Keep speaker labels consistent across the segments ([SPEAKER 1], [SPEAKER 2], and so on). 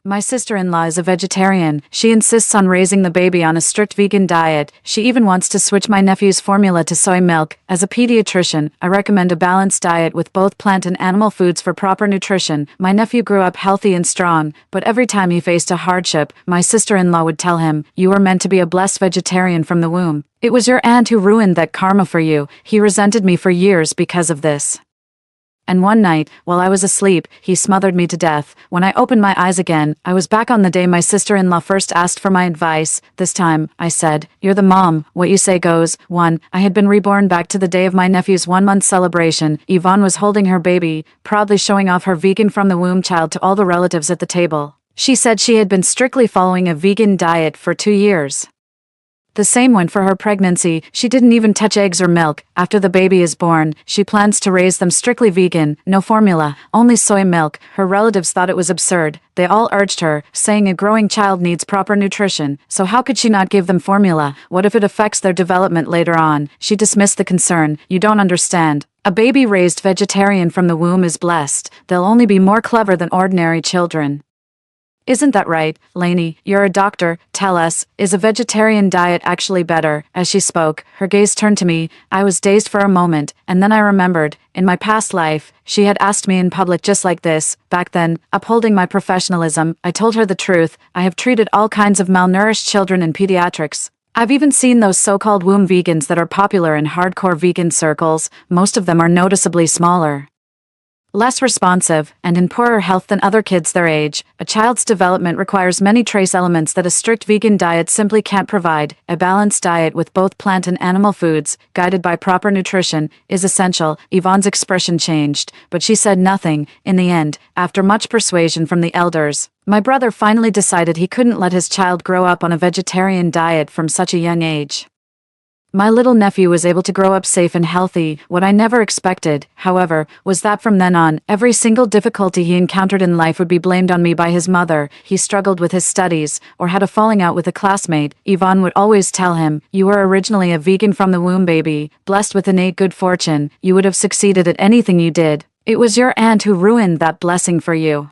[SPEAKER 1] My sister-in-law is a vegetarian. She insists on raising the baby on a strict vegan diet. She even wants to switch my nephew's formula to soy milk. As a pediatrician, I recommend a balanced diet with both plant and animal foods for proper nutrition. My nephew grew up healthy and strong, but every time he faced a hardship, my sister-in-law would tell him, "You were meant to be a blessed vegetarian from the womb. It was your aunt who ruined that karma for you." He resented me for years because of this. And one night, while I was asleep, he smothered me to death. When I opened my eyes again, I was back on the day my sister-in-law first asked for my advice. This time, I said, "You're the mom, what you say goes." 1. I had been reborn back to the day of my nephew's 1-month celebration. Yvonne was holding her baby, proudly showing off her vegan from the womb child to all the relatives at the table. She said she had been strictly following a vegan diet for 2 years. The same went for her pregnancy. She didn't even touch eggs or milk. After the baby is born, she plans to raise them strictly vegan, no formula, only soy milk. Her relatives thought it was absurd. They all urged her, saying a growing child needs proper nutrition, so how could she not give them formula? What if it affects their development later on? She dismissed the concern. "You don't understand. A baby raised vegetarian from the womb is blessed. They'll only be more clever than ordinary children." Isn't that right, Lainey? You're a doctor. Tell us, is a vegetarian diet actually better? As she spoke, her gaze turned to me. I was dazed for a moment, and then I remembered, in my past life, she had asked me in public just like this. Back then, upholding my professionalism, I told her the truth. I have treated all kinds of malnourished children in pediatrics. I've even seen those so-called womb vegans that are popular in hardcore vegan circles. Most of them are noticeably smaller, less responsive, and in poorer health than other kids their age. A child's development requires many trace elements that a strict vegan diet simply can't provide. A balanced diet with both plant and animal foods, guided by proper nutrition, is essential. Yvonne's expression changed, but she said nothing. In the end, after much persuasion from the elders, my brother finally decided he couldn't let his child grow up on a vegetarian diet from such a young age. My little nephew was able to grow up safe and healthy. What I never expected, however, was that from then on, every single difficulty he encountered in life would be blamed on me by his mother. He struggled with his studies, or had a falling out with a classmate. Yvonne would always tell him, "You were originally a vegan from the womb, baby, blessed with innate good fortune. You would have succeeded at anything you did. It was your aunt who ruined that blessing for you."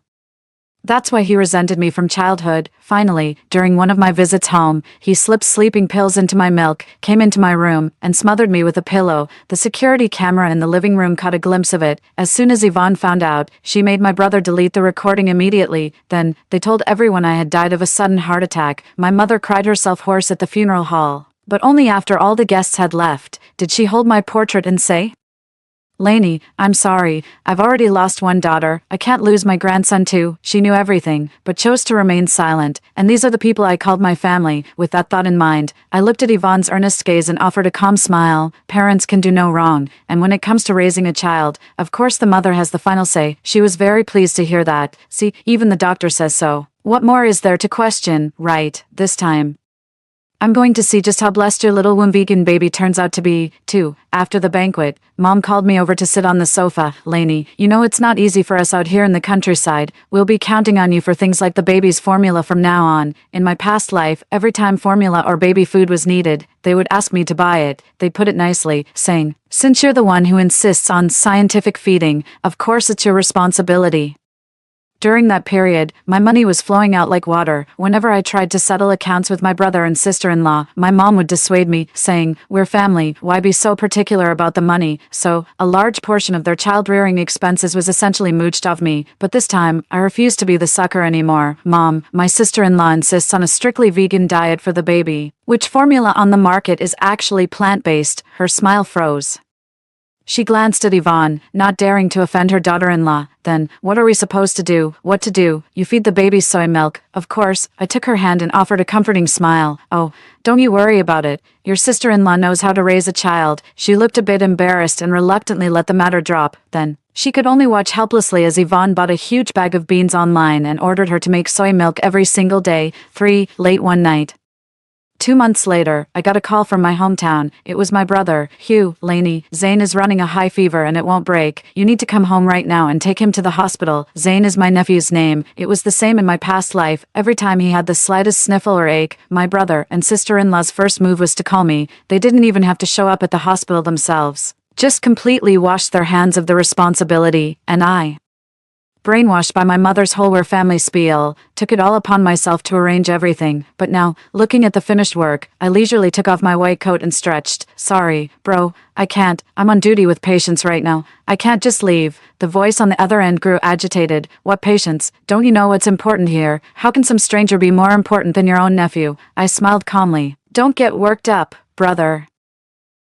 [SPEAKER 1] That's why he resented me from childhood. Finally, during one of my visits home, he slipped sleeping pills into my milk, came into my room, and smothered me with a pillow. The security camera in the living room caught a glimpse of it. As soon as Yvonne found out, she made my brother delete the recording immediately. Then, they told everyone I had died of a sudden heart attack. My mother cried herself hoarse at the funeral hall. But only after all the guests had left, did she hold my portrait and say, "Lainey, I'm sorry. I've already lost one daughter. I can't lose my grandson too." She knew everything, but chose to remain silent. And these are the people I called my family. With that thought in mind, I looked at Yvonne's earnest gaze and offered a calm smile. Parents can do no wrong, and when it comes to raising a child, of course the mother has the final say. She was very pleased to hear that. See, even the doctor says so. What more is there to question, right? This time, I'm going to see just how blessed your little womb vegan baby turns out to be, too. After the banquet, Mom called me over to sit on the sofa. "Lainey, you know it's not easy for us out here in the countryside. We'll be counting on you for things like the baby's formula from now on. In my past life, every time formula or baby food was needed, they would ask me to buy it." They put it nicely, saying, "Since you're the one who insists on scientific feeding, of course it's your responsibility." During that period, my money was flowing out like water. Whenever I tried to settle accounts with my brother and sister-in-law, my mom would dissuade me, saying, "We're family, why be so particular about the money?" So, a large portion of their child-rearing expenses was essentially mooched off me. But this time, I refused to be the sucker anymore. "Mom, my sister-in-law insists on a strictly vegan diet for the baby. Which formula on the market is actually plant-based?" Her smile froze. She glanced at Yvonne, not daring to offend her daughter-in-law. "Then, what are we supposed to do?" "What to do? You feed the baby soy milk." Of course, I took her hand and offered a comforting smile. "Oh, don't you worry about it. Your sister-in-law knows how to raise a child." She looked a bit embarrassed and reluctantly let the matter drop. Then, she could only watch helplessly as Yvonne bought a huge bag of beans online and ordered her to make soy milk every single day. 3, late one night. 2 months later, I got a call from my hometown. It was my brother, Hugh. "Lainey, Zane is running a high fever and it won't break. You need to come home right now and take him to the hospital." Zane is my nephew's name. It was the same in my past life. Every time he had the slightest sniffle or ache, my brother and sister-in-law's first move was to call me. They didn't even have to show up at the hospital themselves. Just completely washed their hands of the responsibility, and I Brainwashed by my mother's wholeware family spiel, took it all upon myself to arrange everything, but now, looking at the finished work, I leisurely took off my white coat and stretched. Sorry, bro, I can't. I'm on duty with patients right now. I can't just leave. The voice on the other end grew agitated. What patients? Don't you know what's important here? How can some stranger be more important than your own nephew? I smiled calmly. Don't get worked up, brother.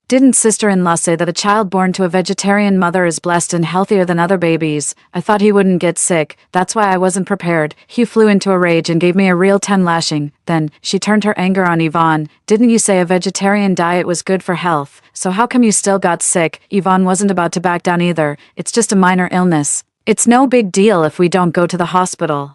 [SPEAKER 1] Didn't sister-in-law say that a child born to a vegetarian mother is blessed and healthier than other babies? I thought he wouldn't get sick. That's why I wasn't prepared. He flew into a rage and gave me a real 10 lashing. Then, she turned her anger on Yvonne. Didn't you say a vegetarian diet was good for health? So how come you still got sick? Yvonne wasn't about to back down either. It's just a minor illness. It's no big deal if we don't go to the hospital.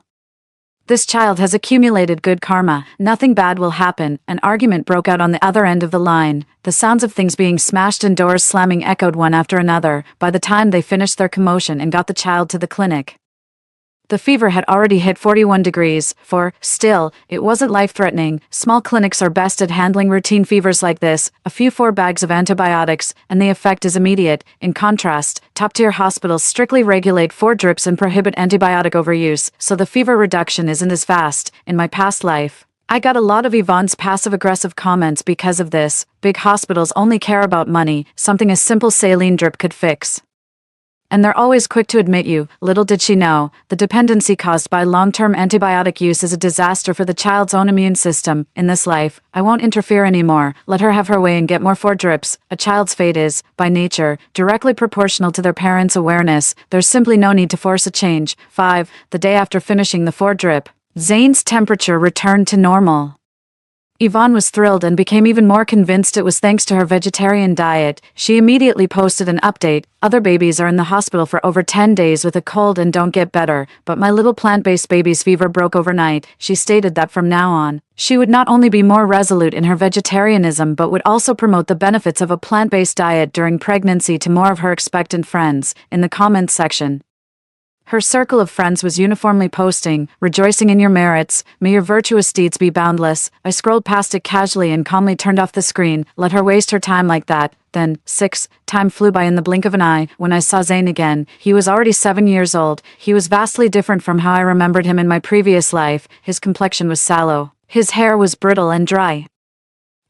[SPEAKER 1] This child has accumulated good karma. Nothing bad will happen. An argument broke out on the other end of the line. The sounds of things being smashed and doors slamming echoed one after another by the time they finished their commotion and got the child to the clinic. The fever had already hit 41 degrees, still, it wasn't life-threatening. Small clinics are best at handling routine fevers like this, a few 4 bags of antibiotics, and the effect is immediate. In contrast, top-tier hospitals strictly regulate 4 drips and prohibit antibiotic overuse, so the fever reduction isn't as fast. In my past life, I got a lot of Yvonne's passive-aggressive comments because of this. Big hospitals only care about money, something a simple saline drip could fix. And they're always quick to admit you. Little did she know, the dependency caused by long-term antibiotic use is a disaster for the child's own immune system. In this life, I won't interfere anymore. Let her have her way and get more 4 drips. A child's fate is, by nature, directly proportional to their parents' awareness. There's simply no need to force a change. 5. The day after finishing the 4 drip, Zane's temperature returned to normal. Yvonne was thrilled and became even more convinced it was thanks to her vegetarian diet. She immediately posted an update. Other babies are in the hospital for over 10 days with a cold and don't get better, but my little plant-based baby's fever broke overnight. She stated that from now on, she would not only be more resolute in her vegetarianism but would also promote the benefits of a plant-based diet during pregnancy to more of her expectant friends. In the comments section, her circle of friends was uniformly posting, "Rejoicing in your merits, may your virtuous deeds be boundless." I scrolled past it casually and calmly turned off the screen. Let her waste her time like that. Then, 6, time flew by in the blink of an eye. When I saw Zane again, he was already 7 years old. He was vastly different from how I remembered him in my previous life. His complexion was sallow. His hair was brittle and dry.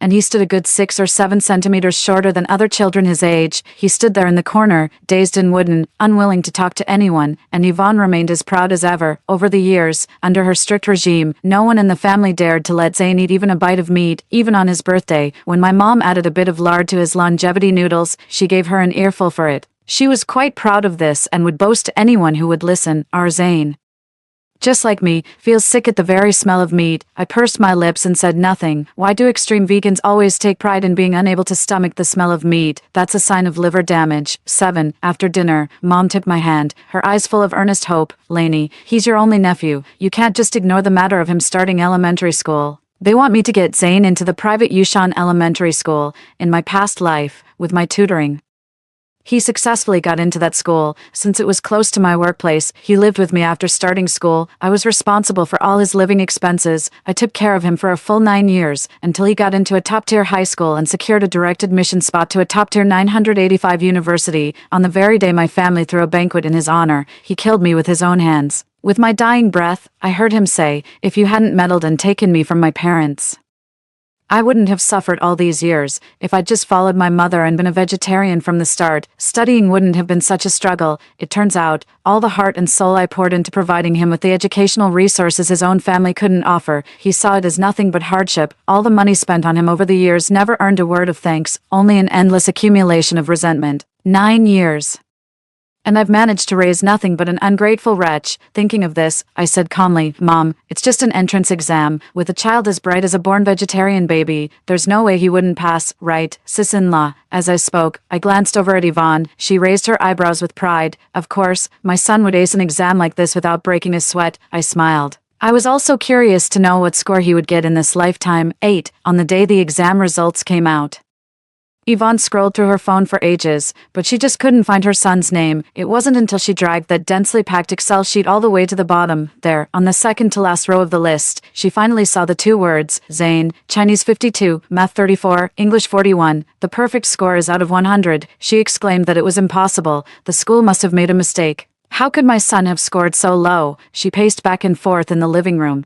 [SPEAKER 1] And he stood a good 6 or 7 centimeters shorter than other children his age. He stood there in the corner, dazed and wooden, unwilling to talk to anyone, and Yvonne remained as proud as ever. Over the years, under her strict regime, no one in the family dared to let Zane eat even a bite of meat, even on his birthday. When my mom added a bit of lard to his longevity noodles, she gave her an earful for it. She was quite proud of this and would boast to anyone who would listen. Our Zane, just like me, feels sick at the very smell of meat. I pursed my lips and said nothing. Why do extreme vegans always take pride in being unable to stomach the smell of meat? That's a sign of liver damage. 7. After dinner, Mom took my hand, her eyes full of earnest hope. "Lainey, he's your only nephew. You can't just ignore the matter of him starting elementary school. They want me to get Zane into the private Yushan Elementary School. In my past life, with my tutoring, he successfully got into that school. Since it was close to my workplace, he lived with me after starting school. I was responsible for all his living expenses. I took care of him for a full 9 years, until he got into a top-tier high school and secured a direct admission spot to a top-tier 985 university. On the very day my family threw a banquet in his honor, he killed me with his own hands. With my dying breath, I heard him say, 'If you hadn't meddled and taken me from my parents, I wouldn't have suffered all these years. If I'd just followed my mother and been a vegetarian from the start, studying wouldn't have been such a struggle.' It turns out, all the heart and soul I poured into providing him with the educational resources his own family couldn't offer, he saw it as nothing but hardship. All the money spent on him over the years never earned a word of thanks, only an endless accumulation of resentment. 9 years. And I've managed to raise nothing but an ungrateful wretch. Thinking of this, I said calmly, "Mom, it's just an entrance exam. With a child as bright as a born vegetarian baby, there's no way he wouldn't pass, right, Sis-in-Law?" As I spoke, I glanced over at Yvonne. She raised her eyebrows with pride. "Of course, my son would ace an exam like this without breaking a sweat." I smiled. I was also curious to know what score he would get in this lifetime. 8. On the day the exam results came out, Yvonne scrolled through her phone for ages, but she just couldn't find her son's name. It wasn't until she dragged that densely packed Excel sheet all the way to the bottom, there, on the second-to-last row of the list, she finally saw the 2 words, Zane, Chinese 52, Math 34, English 41. "The perfect score is out of 100. She exclaimed that it was impossible. The school must have made a mistake. How could my son have scored so low? She paced back and forth in the living room,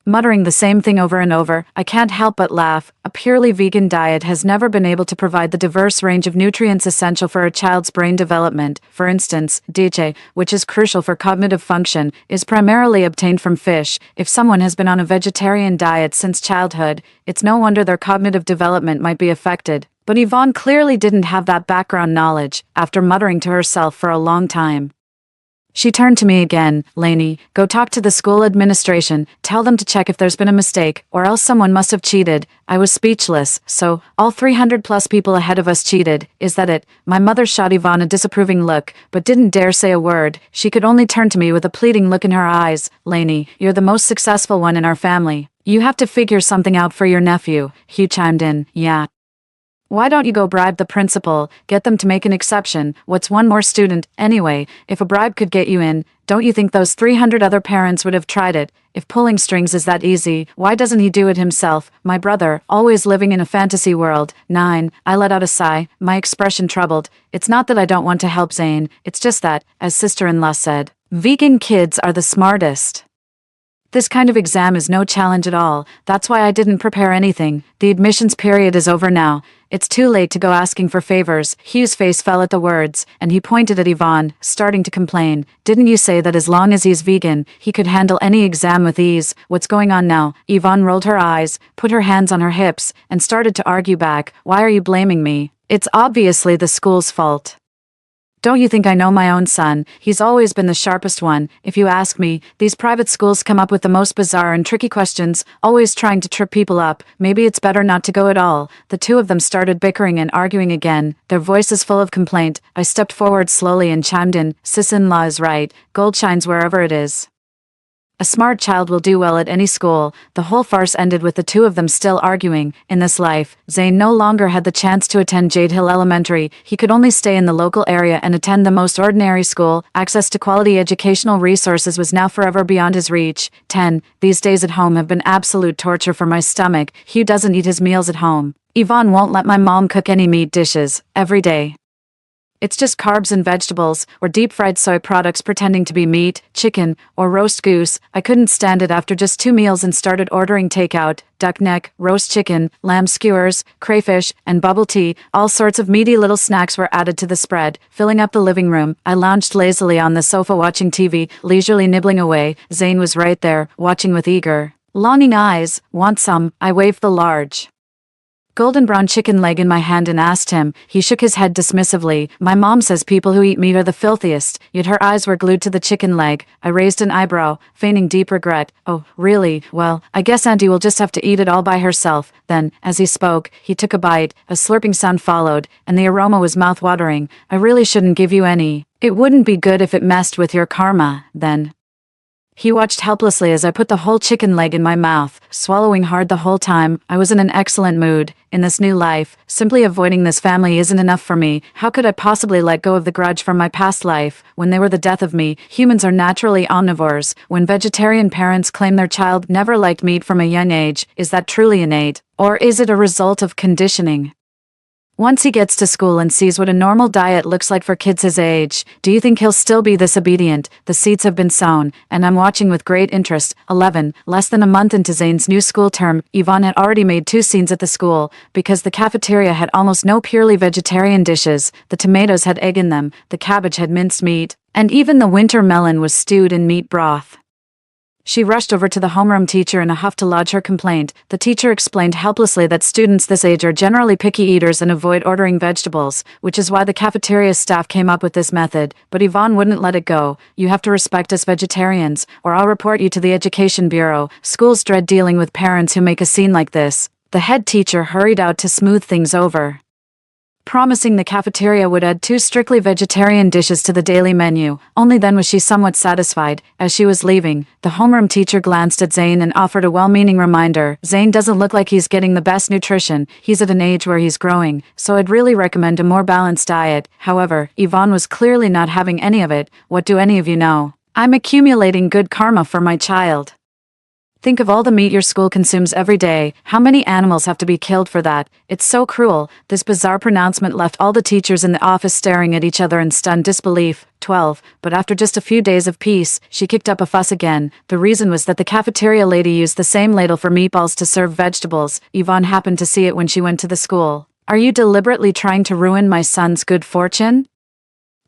[SPEAKER 1] muttering the same thing over and over. I can't help but laugh. A purely vegan diet has never been able to provide the diverse range of nutrients essential for a child's brain development. For instance, Didnt, which is crucial for cognitive function, is primarily obtained from fish. If someone has been on a vegetarian diet since childhood, it's no wonder their cognitive development might be affected. But Yvonne clearly didn't have that background knowledge. After muttering to herself for a long time, she turned to me again. Lainey, go talk to the school administration, tell them to check if there's been a mistake, or else someone must have cheated. I was speechless. So, all 300 plus people ahead of us cheated, is that it? My mother shot Yvonne a disapproving look, but didn't dare say a word. She could only turn to me with a pleading look in her eyes. Lainey, you're the most successful one in our family. You have to figure something out for your nephew. Hugh chimed in. Yeah. Why don't you go bribe the principal, get them to make an exception? What's one more student, anyway? If a bribe could get you in, don't you think those 300 other parents would have tried it? If pulling strings is that easy, why doesn't he do it himself? My brother, always living in a fantasy world. 9. I let out a sigh, my expression troubled. It's not that I don't want to help Zane, it's just that, as sister-in-law said, vegan kids are the smartest. This kind of exam is no challenge at all. That's why I didn't prepare anything. The admissions period is over now. It's too late to go asking for favors. Hugh's face fell at the words, and he pointed at Yvonne, starting to complain. Didn't you say that as long as he's vegan, he could handle any exam with ease? What's going on now? Yvonne rolled her eyes, put her hands on her hips, and started to argue back. Why are you blaming me? It's obviously the school's fault. Don't you think I know my own son? He's always been the sharpest one. If you ask me, these private schools come up with the most bizarre and tricky questions, always trying to trip people up. Maybe it's better not to go at all. The two of them started bickering and arguing again, their voices full of complaint. I stepped forward slowly and chimed in. Sis-in-Law is right. Gold shines wherever it is. A smart child will do well at any school. The whole farce ended with the two of them still arguing. In this life, Zane no longer had the chance to attend Jade Hill Elementary. He could only stay in the local area and attend the most ordinary school. Access to quality educational resources was now forever beyond his reach. 10. These days at home have been absolute torture for my stomach. Hugh doesn't eat his meals at home. Yvonne won't let my mom cook any meat dishes every day. It's just carbs and vegetables, or deep-fried soy products pretending to be meat, chicken, or roast goose. I couldn't stand it after just 2 meals and started ordering takeout, duck neck, roast chicken, lamb skewers, crayfish, and bubble tea. All sorts of meaty little snacks were added to the spread, filling up the living room. I lounged lazily on the sofa watching TV, leisurely nibbling away. Zane was right there, watching with eager, longing eyes. Want some? I waved the large golden brown chicken leg in my hand and asked him. He shook his head dismissively. My mom says people who eat meat are the filthiest, yet her eyes were glued to the chicken leg. I raised an eyebrow, feigning deep regret. Oh, really? Well, I guess Auntie will just have to eat it all by herself. Then, as he spoke, he took a bite, a slurping sound followed, and the aroma was mouth-watering. I really shouldn't give you any. It wouldn't be good if it messed with your karma, then. He watched helplessly as I put the whole chicken leg in my mouth, swallowing hard the whole time. I was in an excellent mood. In this new life, simply avoiding this family isn't enough for me. How could I possibly let go of the grudge from my past life, when they were the death of me? Humans are naturally omnivores. When vegetarian parents claim their child never liked meat from a young age, is that truly innate? Or is it a result of conditioning? Once he gets to school and sees what a normal diet looks like for kids his age, do you think he'll still be this obedient? The seeds have been sown, and I'm watching with great interest. 11. Less than a month into Zane's new school term, Yvonne had already made 2 scenes at the school, because the cafeteria had almost no purely vegetarian dishes. The tomatoes had egg in them, the cabbage had minced meat, and even the winter melon was stewed in meat broth. She rushed over to the homeroom teacher in a huff to lodge her complaint. The teacher explained helplessly that students this age are generally picky eaters and avoid ordering vegetables, which is why the cafeteria staff came up with this method. But Yvonne wouldn't let it go. You have to respect us vegetarians, or I'll report you to the Education Bureau. Schools dread dealing with parents who make a scene like this. The head teacher hurried out to smooth things over, promising the cafeteria would add 2 strictly vegetarian dishes to the daily menu. Only then was she somewhat satisfied. As she was leaving, the homeroom teacher glanced at Zane and offered a well-meaning reminder. Zane doesn't look like he's getting the best nutrition. He's at an age where he's growing, so I'd really recommend a more balanced diet. However, Yvonne was clearly not having any of it. What do any of you know? I'm accumulating good karma for my child. Think of all the meat your school consumes every day. How many animals have to be killed for that? It's so cruel." This bizarre pronouncement left all the teachers in the office staring at each other in stunned disbelief. 12. But after just a few days of peace, she kicked up a fuss again. The reason was that the cafeteria lady used the same ladle for meatballs to serve vegetables. Yvonne happened to see it when she went to the school. "Are you deliberately trying to ruin my son's good fortune?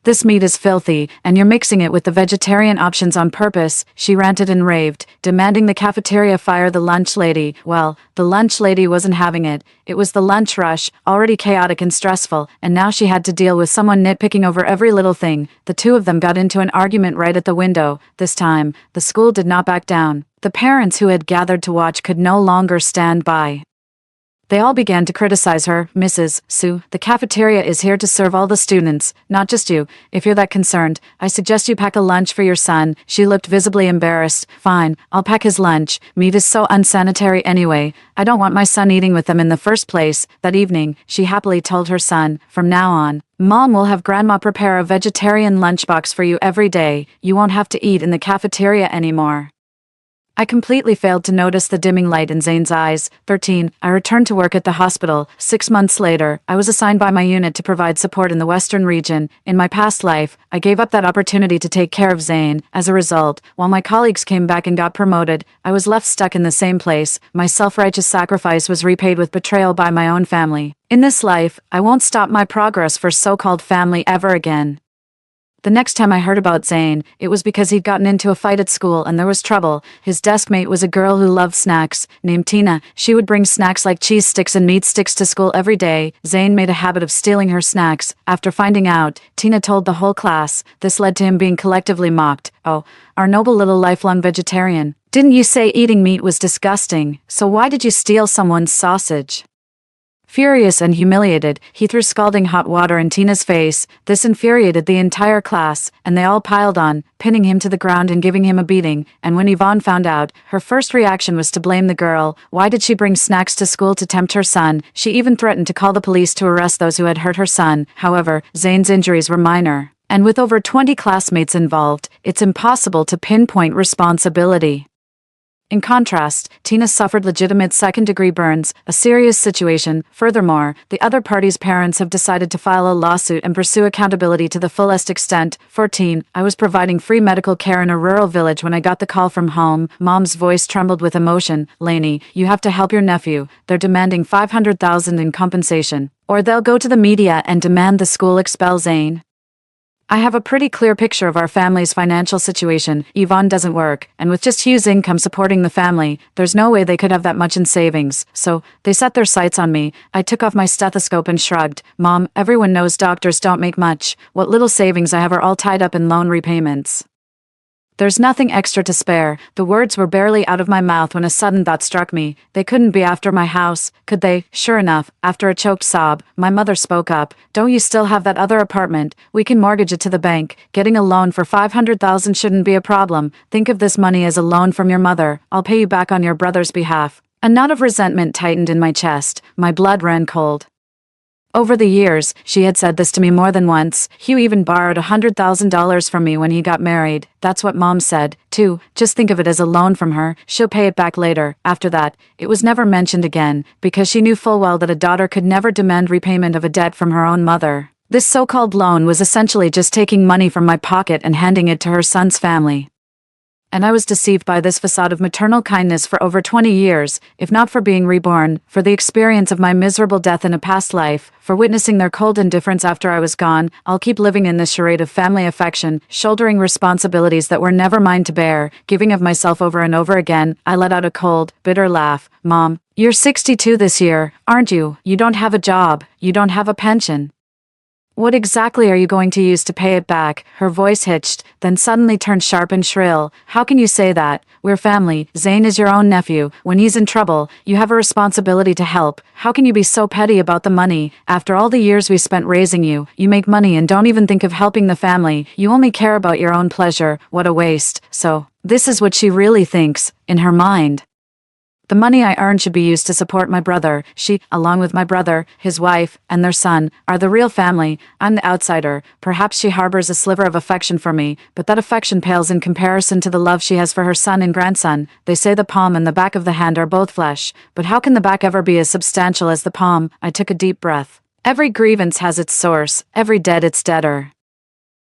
[SPEAKER 1] This meat is filthy, and you're mixing it with the vegetarian options on purpose," she ranted and raved, demanding the cafeteria fire the lunch lady. Well, the lunch lady wasn't having it. It was the lunch rush, already chaotic and stressful, and now she had to deal with someone nitpicking over every little thing. The two of them got into an argument right at the window. This time, the school did not back down. The parents who had gathered to watch could no longer stand by. They all began to criticize her. "Mrs. Sue, the cafeteria is here to serve all the students, not just you. If you're that concerned, I suggest you pack a lunch for your son." She looked visibly embarrassed. "Fine, I'll pack his lunch. Meat is so unsanitary anyway. I don't want my son eating with them in the first place." That evening, she happily told her son, "From now on, Mom will have Grandma prepare a vegetarian lunchbox for you every day. You won't have to eat in the cafeteria anymore." I completely failed to notice the dimming light in Zane's eyes. 13. I returned to work at the hospital. 6 months later, I was assigned by my unit to provide support in the Western region. In my past life, I gave up that opportunity to take care of Zane. As a result, while my colleagues came back and got promoted, I was left stuck in the same place. My self-righteous sacrifice was repaid with betrayal by my own family. In this life, I won't stop my progress for so-called family ever again. The next time I heard about Zane, it was because he'd gotten into a fight at school and there was trouble. His desk mate was a girl who loved snacks, named Tina. She would bring snacks like cheese sticks and meat sticks to school every day. Zane made a habit of stealing her snacks. After finding out, Tina told the whole class. This led to him being collectively mocked. "Oh, our noble little lifelong vegetarian. Didn't you say eating meat was disgusting? So why did you steal someone's sausage?" Furious and humiliated, he threw scalding hot water in Tina's face. This infuriated the entire class, and they all piled on, pinning him to the ground and giving him a beating. And when Yvonne found out, her first reaction was to blame the girl. Why did she bring snacks to school to tempt her son? She even threatened to call the police to arrest those who had hurt her son. However, Zane's injuries were minor. And with over 20 classmates involved, it's impossible to pinpoint responsibility. In contrast, Tina suffered legitimate second-degree burns, a serious situation. Furthermore, the other party's parents have decided to file a lawsuit and pursue accountability to the fullest extent. 14. I was providing free medical care in a rural village when I got the call from home. Mom's voice trembled with emotion. "Lainey, you have to help your nephew. They're demanding $500,000 in compensation, or they'll go to the media and demand the school expel Zane." I have a pretty clear picture of our family's financial situation. Yvonne doesn't work, and with just Hugh's income supporting the family, there's no way they could have that much in savings. So, they set their sights on me. I took off my stethoscope and shrugged. "Mom, everyone knows doctors don't make much. What little savings I have are all tied up in loan repayments. There's nothing extra to spare." The words were barely out of my mouth when a sudden thought struck me. They couldn't be after my house, could they? Sure enough, after a choked sob, my mother spoke up. "Don't you still have that other apartment? We can mortgage it to the bank. Getting a loan for $500,000 shouldn't be a problem. Think of this money as a loan from your mother. I'll pay you back on your brother's behalf." A knot of resentment tightened in my chest. My blood ran cold. Over the years, she had said this to me more than once. Hugh even borrowed $100,000 from me when he got married. That's what Mom said, too. Just think of it as a loan from her. She'll pay it back later. After that, it was never mentioned again, because she knew full well that a daughter could never demand repayment of a debt from her own mother. This so-called loan was essentially just taking money from my pocket and handing it to her son's family. And I was deceived by this facade of maternal kindness for over 20 years, if not for being reborn, for the experience of my miserable death in a past life, for witnessing their cold indifference after I was gone. I'll keep living in this charade of family affection, shouldering responsibilities that were never mine to bear, giving of myself over and over again. I let out a cold, bitter laugh. "Mom, you're 62 this year, aren't you? You don't have a job. You don't have a pension. What exactly are you going to use to pay it back?" Her voice hitched, then suddenly turned sharp and shrill. "How can you say that? We're family. Zane is your own nephew. When he's in trouble, you have a responsibility to help. How can you be so petty about the money? After all the years we spent raising you, you make money and don't even think of helping the family. You only care about your own pleasure. What a waste." So, this is what she really thinks, in her mind. The money I earn should be used to support my brother. She, along with my brother, his wife, and their son, are the real family. I'm the outsider. Perhaps she harbors a sliver of affection for me, but that affection pales in comparison to the love she has for her son and grandson. They say the palm and the back of the hand are both flesh, but how can the back ever be as substantial as the palm? I took a deep breath. Every grievance has its source, every debt its debtor.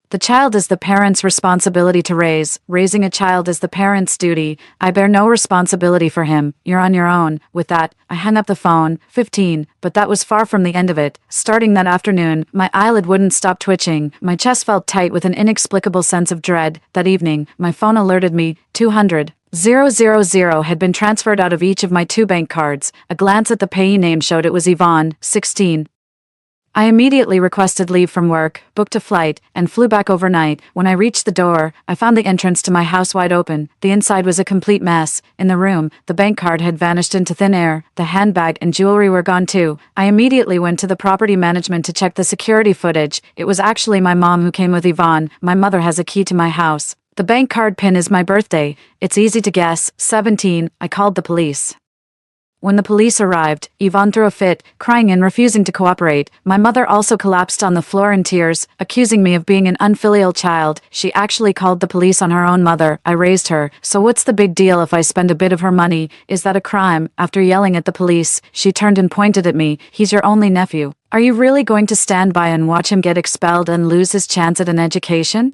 [SPEAKER 1] The child is the parent's responsibility to raise. Raising a child is the parent's duty. I bear no responsibility for him. You're on your own. With that, I hung up the phone. 15, but that was far from the end of it. Starting that afternoon, my eyelid wouldn't stop twitching. My chest felt tight with an inexplicable sense of dread. That evening, my phone alerted me. 200,000 had been transferred out of each of my 2 bank cards. A glance at the payee name showed it was Yvonne, 16. I immediately requested leave from work, booked a flight, and flew back overnight. When I reached the door, I found the entrance to my house wide open. The inside was a complete mess. In the room, the bank card had vanished into thin air. The handbag and jewelry were gone too. I immediately went to the property management to check the security footage. It was actually my mom who came with Yvonne. My mother has a key to my house. The bank card pin is my birthday. It's easy to guess. 17. I called the police. When the police arrived, Yvonne threw a fit, crying and refusing to cooperate. My mother also collapsed on the floor in tears, accusing me of being an unfilial child. She actually called the police on her own mother. I raised her, so what's the big deal if I spend a bit of her money? Is that a crime? After yelling at the police, she turned and pointed at me. He's your only nephew. Are you really going to stand by and watch him get expelled and lose his chance at an education?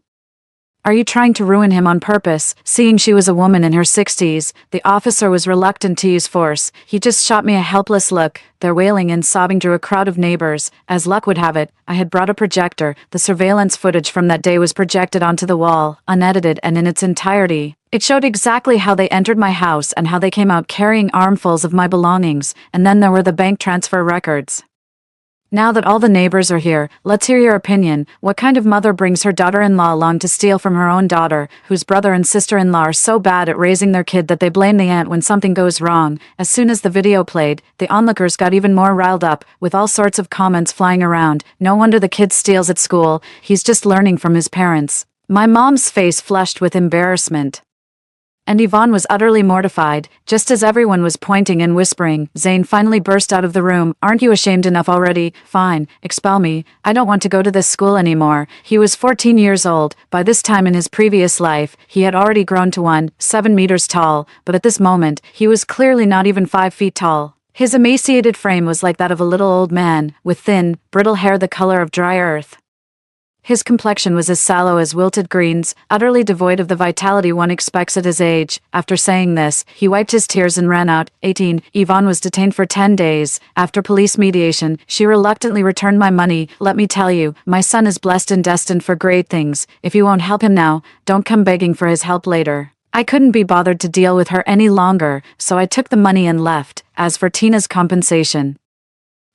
[SPEAKER 1] Are you trying to ruin him on purpose? Seeing she was a woman in her 60s, the officer was reluctant to use force. He just shot me a helpless look. Their wailing and sobbing drew a crowd of neighbors. As luck would have it, I had brought a projector. The surveillance footage from that day was projected onto the wall, unedited and in its entirety. It showed exactly how they entered my house and how they came out carrying armfuls of my belongings, and then there were the bank transfer records. Now that all the neighbors are here, let's hear your opinion. What kind of mother brings her daughter-in-law along to steal from her own daughter, whose brother and sister-in-law are so bad at raising their kid that they blame the aunt when something goes wrong? As soon as the video played, the onlookers got even more riled up, with all sorts of comments flying around. No wonder the kid steals at school. He's just learning from his parents. My mom's face flushed with embarrassment. And Yvonne was utterly mortified. Just as everyone was pointing and whispering, Zane finally burst out of the room. Aren't you ashamed enough already? Fine, expel me. I don't want to go to this school anymore. He was 14 years old. By this time in his previous life, he had already grown to 7 meters tall, but at this moment, he was clearly not even 5 feet tall. His emaciated frame was like that of a little old man, with thin, brittle hair the color of dry earth. His complexion was as sallow as wilted greens, utterly devoid of the vitality one expects at his age. After saying this, he wiped his tears and ran out. 18. Yvonne was detained for 10 days. After police mediation, she reluctantly returned my money. Let me tell you, my son is blessed and destined for great things. If you won't help him now, don't come begging for his help later. I couldn't be bothered to deal with her any longer, so I took the money and left. As for Tina's compensation,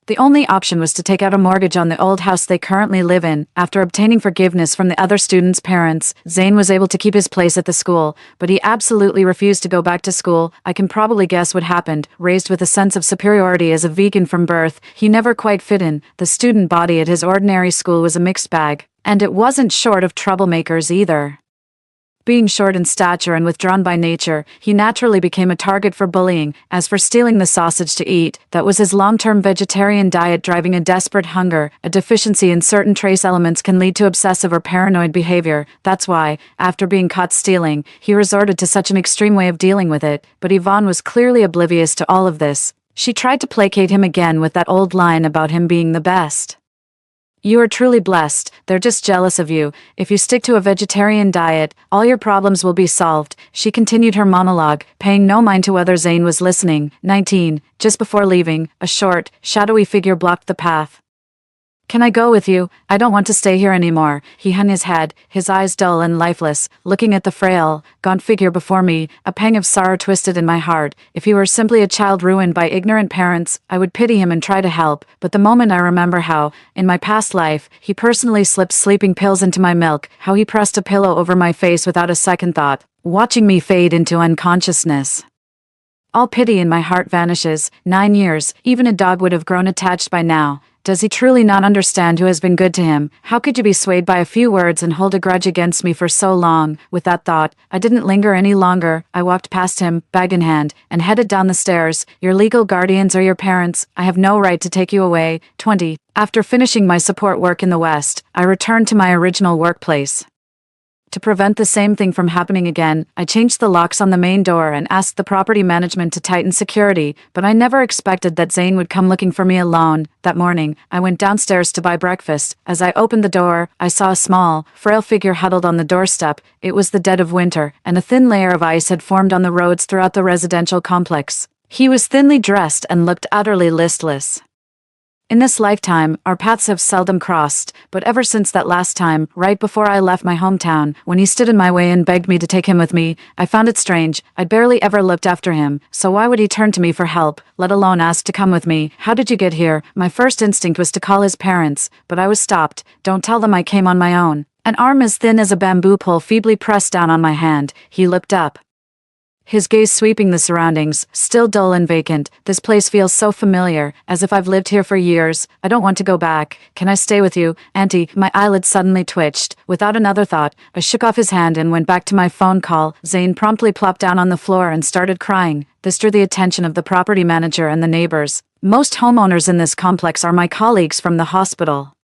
[SPEAKER 1] the only option was to take out a mortgage on the old house they currently live in. After obtaining forgiveness from the other students' parents, Zane was able to keep his place at the school, but he absolutely refused to go back to school. I can probably guess what happened. Raised with a sense of superiority as a vegan from birth, he never quite fit in. The student body at his ordinary school was a mixed bag, and it wasn't short of troublemakers either. Being short in stature and withdrawn by nature, he naturally became a target for bullying. As for stealing the sausage to eat, that was his long-term vegetarian diet driving a desperate hunger. A deficiency in certain trace elements can lead to obsessive or paranoid behavior. That's why, after being caught stealing, he resorted to such an extreme way of dealing with it. But Yvonne was clearly oblivious to all of this. She tried to placate him again with that old line about him being the best. You are truly blessed. They're just jealous of you. If you stick to a vegetarian diet, all your problems will be solved. She continued her monologue, paying no mind to whether Zane was listening. 19. Just before leaving, a short, shadowy figure blocked the path. Can I go with you? I don't want to stay here anymore. He hung his head, his eyes dull and lifeless, looking at the frail, gaunt figure before me. A pang of sorrow twisted in my heart. If he were simply a child ruined by ignorant parents, I would pity him and try to help. But the moment I remember how, in my past life, he personally slipped sleeping pills into my milk, how he pressed a pillow over my face without a second thought, watching me fade into unconsciousness. All pity in my heart vanishes. 9 years, even a dog would have grown attached by now. Does he truly not understand who has been good to him? How could you be swayed by a few words and hold a grudge against me for so long? With that thought, I didn't linger any longer. I walked past him, bag in hand, and headed down the stairs. Your legal guardians are your parents. I have no right to take you away. 20. After finishing my support work in the West, I returned to my original workplace. To prevent the same thing from happening again, I changed the locks on the main door and asked the property management to tighten security, but I never expected that Zane would come looking for me alone. That morning, I went downstairs to buy breakfast. As I opened the door, I saw a small, frail figure huddled on the doorstep. It was the dead of winter, and a thin layer of ice had formed on the roads throughout the residential complex. He was thinly dressed and looked utterly listless. In this lifetime, our paths have seldom crossed, but ever since that last time, right before I left my hometown, when he stood in my way and begged me to take him with me, I found it strange. I'd barely ever looked after him, so why would he turn to me for help, let alone ask to come with me? How did you get here? My first instinct was to call his parents, but I was stopped. Don't tell them I came on my own. An arm as thin as a bamboo pole feebly pressed down on my hand. He looked up, his gaze sweeping the surroundings, still dull and vacant. This place feels so familiar, as if I've lived here for years. I don't want to go back. Can I stay with you, Auntie? My eyelids suddenly twitched. Without another thought, I shook off his hand and went back to my phone call. Zane promptly plopped down on the floor and started crying. This drew the attention of the property manager and the neighbors. Most homeowners in this complex are my colleagues from the hospital,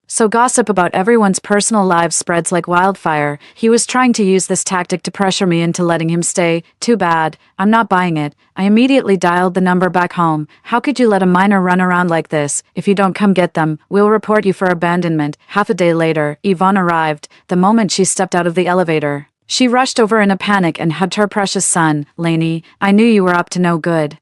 [SPEAKER 1] so gossip about everyone's personal lives spreads like wildfire. He was trying to use this tactic to pressure me into letting him stay. Too bad. I'm not buying it. I immediately dialed the number back home. How could you let a minor run around like this? If you don't come get them, we'll report you for abandonment. Half a day later, Yvonne arrived. The moment she stepped out of the elevator, she rushed over in a panic and hugged her precious son. Lainey, I knew you were up to no good,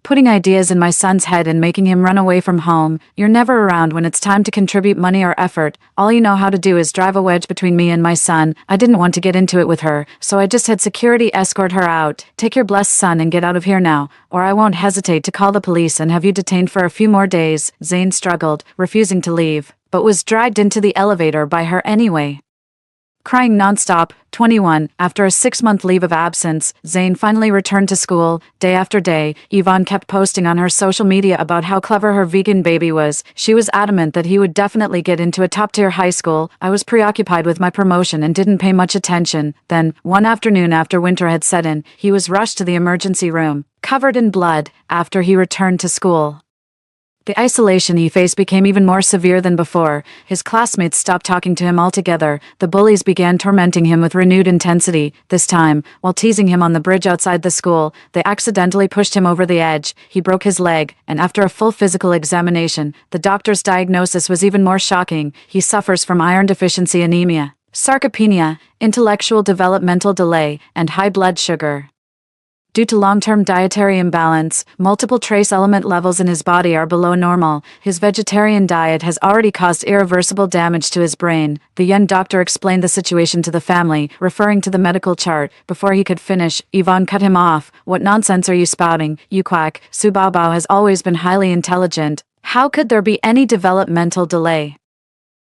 [SPEAKER 1] putting ideas in my son's head and making him run away from home. You're never around when it's time to contribute money or effort. All you know how to do is drive a wedge between me and my son. I didn't want to get into it with her, so I just had security escort her out. Take your blessed son and get out of here now, or I won't hesitate to call the police and have you detained for a few more days. Zane struggled, refusing to leave, but was dragged into the elevator by her anyway, crying nonstop. 21. After a 6-month leave of absence, Zane finally returned to school. Day after day, Yvonne kept posting on her social media about how clever her vegan baby was. She was adamant that he would definitely get into a top-tier high school. I was preoccupied with my promotion and didn't pay much attention. Then, one afternoon after winter had set in, he was rushed to the emergency room, covered in blood, after he returned to school. The isolation he faced became even more severe than before. His classmates stopped talking to him altogether. The bullies began tormenting him with renewed intensity. This time, while teasing him on the bridge outside the school, they accidentally pushed him over the edge. He broke his leg, and after a full physical examination, the doctor's diagnosis was even more shocking. He suffers from iron deficiency anemia, sarcopenia, intellectual developmental delay, and high blood sugar. Due to long-term dietary imbalance, multiple trace element levels in his body are below normal. His vegetarian diet has already caused irreversible damage to his brain. The young doctor explained the situation to the family, referring to the medical chart. Before he could finish, Yvonne cut him off. What nonsense are you spouting, you quack? Su Baobao has always been highly intelligent. How could there be any developmental delay?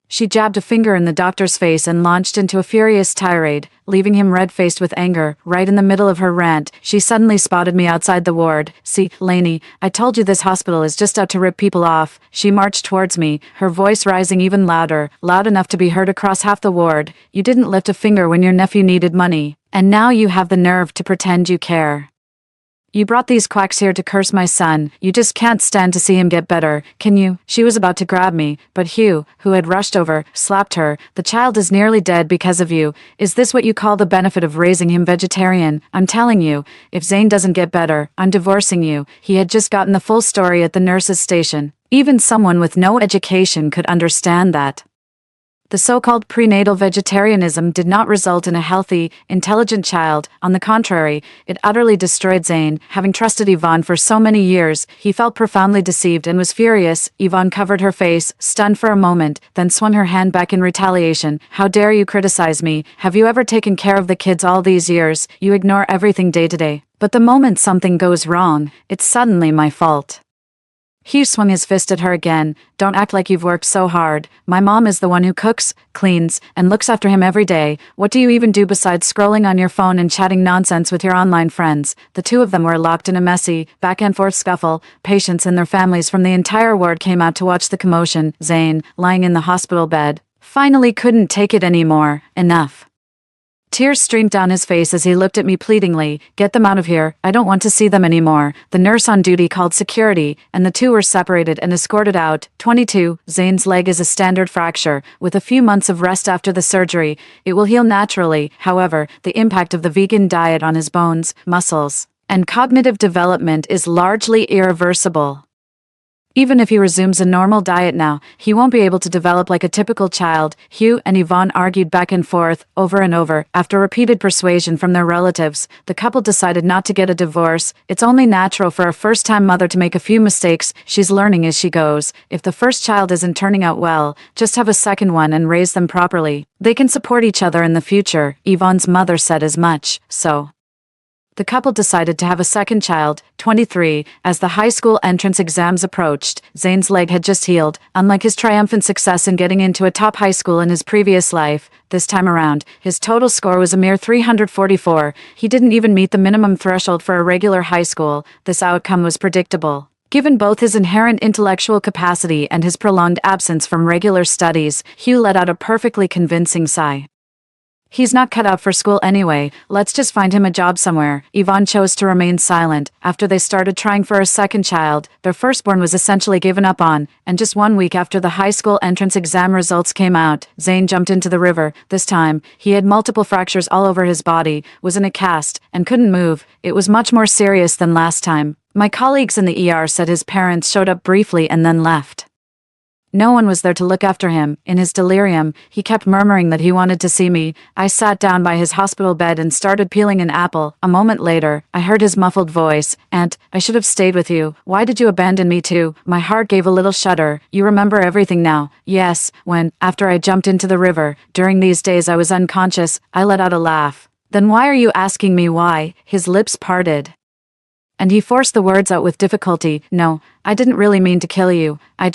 [SPEAKER 1] She jabbed a finger in the doctor's face and launched into a furious tirade, leaving him red-faced with anger. Right in the middle of her rant, she suddenly spotted me outside the ward. See, Lainey, I told you this hospital is just out to rip people off. She marched towards me, her voice rising even louder, loud enough to be heard across half the ward. You didn't lift a finger when your nephew needed money, and now you have the nerve to pretend you care. You brought these quacks here to curse my son. You just can't stand to see him get better, can you? She was about to grab me, but Hugh, who had rushed over, slapped her. The child is nearly dead because of you. Is this what you call the benefit of raising him vegetarian? I'm telling you, if Zane doesn't get better, I'm divorcing you. He had just gotten the full story at the nurse's station. Even someone with no education could understand that. The so-called prenatal vegetarianism did not result in a healthy, intelligent child. On the contrary, it utterly destroyed Zane. Having trusted Yvonne for so many years, he felt profoundly deceived and was furious. Yvonne covered her face, stunned for a moment, then swung her hand back in retaliation. How dare you criticize me? Have you ever taken care of the kids all these years? You ignore everything day to day. But the moment something goes wrong, it's suddenly my fault. Hugh swung his fist at her again. Don't act like you've worked so hard. My mom is the one who cooks, cleans, and looks after him every day. What do you even do besides scrolling on your phone and chatting nonsense with your online friends? The two of them were locked in a messy, back-and-forth scuffle. Patients and their families from the entire ward came out to watch the commotion. Zane, lying in the hospital bed, finally couldn't take it anymore. Enough. Tears streamed down his face as he looked at me pleadingly. Get them out of here. I don't want to see them anymore. The nurse on duty called security, and the two were separated and escorted out. 22. Zane's leg is a standard fracture. With a few months of rest after the surgery, it will heal naturally. However, the impact of the vegan diet on his bones, muscles, and cognitive development is largely irreversible. Even if he resumes a normal diet now, he won't be able to develop like a typical child. Hugh and Yvonne argued back and forth, over and over. After repeated persuasion from their relatives, the couple decided not to get a divorce. It's only natural for a first-time mother to make a few mistakes. She's learning as she goes. If the first child isn't turning out well, just have a second one and raise them properly. They can support each other in the future. Yvonne's mother said as much, so the couple decided to have a second child. 23. As the high school entrance exams approached, Zane's leg had just healed. Unlike his triumphant success in getting into a top high school in his previous life, this time around, his total score was a mere 344. He didn't even meet the minimum threshold for a regular high school. This outcome was predictable. Given both his inherent intellectual capacity and his prolonged absence from regular studies, Hugh let out a perfectly convincing sigh. He's not cut out for school anyway, let's just find him a job somewhere. Yvonne chose to remain silent. After they started trying for a second child, their firstborn was essentially given up on, and just 1 week after the high school entrance exam results came out, Zane jumped into the river. This time, he had multiple fractures all over his body, was in a cast, and couldn't move. It was much more serious than last time. My colleagues in the ER said his parents showed up briefly and then left. No one was there to look after him. In his delirium, he kept murmuring that he wanted to see me. I sat down by his hospital bed and started peeling an apple. A moment later, I heard his muffled voice. Aunt, I should have stayed with you. Why did you abandon me too? My heart gave a little shudder. You remember everything now? Yes, after I jumped into the river, during these days I was unconscious, I let out a laugh. Then why are you asking me why? His lips parted, and he forced the words out with difficulty. No, I didn't really mean to kill you. I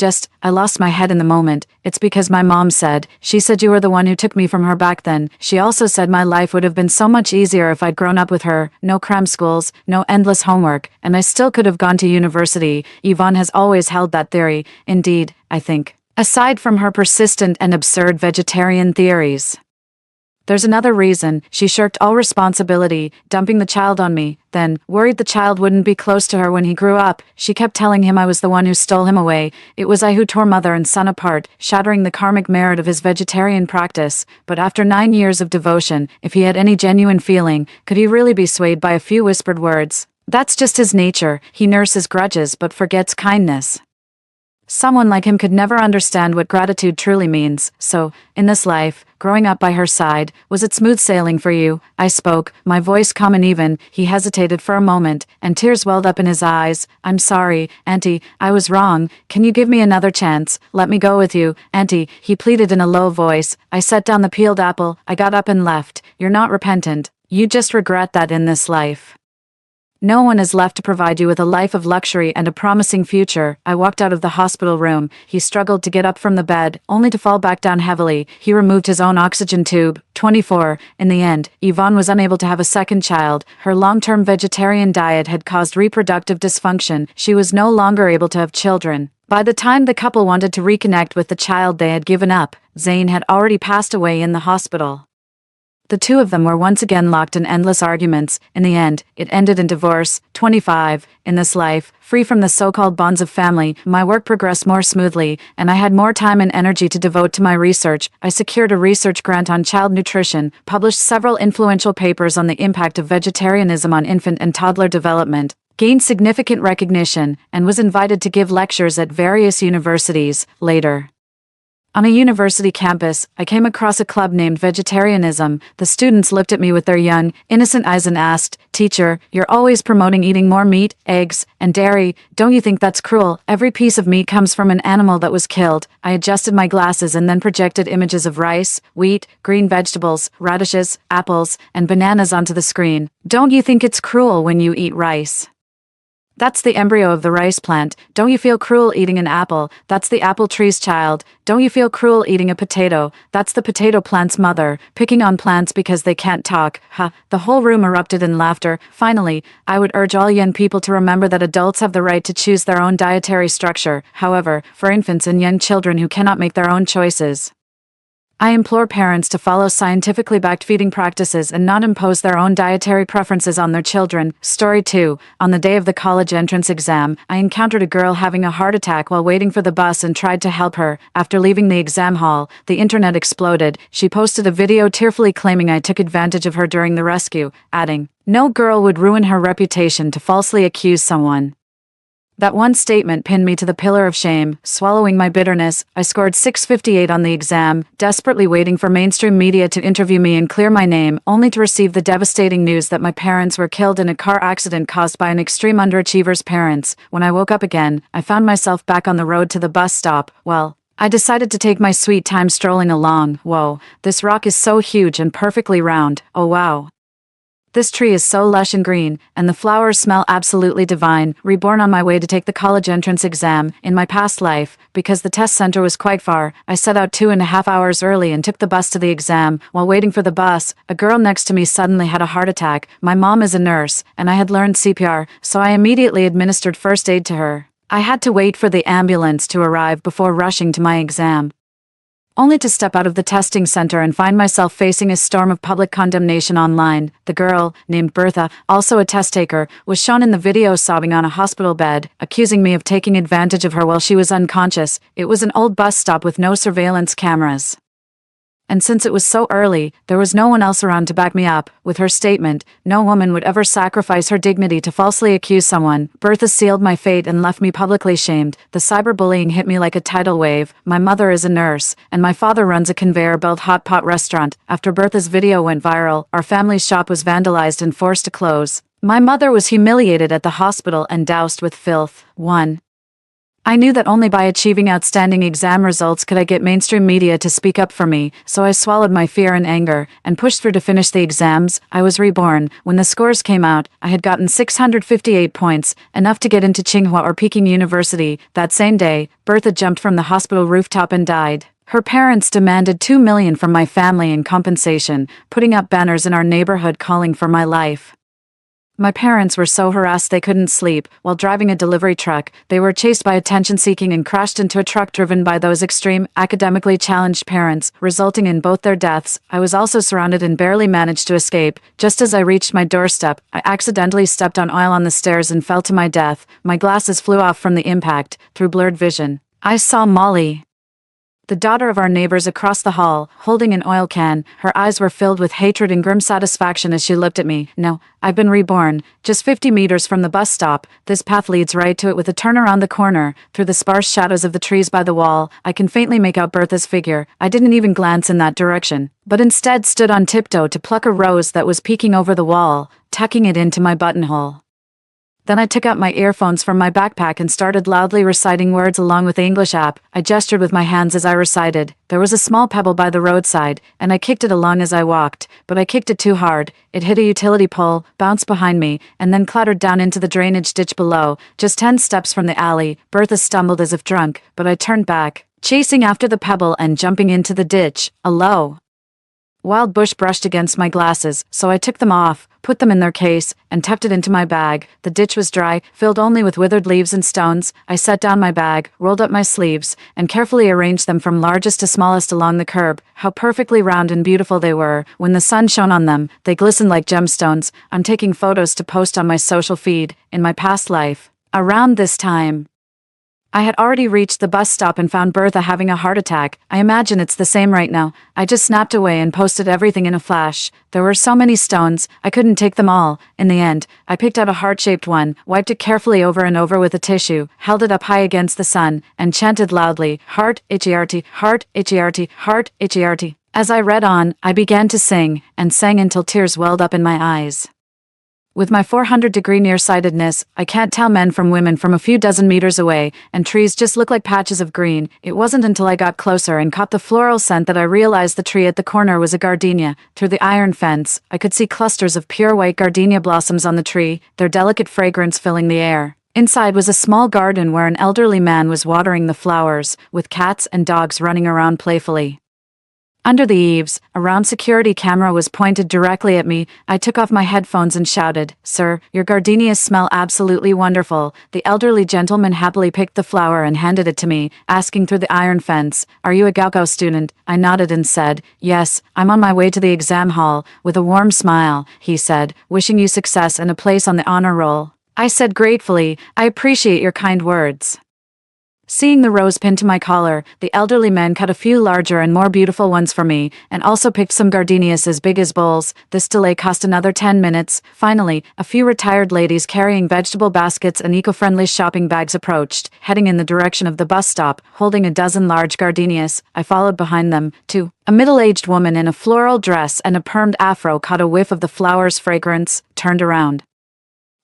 [SPEAKER 1] lost my head in the moment. It's because my mom said. She said you were the one who took me from her back then. She also said my life would have been so much easier if I'd grown up with her. No cram schools, no endless homework, and I still could have gone to university. Yvonne has always held that theory. Indeed, I think. Aside from her persistent and absurd vegetarian theories, there's another reason. She shirked all responsibility, dumping the child on me. Then, worried the child wouldn't be close to her when he grew up, she kept telling him I was the one who stole him away. It was I who tore mother and son apart, shattering the karmic merit of his vegetarian practice. But after 9 years of devotion, if he had any genuine feeling, could he really be swayed by a few whispered words? That's just his nature. He nurses grudges but forgets kindness. Someone like him could never understand what gratitude truly means. So, in this life, growing up by her side, was it smooth sailing for you? I spoke, my voice calm and even. He hesitated for a moment, and tears welled up in his eyes. I'm sorry, Auntie, I was wrong. Can you give me another chance? Let me go with you, Auntie, he pleaded in a low voice. I set down the peeled apple. I got up and left. You're not repentant. You just regret that in this life. No one is left to provide you with a life of luxury and a promising future. I walked out of the hospital room. He struggled to get up from the bed, only to fall back down heavily. He removed his own oxygen tube. 24. In the end, Yvonne was unable to have a second child. Her long-term vegetarian diet had caused reproductive dysfunction. She was no longer able to have children. By the time the couple wanted to reconnect with the child they had given up, Zane had already passed away in the hospital. The two of them were once again locked in endless arguments. In the end, it ended in divorce. 25. In this life, free from the so-called bonds of family, my work progressed more smoothly, and I had more time and energy to devote to my research. I secured a research grant on child nutrition, published several influential papers on the impact of vegetarianism on infant and toddler development, gained significant recognition, and was invited to give lectures at various universities. Later, on a university campus, I came across a club named Vegetarianism. The students looked at me with their young, innocent eyes and asked, "Teacher, you're always promoting eating more meat, eggs, and dairy. Don't you think that's cruel? Every piece of meat comes from an animal that was killed." I adjusted my glasses and then projected images of rice, wheat, green vegetables, radishes, apples, and bananas onto the screen. "Don't you think it's cruel when you eat rice?" That's the embryo of the rice plant. Don't you feel cruel eating an apple? That's the apple tree's child. Don't you feel cruel eating a potato? That's the potato plant's mother. Picking on plants because they can't talk. Ha! The whole room erupted in laughter. Finally, I would urge all young people to remember that adults have the right to choose their own dietary structure. However, for infants and young children who cannot make their own choices, I implore parents to follow scientifically backed feeding practices and not impose their own dietary preferences on their children. Story 2. On the day of the college entrance exam, I encountered a girl having a heart attack while waiting for the bus and tried to help her. After leaving the exam hall, the internet exploded. She posted a video tearfully claiming I took advantage of her during the rescue, adding, "No girl would ruin her reputation to falsely accuse someone." That one statement pinned me to the pillar of shame. Swallowing my bitterness, I scored 658 on the exam, desperately waiting for mainstream media to interview me and clear my name, only to receive the devastating news that my parents were killed in a car accident caused by an extreme underachiever's parents. When I woke up again, I found myself back on the road to the bus stop. Well, I decided to take my sweet time strolling along. Whoa, this rock is so huge and perfectly round. Oh wow. This tree is so lush and green, and the flowers smell absolutely divine. Reborn on my way to take the college entrance exam. In my past life, because the test center was quite far, I set out 2.5 hours early and took the bus to the exam. While waiting for the bus, a girl next to me suddenly had a heart attack. My mom is a nurse, and I had learned CPR, so I immediately administered first aid to her. I had to wait for the ambulance to arrive before rushing to my exam, only to step out of the testing center and find myself facing a storm of public condemnation online. The girl, named Bertha, also a test taker, was shown in the video sobbing on a hospital bed, accusing me of taking advantage of her while she was unconscious. It was an old bus stop with no surveillance cameras, and since it was so early, there was no one else around to back me up. With her statement, "No woman would ever sacrifice her dignity to falsely accuse someone," Bertha sealed my fate and left me publicly shamed. The cyberbullying hit me like a tidal wave. My mother is a nurse, and my father runs a conveyor-belt hot pot restaurant. After Bertha's video went viral, our family's shop was vandalized and forced to close. My mother was humiliated at the hospital and doused with filth. 1. I knew that only by achieving outstanding exam results could I get mainstream media to speak up for me, so I swallowed my fear and anger, and pushed through to finish the exams. I was reborn. When the scores came out, I had gotten 658 points, enough to get into Tsinghua or Peking University. That same day, Bertha jumped from the hospital rooftop and died. Her parents demanded $2 million from my family in compensation, putting up banners in our neighborhood calling for my life. My parents were so harassed they couldn't sleep. While driving a delivery truck, they were chased by attention-seeking and crashed into a truck driven by those extreme, academically challenged parents, resulting in both their deaths. I was also surrounded and barely managed to escape. Just as I reached my doorstep, I accidentally stepped on oil on the stairs and fell to my death. My glasses flew off from the impact. Through blurred vision, I saw Molly, the daughter of our neighbors across the hall, holding an oil can. Her eyes were filled with hatred and grim satisfaction as she looked at me. No, I've been reborn. Just 50 meters from the bus stop, this path leads right to it with a turn around the corner. Through the sparse shadows of the trees by the wall, I can faintly make out Bertha's figure. I didn't even glance in that direction, but instead stood on tiptoe to pluck a rose that was peeking over the wall, tucking it into my buttonhole. Then I took out my earphones from my backpack and started loudly reciting words along with the English app. I gestured with my hands as I recited. There was a small pebble by the roadside, and I kicked it along as I walked, but I kicked it too hard. It hit a utility pole, bounced behind me, and then clattered down into the drainage ditch below. Just 10 steps from the alley, Bertha stumbled as if drunk, but I turned back, chasing after the pebble and jumping into the ditch. A low, wild bush brushed against my glasses, so I took them off, put them in their case, and tucked it into my bag. The ditch was dry, filled only with withered leaves and stones. I set down my bag, rolled up my sleeves, and carefully arranged them from largest to smallest along the curb. How perfectly round and beautiful they were. When the sun shone on them, they glistened like gemstones. I'm taking photos to post on my social feed. In my past life, around this time, I had already reached the bus stop and found Bertha having a heart attack. I imagine it's the same right now. I just snapped away and posted everything in a flash. There were so many stones, I couldn't take them all. In the end, I picked out a heart-shaped one, wiped it carefully over and over with a tissue, held it up high against the sun, and chanted loudly, "Heart, H-E-R-T, heart, H-E-R-T, heart, H-E-R-T." As I read on, I began to sing, and sang until tears welled up in my eyes. With my 400-degree nearsightedness, I can't tell men from women from a few dozen meters away, and trees just look like patches of green. It wasn't until I got closer and caught the floral scent that I realized the tree at the corner was a gardenia. Through the iron fence, I could see clusters of pure white gardenia blossoms on the tree, their delicate fragrance filling the air. Inside was a small garden where an elderly man was watering the flowers, with cats and dogs running around playfully. Under the eaves, a round security camera was pointed directly at me. I took off my headphones and shouted, "Sir, your gardenias smell absolutely wonderful." The elderly gentleman happily picked the flower and handed it to me, asking through the iron fence, "Are you a Gaokao student?" I nodded and said, "Yes, I'm on my way to the exam hall." With a warm smile, he said, "Wishing you success and a place on the honor roll." I said gratefully, "I appreciate your kind words." Seeing the rose pinned to my collar, the elderly man cut a few larger and more beautiful ones for me, and also picked some gardenias as big as bowls. This delay cost another 10 minutes. Finally, a few retired ladies carrying vegetable baskets and eco-friendly shopping bags approached, heading in the direction of the bus stop, holding a dozen large gardenias. I followed behind them, too. A middle-aged woman in a floral dress and a permed afro caught a whiff of the flower's fragrance, turned around,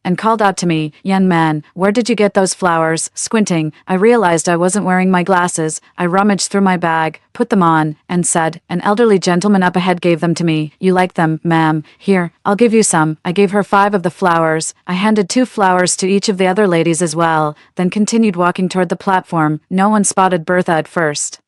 [SPEAKER 1] and called out to me, "Young man, where did you get those flowers?" Squinting, I realized I wasn't wearing my glasses. I rummaged through my bag, put them on, and said, "An elderly gentleman up ahead gave them to me. You like them, ma'am? Here, I'll give you some." I gave her 5 of the flowers. I handed 2 flowers to each of the other ladies as well, then continued walking toward the platform. No one spotted Bertha at first.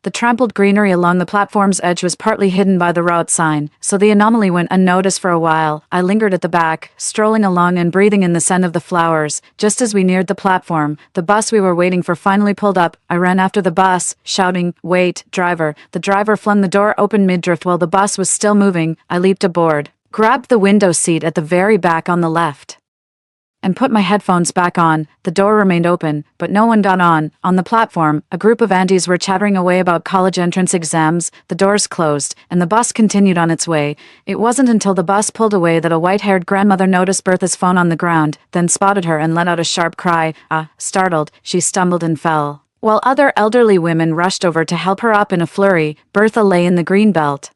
[SPEAKER 1] The trampled greenery along the platform's edge was partly hidden by the route sign, so the anomaly went unnoticed for a while. I lingered at the back, strolling along and breathing in the scent of the flowers. Just as we neared the platform, the bus we were waiting for finally pulled up. I ran after the bus, shouting, "Wait, driver." The driver flung the door open mid-drift while the bus was still moving. I leaped aboard, grabbed the window seat at the very back on the left, and put my headphones back on. The door remained open, but no one got on. On the platform, a group of aunties were chattering away about college entrance exams. The doors closed, and the bus continued on its way. It wasn't until the bus pulled away that a white-haired grandmother noticed Bertha's phone on the ground, then spotted her and let out a sharp cry. Startled, she stumbled and fell. While other elderly women rushed over to help her up in a flurry, Bertha lay in the green belt,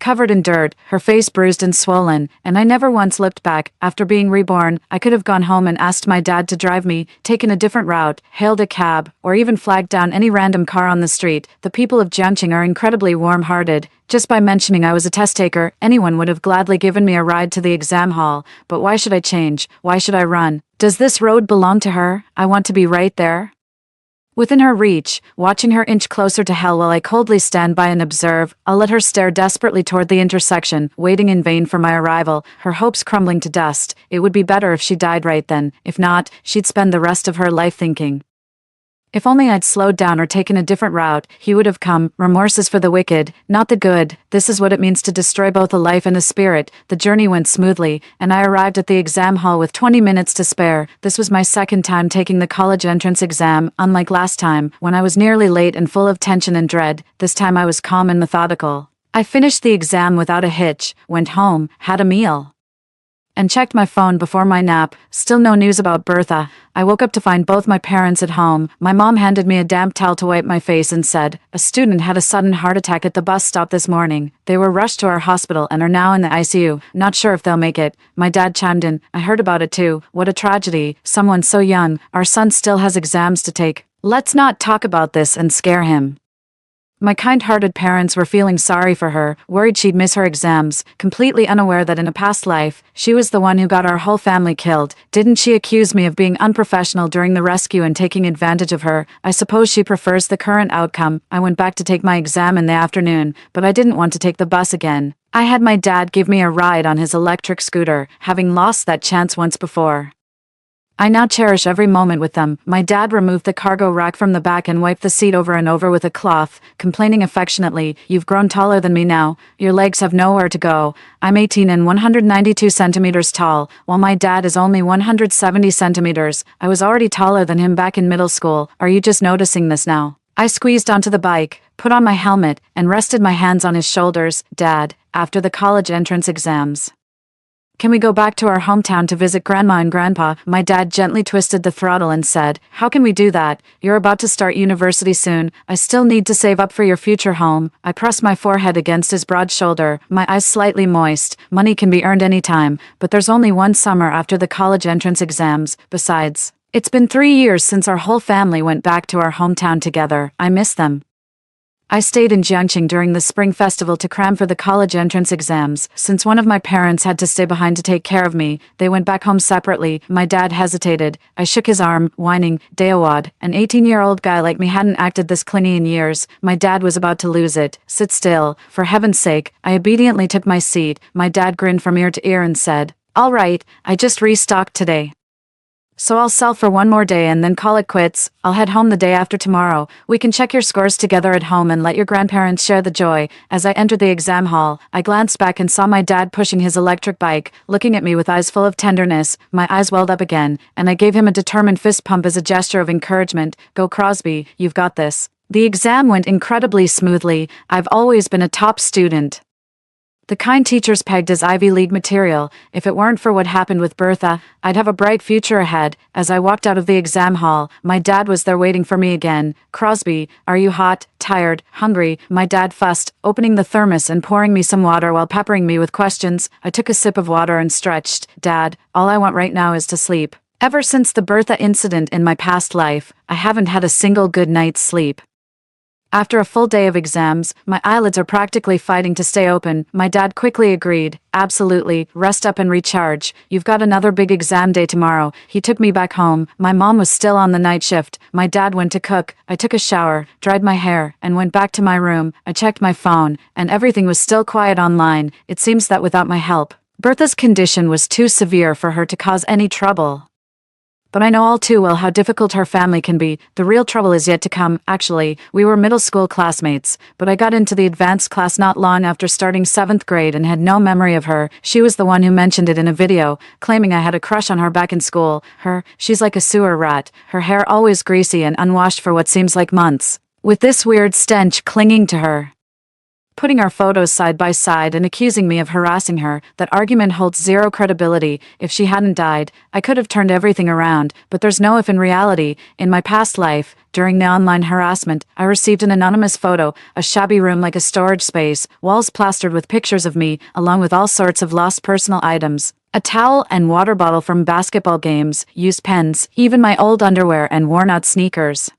[SPEAKER 1] covered in dirt, her face bruised and swollen, and I never once looked back. After being reborn, I could have gone home and asked my dad to drive me, taken a different route, hailed a cab, or even flagged down any random car on the street. The people of Jiangqing are incredibly warm-hearted. Just by mentioning I was a test taker, anyone would have gladly given me a ride to the exam hall. But why should I change? Why should I run? Does this road belong to her? I want to be right there, within her reach, watching her inch closer to hell while I coldly stand by and observe. I'll let her stare desperately toward the intersection, waiting in vain for my arrival, her hopes crumbling to dust. It would be better if she died right then. If not, she'd spend the rest of her life thinking, if only I'd slowed down or taken a different route, he would have come. Remorse is for the wicked, not the good. This is what it means to destroy both a life and a spirit. The journey went smoothly, and I arrived at the exam hall with 20 minutes to spare. This was my second time taking the college entrance exam. Unlike last time, when I was nearly late and full of tension and dread, this time I was calm and methodical. I finished the exam without a hitch, went home, had a meal, and checked my phone before my nap. Still no news about Bertha. I woke up to find both my parents at home. My mom handed me a damp towel to wipe my face and said, "A student had a sudden heart attack at the bus stop this morning. They were rushed to our hospital and are now in the ICU. Not sure if they'll make it." My dad chimed in, "I heard about it too. What a tragedy. Someone so young. Our son still has exams to take. Let's not talk about this and scare him." My kind-hearted parents were feeling sorry for her, worried she'd miss her exams, completely unaware that in a past life, she was the one who got our whole family killed. Didn't she accuse me of being unprofessional during the rescue and taking advantage of her? I suppose she prefers the current outcome. I went back to take my exam in the afternoon, but I didn't want to take the bus again. I had my dad give me a ride on his electric scooter, having lost that chance once before. I now cherish every moment with them. My dad removed the cargo rack from the back and wiped the seat over and over with a cloth, complaining affectionately, "You've grown taller than me now. Your legs have nowhere to go." I'm 18 and 192 centimeters tall, while my dad is only 170 centimeters. I was already taller than him back in middle school. Are you just noticing this now? I squeezed onto the bike, put on my helmet, and rested my hands on his shoulders. "Dad, after the college entrance exams, can we go back to our hometown to visit Grandma and Grandpa?" My dad gently twisted the throttle and said, "How can we do that? You're about to start university soon. I still need to save up for your future home." I pressed my forehead against his broad shoulder, my eyes slightly moist. Money can be earned any time, but there's only one summer after the college entrance exams. Besides, it's been 3 years since our whole family went back to our hometown together. I miss them. I stayed in Jiangqing during the spring festival to cram for the college entrance exams. Since one of my parents had to stay behind to take care of me, they went back home separately. My dad hesitated. I shook his arm, whining, "Daewad, an 18-year-old guy like me hadn't acted this clingy in years." My dad was about to lose it. "Sit still, for heaven's sake." I obediently took my seat. My dad grinned from ear to ear and said, "All right, I just restocked today. So I'll sell for one more day and then call it quits. I'll head home the day after tomorrow. We can check your scores together at home and let your grandparents share the joy." As I entered the exam hall, I glanced back and saw my dad pushing his electric bike, looking at me with eyes full of tenderness. My eyes welled up again, and I gave him a determined fist pump as a gesture of encouragement. "Go Crosby, you've got this." The exam went incredibly smoothly. I've always been a top student. The kind teachers pegged as Ivy League material. If it weren't for what happened with Bertha, I'd have a bright future ahead. As I walked out of the exam hall, my dad was there waiting for me again. "Crosby, are you hot, tired, hungry?" My dad fussed, opening the thermos and pouring me some water while peppering me with questions. I took a sip of water and stretched. "Dad, all I want right now is to sleep. Ever since the Bertha incident in my past life, I haven't had a single good night's sleep." After a full day of exams, my eyelids are practically fighting to stay open. My dad quickly agreed. "Absolutely, rest up and recharge. You've got another big exam day tomorrow." He took me back home. My mom was still on the night shift. My dad went to cook. I took a shower, dried my hair, and went back to my room. I checked my phone, and everything was still quiet online. It seems that without my help, Bertha's condition was too severe for her to cause any trouble. But I know all too well how difficult her family can be. The real trouble is yet to come. Actually, we were middle school classmates, but I got into the advanced class not long after starting 7th grade and had no memory of her. She was the one who mentioned it in a video, claiming I had a crush on her back in school. She's like a sewer rat, her hair always greasy and unwashed for what seems like months, with this weird stench clinging to her. Putting our photos side by side and accusing me of harassing her, that argument holds zero credibility. If she hadn't died, I could have turned everything around, but there's no if in reality. In my past life, during the online harassment, I received an anonymous photo, a shabby room like a storage space, walls plastered with pictures of me, along with all sorts of lost personal items. A towel and water bottle from basketball games, used pens, even my old underwear and worn-out sneakers.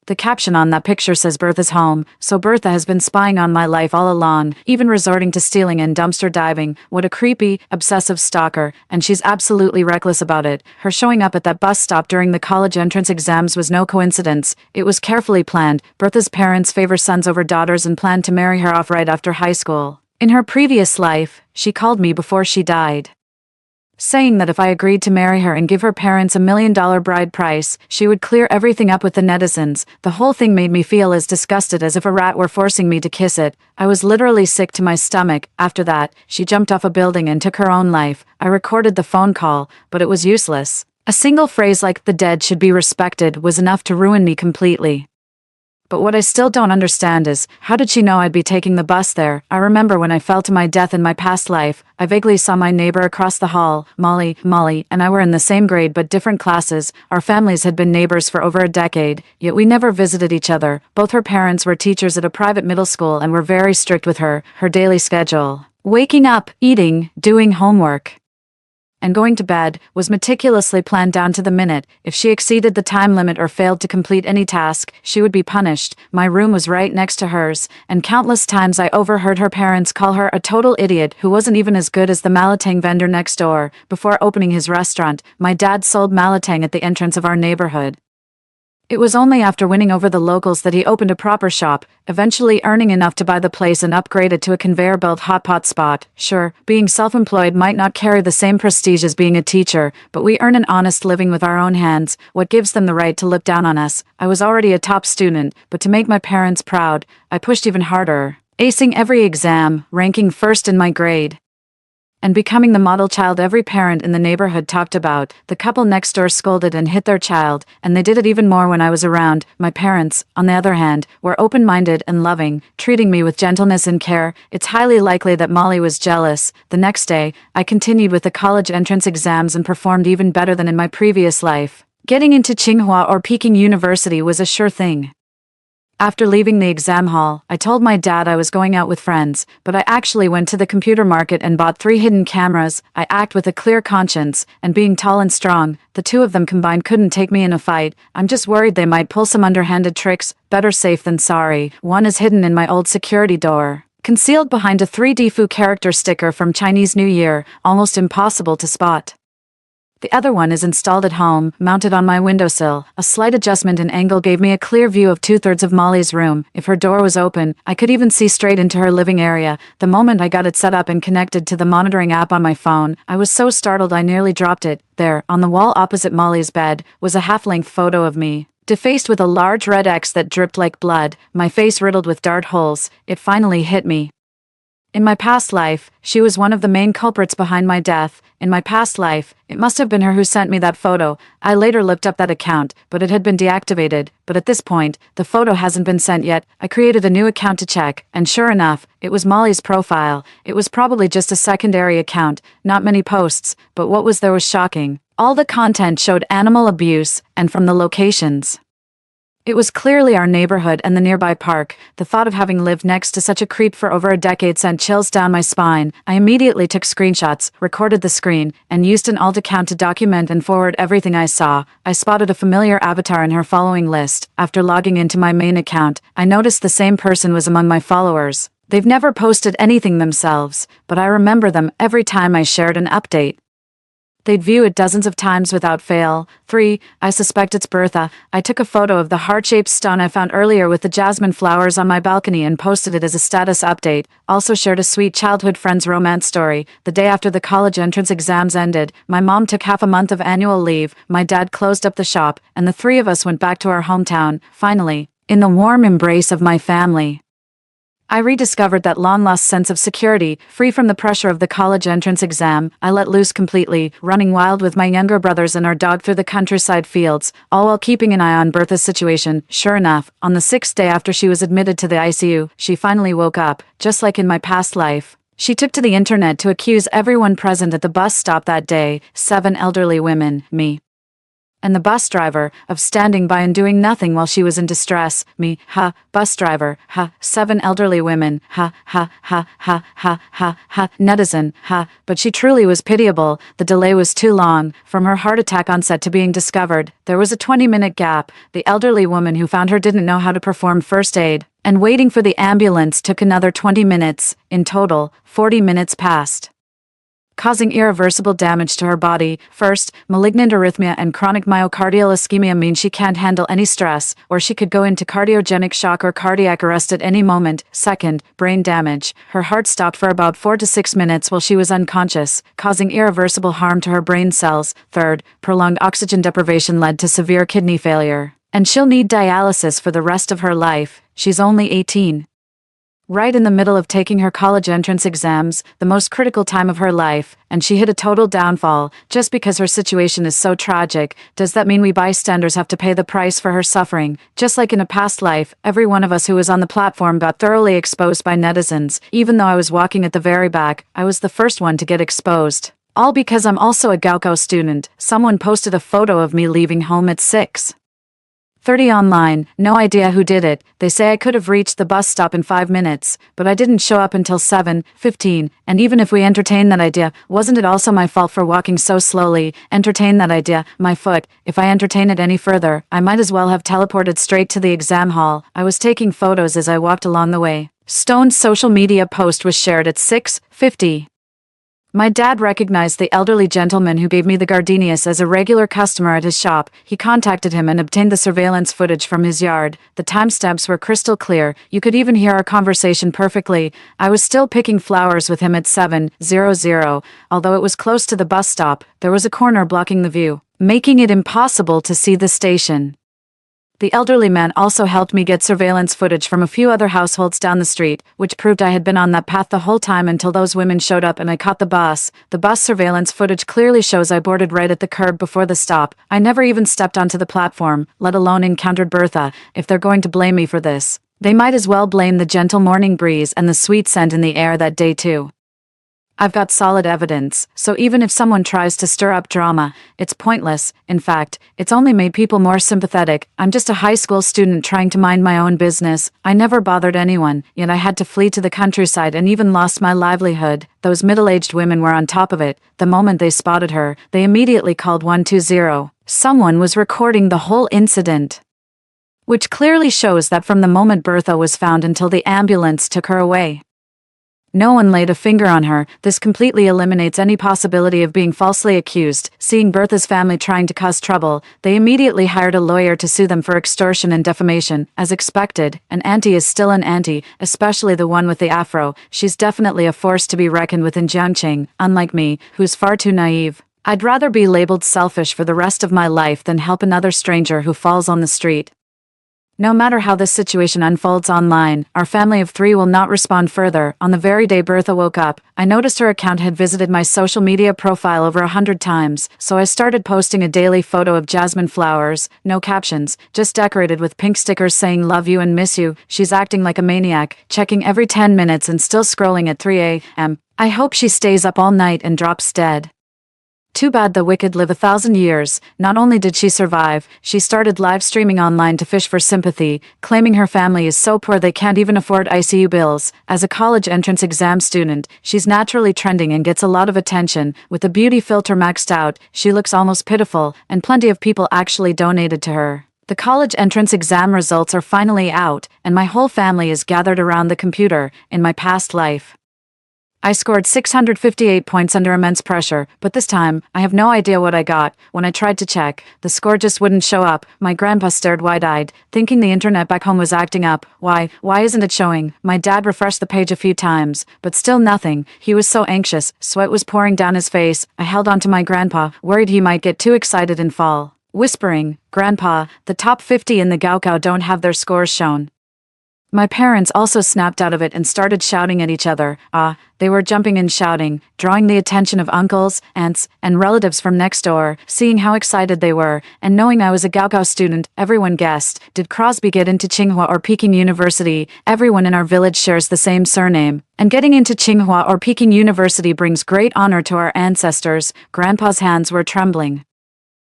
[SPEAKER 1] The caption on that picture says Bertha's home, so Bertha has been spying on my life all along, even resorting to stealing and dumpster diving. What a creepy, obsessive stalker, and she's absolutely reckless about it. Her showing up at that bus stop during the college entrance exams was no coincidence. It was carefully planned. Bertha's parents favor sons over daughters and planned to marry her off right after high school. In her previous life, she called me before she died, saying that if I agreed to marry her and give her parents $1 million bride price, she would clear everything up with the netizens. The whole thing made me feel as disgusted as if a rat were forcing me to kiss it. I was literally sick to my stomach. After that, she jumped off a building and took her own life. I recorded the phone call, but it was useless. A single phrase like "the dead should be respected" was enough to ruin me completely. But what I still don't understand is, how did she know I'd be taking the bus there? I remember when I fell to my death in my past life, I vaguely saw my neighbor across the hall. Molly, and I were in the same grade but different classes. Our families had been neighbors for over a decade, yet we never visited each other. Both her parents were teachers at a private middle school and were very strict with her daily schedule. Waking up, eating, doing homework, and going to bed was meticulously planned down to the minute. If she exceeded the time limit or failed to complete any task, she would be punished. My room was right next to hers, and countless times I overheard her parents call her a total idiot who wasn't even as good as the malatang vendor next door. Before opening his restaurant, my dad sold malatang at the entrance of our neighborhood. It was only after winning over the locals that he opened a proper shop, eventually earning enough to buy the place and upgrade it to a conveyor belt hot pot spot. Sure, being self-employed might not carry the same prestige as being a teacher, but we earn an honest living with our own hands. What gives them the right to look down on us? I was already a top student, but to make my parents proud, I pushed even harder, acing every exam, ranking first in my grade, and becoming the model child every parent in the neighborhood talked about. The couple next door scolded and hit their child, and they did it even more when I was around. My parents, on the other hand, were open-minded and loving, treating me with gentleness and care. It's highly likely that Molly was jealous. The next day, I continued with the college entrance exams and performed even better than in my previous life. Getting into Tsinghua or Peking University was a sure thing. After leaving the exam hall, I told my dad I was going out with friends, but I actually went to the computer market and bought 3 hidden cameras. I act with a clear conscience, and being tall and strong, the two of them combined couldn't take me in a fight. I'm just worried they might pull some underhanded tricks. Better safe than sorry. One is hidden in my old security door, concealed behind a 3D Fu character sticker from Chinese New Year, almost impossible to spot. The other one is installed at home, mounted on my windowsill. A slight adjustment in angle gave me a clear view of 2/3 of Molly's room. If her door was open, I could even see straight into her living area. The moment I got it set up and connected to the monitoring app on my phone, I was so startled I nearly dropped it. There, on the wall opposite Molly's bed, was a half-length photo of me, defaced with a large red X that dripped like blood, my face riddled with dart holes. It finally hit me. In my past life, she was one of the main culprits behind my death. In my past life, it must have been her who sent me that photo. I later looked up that account, but it had been deactivated. But at this point, the photo hasn't been sent yet. I created a new account to check, and sure enough, it was Molly's profile. It was probably just a secondary account, not many posts, but what was there was shocking. All the content showed animal abuse, and from the locations. It was clearly our neighborhood and the nearby park. The thought of having lived next to such a creep for over a decade sent chills down my spine. I immediately took screenshots, recorded the screen, and used an alt account to document and forward everything I saw. I spotted a familiar avatar in her following list. After logging into my main account, I noticed the same person was among my followers. They've never posted anything themselves, but I remember them every time I shared an update. They'd view it dozens of times without fail. 3. I suspect it's Bertha. I took a photo of the heart-shaped stone I found earlier with the jasmine flowers on my balcony and posted it as a status update. Also shared a sweet childhood friend's romance story. The day after the college entrance exams ended, my mom took half a month of annual leave, my dad closed up the shop, and the 3 of us went back to our hometown, finally, in the warm embrace of my family. I rediscovered that long-lost sense of security, free from the pressure of the college entrance exam. I let loose completely, running wild with my younger brothers and our dog through the countryside fields, all while keeping an eye on Bertha's situation. Sure enough, on the 6th day after she was admitted to the ICU, she finally woke up, just like in my past life. She took to the internet to accuse everyone present at the bus stop that day, 7 elderly women, me, and the bus driver, of standing by and doing nothing while she was in distress. Me, bus driver, 7 elderly women, netizen, but she truly was pitiable. The delay was too long. From her heart attack onset to being discovered, there was a 20-minute gap. The elderly woman who found her didn't know how to perform first aid, and waiting for the ambulance took another 20 minutes. In total, 40 minutes passed, causing irreversible damage to her body. First, malignant arrhythmia and chronic myocardial ischemia mean she can't handle any stress, or she could go into cardiogenic shock or cardiac arrest at any moment. Second, brain damage. Her heart stopped for about 4 to 6 minutes while she was unconscious, causing irreversible harm to her brain cells. Third, prolonged oxygen deprivation led to severe kidney failure, and she'll need dialysis for the rest of her life. She's only 18. Right in the middle of taking her college entrance exams, the most critical time of her life, and she hit a total downfall, just because her situation is so tragic. Does that mean we bystanders have to pay the price for her suffering? Just like in a past life, every one of us who was on the platform got thoroughly exposed by netizens. Even though I was walking at the very back, I was the first one to get exposed. All because I'm also a Gaokao student. Someone posted a photo of me leaving home at 6:30 online. No idea who did it. They say I could have reached the bus stop in 5 minutes, but I didn't show up until 7:15. And even if we entertain that idea, wasn't it also my fault for walking so slowly? Entertain that idea, my foot. If I entertain it any further, I might as well have teleported straight to the exam hall. I was taking photos as I walked along the way. Stone's social media post was shared at 6:50. My dad recognized the elderly gentleman who gave me the gardenias as a regular customer at his shop. He contacted him and obtained the surveillance footage from his yard. The timestamps were crystal clear. You could even hear our conversation perfectly. I was still picking flowers with him at 7:00. Although it was close to the bus stop, there was a corner blocking the view, making it impossible to see the station. The elderly man also helped me get surveillance footage from a few other households down the street, which proved I had been on that path the whole time until those women showed up and I caught the bus. The bus surveillance footage clearly shows I boarded right at the curb before the stop. I never even stepped onto the platform, let alone encountered Bertha. If they're going to blame me for this, they might as well blame the gentle morning breeze and the sweet scent in the air that day too. I've got solid evidence, so even if someone tries to stir up drama, it's pointless. In fact, it's only made people more sympathetic. I'm just a high school student trying to mind my own business. I never bothered anyone, yet I had to flee to the countryside and even lost my livelihood. Those middle-aged women were on top of it. The moment they spotted her, they immediately called 120. Someone was recording the whole incident, which clearly shows that from the moment Bertha was found until the ambulance took her away, no one laid a finger on her. This completely eliminates any possibility of being falsely accused. Seeing Bertha's family trying to cause trouble, they immediately hired a lawyer to sue them for extortion and defamation. As expected, an auntie is still an auntie, especially the one with the afro. She's definitely a force to be reckoned with in Jiangqing, unlike me, who's far too naive. I'd rather be labeled selfish for the rest of my life than help another stranger who falls on the street. No matter how this situation unfolds online, our family of 3 will not respond further. On the very day Bertha woke up, I noticed her account had visited my social media profile over 100 times, so I started posting a daily photo of jasmine flowers, no captions, just decorated with pink stickers saying love you and miss you. She's acting like a maniac, checking every 10 minutes and still scrolling at 3 a.m. I hope she stays up all night and drops dead. Too bad the wicked live 1,000 years. Not only did she survive, she started live streaming online to fish for sympathy, claiming her family is so poor they can't even afford ICU bills. As a college entrance exam student, she's naturally trending and gets a lot of attention. With the beauty filter maxed out, she looks almost pitiful, and plenty of people actually donated to her. The college entrance exam results are finally out, and my whole family is gathered around the computer. In my past life, I scored 658 points under immense pressure, but this time, I have no idea what I got. When I tried to check, the score just wouldn't show up. My grandpa stared wide-eyed, thinking the internet back home was acting up. Why isn't it showing? My dad refreshed the page a few times, but still nothing. He was so anxious, sweat was pouring down his face. I held on to my grandpa, worried he might get too excited and fall. Whispering, "Grandpa, the top 50 in the Gaokao don't have their scores shown." My parents also snapped out of it and started shouting at each other. They were jumping and shouting, drawing the attention of uncles, aunts, and relatives from next door. Seeing how excited they were, and knowing I was a Gaokao student, everyone guessed, did Crosby get into Tsinghua or Peking University? Everyone in our village shares the same surname, and getting into Tsinghua or Peking University brings great honor to our ancestors. Grandpa's hands were trembling,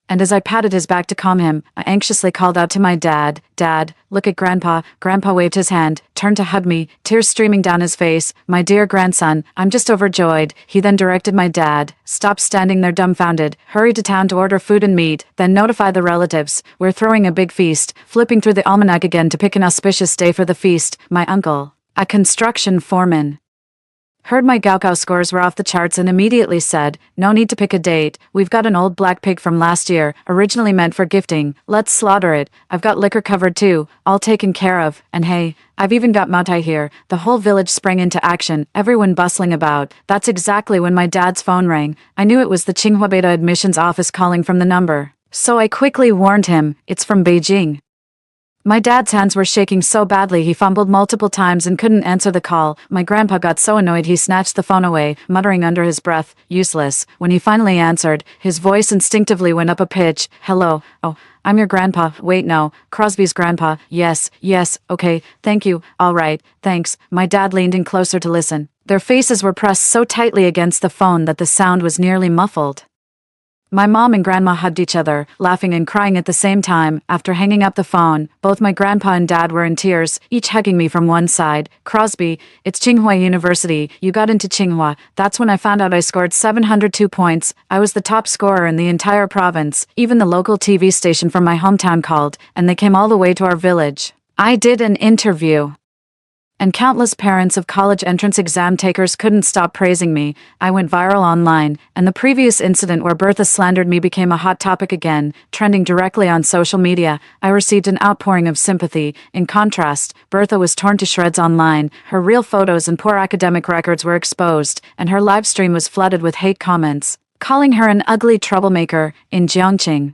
[SPEAKER 1] and as I patted his back to calm him, I anxiously called out to my dad, "Dad, look at Grandpa." Grandpa waved his hand, turned to hug me, tears streaming down his face. "My dear grandson, I'm just overjoyed." He then directed my dad, "Stop standing there dumbfounded, hurry to town to order food and meat, then notify the relatives. We're throwing a big feast." Flipping through the almanac again to pick an auspicious day for the feast, my uncle, a construction foreman, heard my Gaokao scores were off the charts and immediately said, "No need to pick a date. We've got an old black pig from last year, originally meant for gifting. Let's slaughter it. I've got liquor covered too, all taken care of. And hey, I've even got Mautai here." The whole village sprang into action, everyone bustling about. That's exactly when my dad's phone rang. I knew it was the Tsinghua Beta admissions office calling from the number, so I quickly warned him, "It's from Beijing." My dad's hands were shaking so badly he fumbled multiple times and couldn't answer the call. My grandpa got so annoyed he snatched the phone away, muttering under his breath, "Useless." When he finally answered, his voice instinctively went up a pitch. "Hello. Oh, I'm your grandpa. Wait, no. Crosby's grandpa. Yes, okay, thank you. All right, thanks." My dad leaned in closer to listen. Their faces were pressed so tightly against the phone that the sound was nearly muffled. My mom and grandma hugged each other, laughing and crying at the same time. After hanging up the phone, both my grandpa and dad were in tears, each hugging me from one side. "Crosby, it's Tsinghua University. You got into Tsinghua." That's when I found out I scored 702 points. I was the top scorer in the entire province. Even the local TV station from my hometown called, and they came all the way to our village. I did an interview, and countless parents of college entrance exam takers couldn't stop praising me. I went viral online, and the previous incident where Bertha slandered me became a hot topic again, trending directly on social media. I received an outpouring of sympathy. In contrast, Bertha was torn to shreds online. Her real photos and poor academic records were exposed, and her live stream was flooded with hate comments, calling her an ugly troublemaker. In Jiangqing,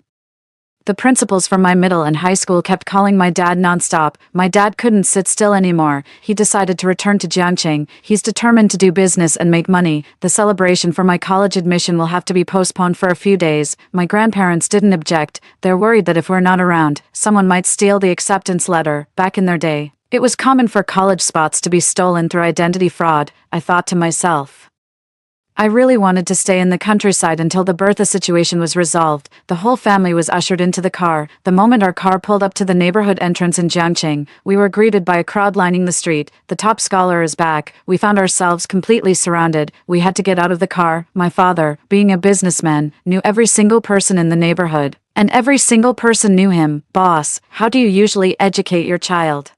[SPEAKER 1] the principals from my middle and high school kept calling my dad nonstop. My dad couldn't sit still anymore. He decided to return to Jiangqing. He's determined to do business and make money. The celebration for my college admission will have to be postponed for a few days. My grandparents didn't object. They're worried that if we're not around, someone might steal the acceptance letter. Back in their day, it was common for college spots to be stolen through identity fraud. I thought to myself, I really wanted to stay in the countryside until the Bertha situation was resolved. The whole family was ushered into the car. The moment our car pulled up to the neighborhood entrance in Jiangqing, we were greeted by a crowd lining the street. The top scholar is back. We found ourselves completely surrounded. We had to get out of the car. My father, being a businessman, knew every single person in the neighborhood. And every single person knew him. Boss, how do you usually educate your child?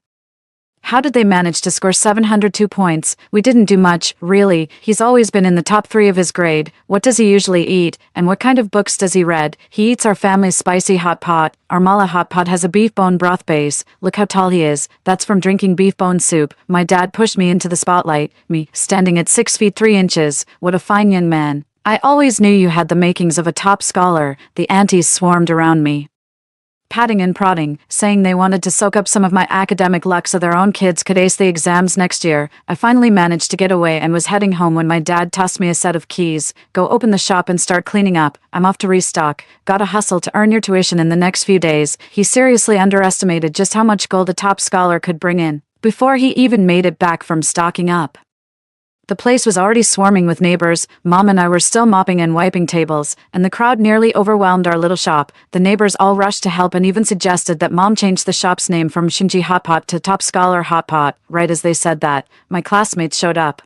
[SPEAKER 1] How did they manage to score 702 points? We didn't do much, really. He's always been in the top 3 of his grade. What does he usually eat? And what kind of books does he read? He eats our family's spicy hot pot. Our mala hot pot has a beef bone broth base. Look how tall he is. That's from drinking beef bone soup. My dad pushed me into the spotlight. Me, standing at 6 feet 3 inches. What a fine young man. I always knew you had the makings of a top scholar. The aunties swarmed around me, patting and prodding, saying they wanted to soak up some of my academic luck so their own kids could ace the exams next year. I finally managed to get away and was heading home when my dad tossed me a set of keys. Go open the shop and start cleaning up. I'm off to restock. Gotta hustle to earn your tuition in the next few days. He seriously underestimated just how much gold a top scholar could bring in before he even made it back from stocking up. The place was already swarming with neighbors. Mom and I were still mopping and wiping tables, and the crowd nearly overwhelmed our little shop. The neighbors all rushed to help and even suggested that Mom change the shop's name from Shinji Hot Pot to Top Scholar Hot Pot. Right as they said that, my classmates showed up,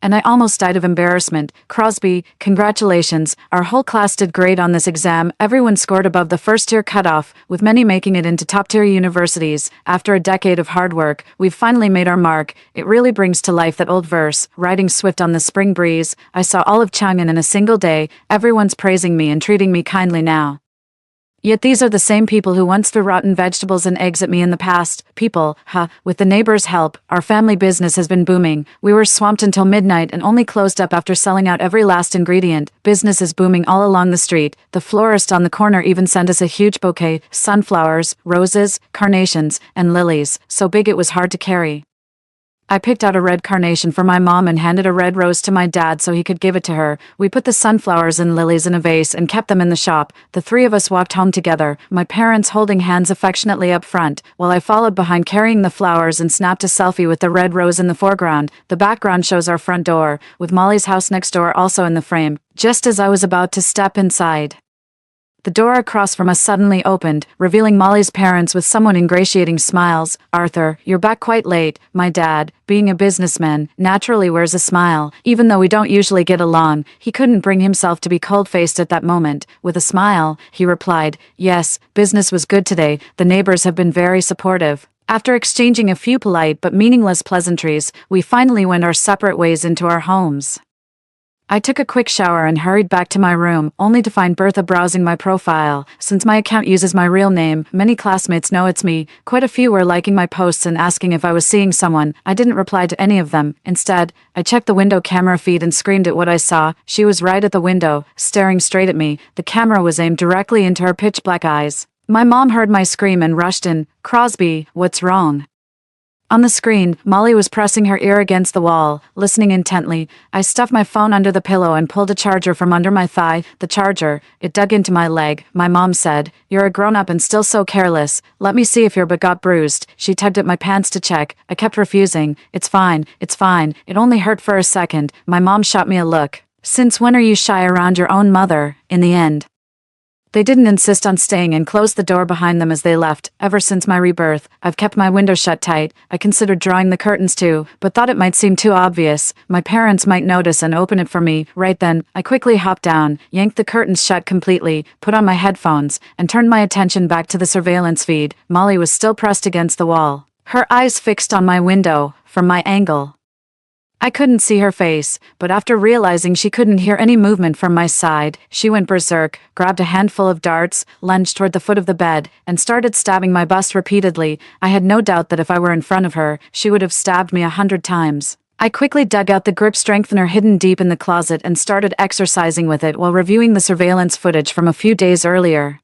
[SPEAKER 1] and I almost died of embarrassment. Crosby, congratulations. Our whole class did great on this exam. Everyone scored above the first-tier cutoff, with many making it into top-tier universities. After a decade of hard work, we've finally made our mark. It really brings to life that old verse, riding swift on the spring breeze. I saw all of Chang'an in a single day. Everyone's praising me and treating me kindly now. Yet these are the same people who once threw rotten vegetables and eggs at me in the past. People, with the neighbors' help, our family business has been booming. We were swamped until midnight and only closed up after selling out every last ingredient. Business is booming all along the street. The florist on the corner even sent us a huge bouquet, sunflowers, roses, carnations, and lilies, so big it was hard to carry. I picked out a red carnation for my mom and handed a red rose to my dad so he could give it to her. We put the sunflowers and lilies in a vase and kept them in the shop. The 3 of us walked home together, my parents holding hands affectionately up front, while I followed behind carrying the flowers and snapped a selfie with the red rose in the foreground. The background shows our front door, with Molly's house next door also in the frame. Just as I was about to step inside, the door across from us suddenly opened, revealing Molly's parents with somewhat ingratiating smiles. Arthur, you're back quite late. My dad, being a businessman, naturally wears a smile. Even though we don't usually get along, he couldn't bring himself to be cold-faced at that moment. With a smile, he replied, yes, business was good today. The neighbors have been very supportive. After exchanging a few polite but meaningless pleasantries, we finally went our separate ways into our homes. I took a quick shower and hurried back to my room, only to find Bertha browsing my profile. Since my account uses my real name, many classmates know it's me. Quite a few were liking my posts and asking if I was seeing someone. I didn't reply to any of them. Instead, I checked the window camera feed and screamed at what I saw. She was right at the window, staring straight at me. The camera was aimed directly into her pitch-black eyes. My mom heard my scream and rushed in. Crosby, what's wrong? On the screen, Molly was pressing her ear against the wall, listening intently. I stuffed my phone under the pillow and pulled a charger from under my thigh. The charger, it dug into my leg. My mom said, you're a grown-up and still so careless. Let me see if your butt got bruised. She tugged at my pants to check. I kept refusing. It's fine. It only hurt for a second. My mom shot me a look. Since when are you shy around your own mother? In the end, they didn't insist on staying and closed the door behind them as they left. Ever since my rebirth, I've kept my window shut tight. I considered drawing the curtains too, but thought it might seem too obvious. My parents might notice and open it for me. Right then, I quickly hopped down, yanked the curtains shut completely, put on my headphones, and turned my attention back to the surveillance feed. Molly was still pressed against the wall, her eyes fixed on my window, from my angle. I couldn't see her face, but after realizing she couldn't hear any movement from my side, she went berserk, grabbed a handful of darts, lunged toward the foot of the bed, and started stabbing my bust repeatedly. I had no doubt that if I were in front of her, she would have stabbed me 100 times. I quickly dug out the grip strengthener hidden deep in the closet and started exercising with it while reviewing the surveillance footage from a few days earlier.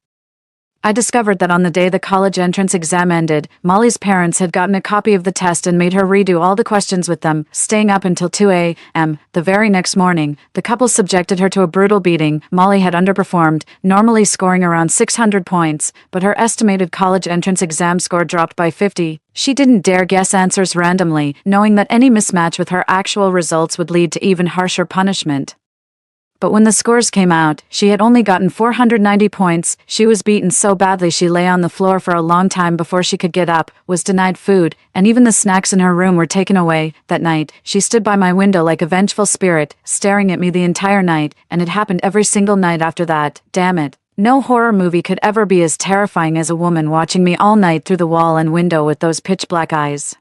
[SPEAKER 1] I discovered that on the day the college entrance exam ended, Molly's parents had gotten a copy of the test and made her redo all the questions with them, staying up until 2 a.m. The very next morning, the couple subjected her to a brutal beating. Molly had underperformed, normally scoring around 600 points, but her estimated college entrance exam score dropped by 50. She didn't dare guess answers randomly, knowing that any mismatch with her actual results would lead to even harsher punishment. But when the scores came out, she had only gotten 490 points. She was beaten so badly she lay on the floor for a long time before she could get up, was denied food, and even the snacks in her room were taken away. That night, she stood by my window like a vengeful spirit, staring at me the entire night, and it happened every single night after that. Damn it. No horror movie could ever be as terrifying as a woman watching me all night through the wall and window with those pitch-black eyes.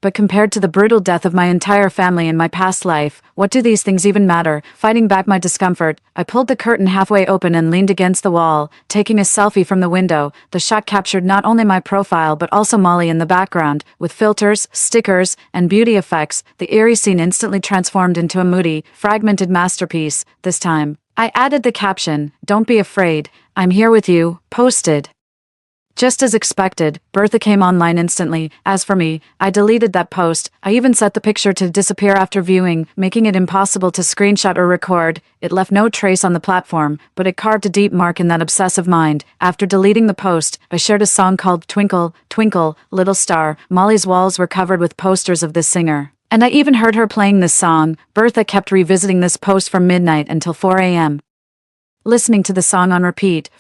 [SPEAKER 1] But compared to the brutal death of my entire family in my past life, what do these things even matter? Fighting back my discomfort, I pulled the curtain halfway open and leaned against the wall, taking a selfie from the window. The shot captured not only my profile but also Molly in the background. With filters, stickers, and beauty effects, the eerie scene instantly transformed into a moody, fragmented masterpiece. This time, I added the caption, "Don't be afraid, I'm here with you," posted. Just as expected, Bertha came online instantly. As for me, I deleted that post. I even set the picture to disappear after viewing, making it impossible to screenshot or record. It left no trace on the platform, but it carved a deep mark in that obsessive mind. After deleting the post, I shared a song called "Twinkle, Twinkle, Little Star." Molly's walls were covered with posters of this singer, and I even heard her playing this song. Bertha kept revisiting this post from midnight until 4 a.m. listening to the song on repeat.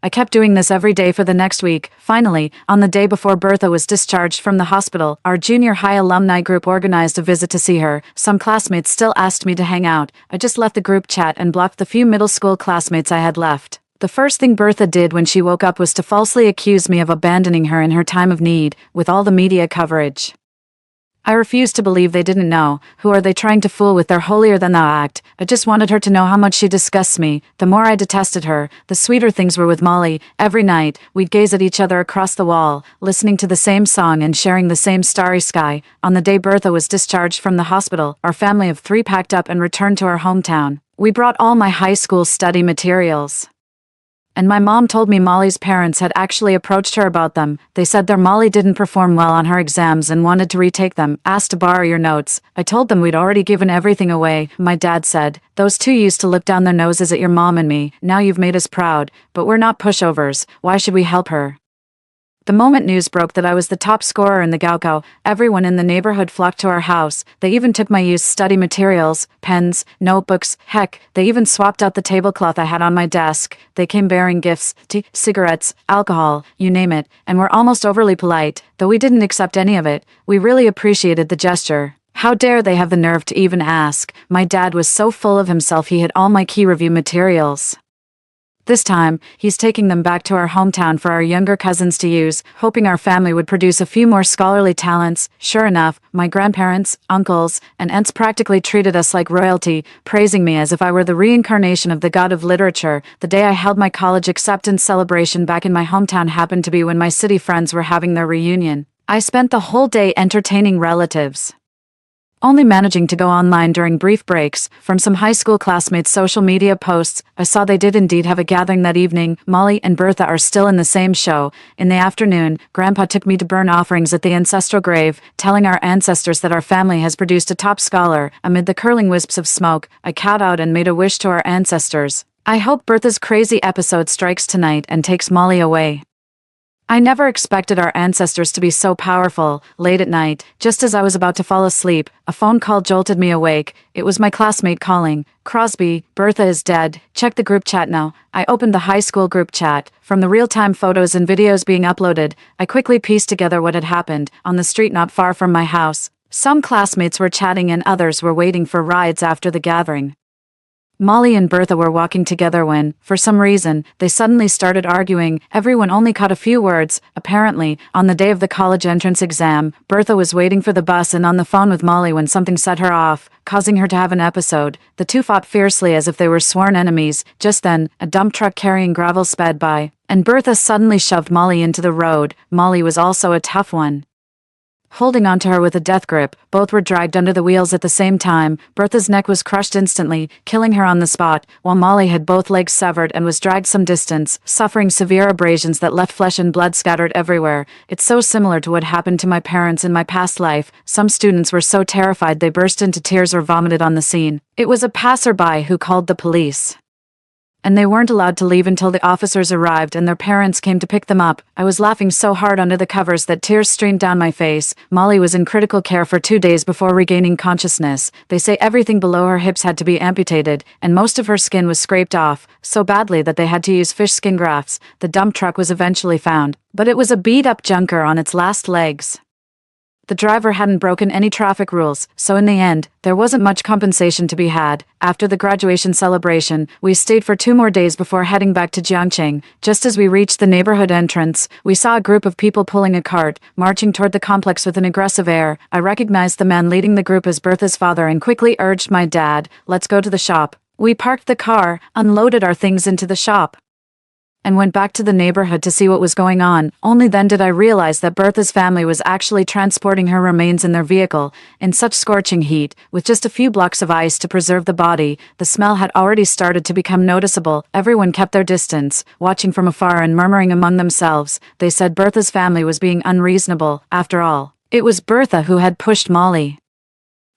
[SPEAKER 1] I kept doing this every day for the next week. Finally, on the day before Bertha was discharged from the hospital, our junior high alumni group organized a visit to see her. Some classmates still asked me to hang out. I just left the group chat and blocked the few middle school classmates I had left. The first thing Bertha did when she woke up was to falsely accuse me of abandoning her in her time of need, with all the media coverage. I refused to believe they didn't know. Who are they trying to fool with their holier-than-thou act? I just wanted her to know how much she disgusts me. The more I detested her, the sweeter things were with Molly. Every night, we'd gaze at each other across the wall, listening to the same song and sharing the same starry sky. On the day Bertha was discharged from the hospital, our family of 3 packed up and returned to our hometown. We brought all my high school study materials. And my mom told me Molly's parents had actually approached her about them. They said their Molly didn't perform well on her exams and wanted to retake them, asked to borrow your notes. I told them we'd already given everything away. My dad said, "Those two used to look down their noses at your mom and me. Now you've made us proud, but we're not pushovers. Why should we help her?" The moment news broke that I was the top scorer in the Gaokao, everyone in the neighborhood flocked to our house. They even took my used study materials, pens, notebooks, heck, they even swapped out the tablecloth I had on my desk. They came bearing gifts, tea, cigarettes, alcohol, you name it, and were almost overly polite. Though we didn't accept any of it, we really appreciated the gesture. How dare they have the nerve to even ask? My dad was so full of himself he hid all my key review materials. This time, he's taking them back to our hometown for our younger cousins to use, hoping our family would produce a few more scholarly talents. Sure enough, my grandparents, uncles, and aunts practically treated us like royalty, praising me as if I were the reincarnation of the god of literature. The day I held my college acceptance celebration back in my hometown happened to be when my city friends were having their reunion. I spent the whole day entertaining relatives, only managing to go online during brief breaks. From some high school classmates' social media posts, I saw they did indeed have a gathering that evening. Molly and Bertha are still in the same show. In the afternoon, Grandpa took me to burn offerings at the ancestral grave, telling our ancestors that our family has produced a top scholar. Amid the curling wisps of smoke, I kowtowed and made a wish to our ancestors. I hope Bertha's crazy episode strikes tonight and takes Molly away. I never expected our ancestors to be so powerful. Late at night, just as I was about to fall asleep, a phone call jolted me awake. It was my classmate calling. "Crosby, Bertha is dead. Check the group chat now." I opened the high school group chat. From the real-time photos and videos being uploaded, I quickly pieced together what had happened. On the street not far from my house, some classmates were chatting and others were waiting for rides after the gathering. Molly and Bertha were walking together when, for some reason, they suddenly started arguing. Everyone only caught a few words. Apparently, on the day of the college entrance exam, Bertha was waiting for the bus and on the phone with Molly when something set her off, causing her to have an episode. The two fought fiercely as if they were sworn enemies. Just then, a dump truck carrying gravel sped by, and Bertha suddenly shoved Molly into the road. Molly was also a tough one. holding onto her with a death grip. Both were dragged under the wheels at the same time. Bertha's neck was crushed instantly, killing her on the spot, while Molly had both legs severed and was dragged some distance, suffering severe abrasions that left flesh and blood scattered everywhere. It's so similar to what happened to my parents in my past life. Some students were so terrified they burst into tears or vomited on the scene. It was a passerby who called the police, and they weren't allowed to leave until the officers arrived and their parents came to pick them up. I was laughing so hard under the covers that tears streamed down my face. Molly was in critical care for 2 days before regaining consciousness. They say everything below her hips had to be amputated, and most of her skin was scraped off, so badly that they had to use fish skin grafts. The dump truck was eventually found, but it was a beat-up junker on its last legs. The driver hadn't broken any traffic rules, so in the end, there wasn't much compensation to be had. After the graduation celebration, we stayed for 2 more days before heading back to Jiangqing. Just as we reached the neighborhood entrance, we saw a group of people pulling a cart, marching toward the complex with an aggressive air. I recognized the man leading the group as Bertha's father and quickly urged my dad, "Let's go to the shop." We parked the car, unloaded our things into the shop, and went back to the neighborhood to see what was going on. Only then did I realize that Bertha's family was actually transporting her remains in their vehicle, in such scorching heat, with just a few blocks of ice to preserve the body. The smell had already started to become noticeable. Everyone kept their distance, watching from afar and murmuring among themselves. They said Bertha's family was being unreasonable. After all, it was Bertha who had pushed Molly.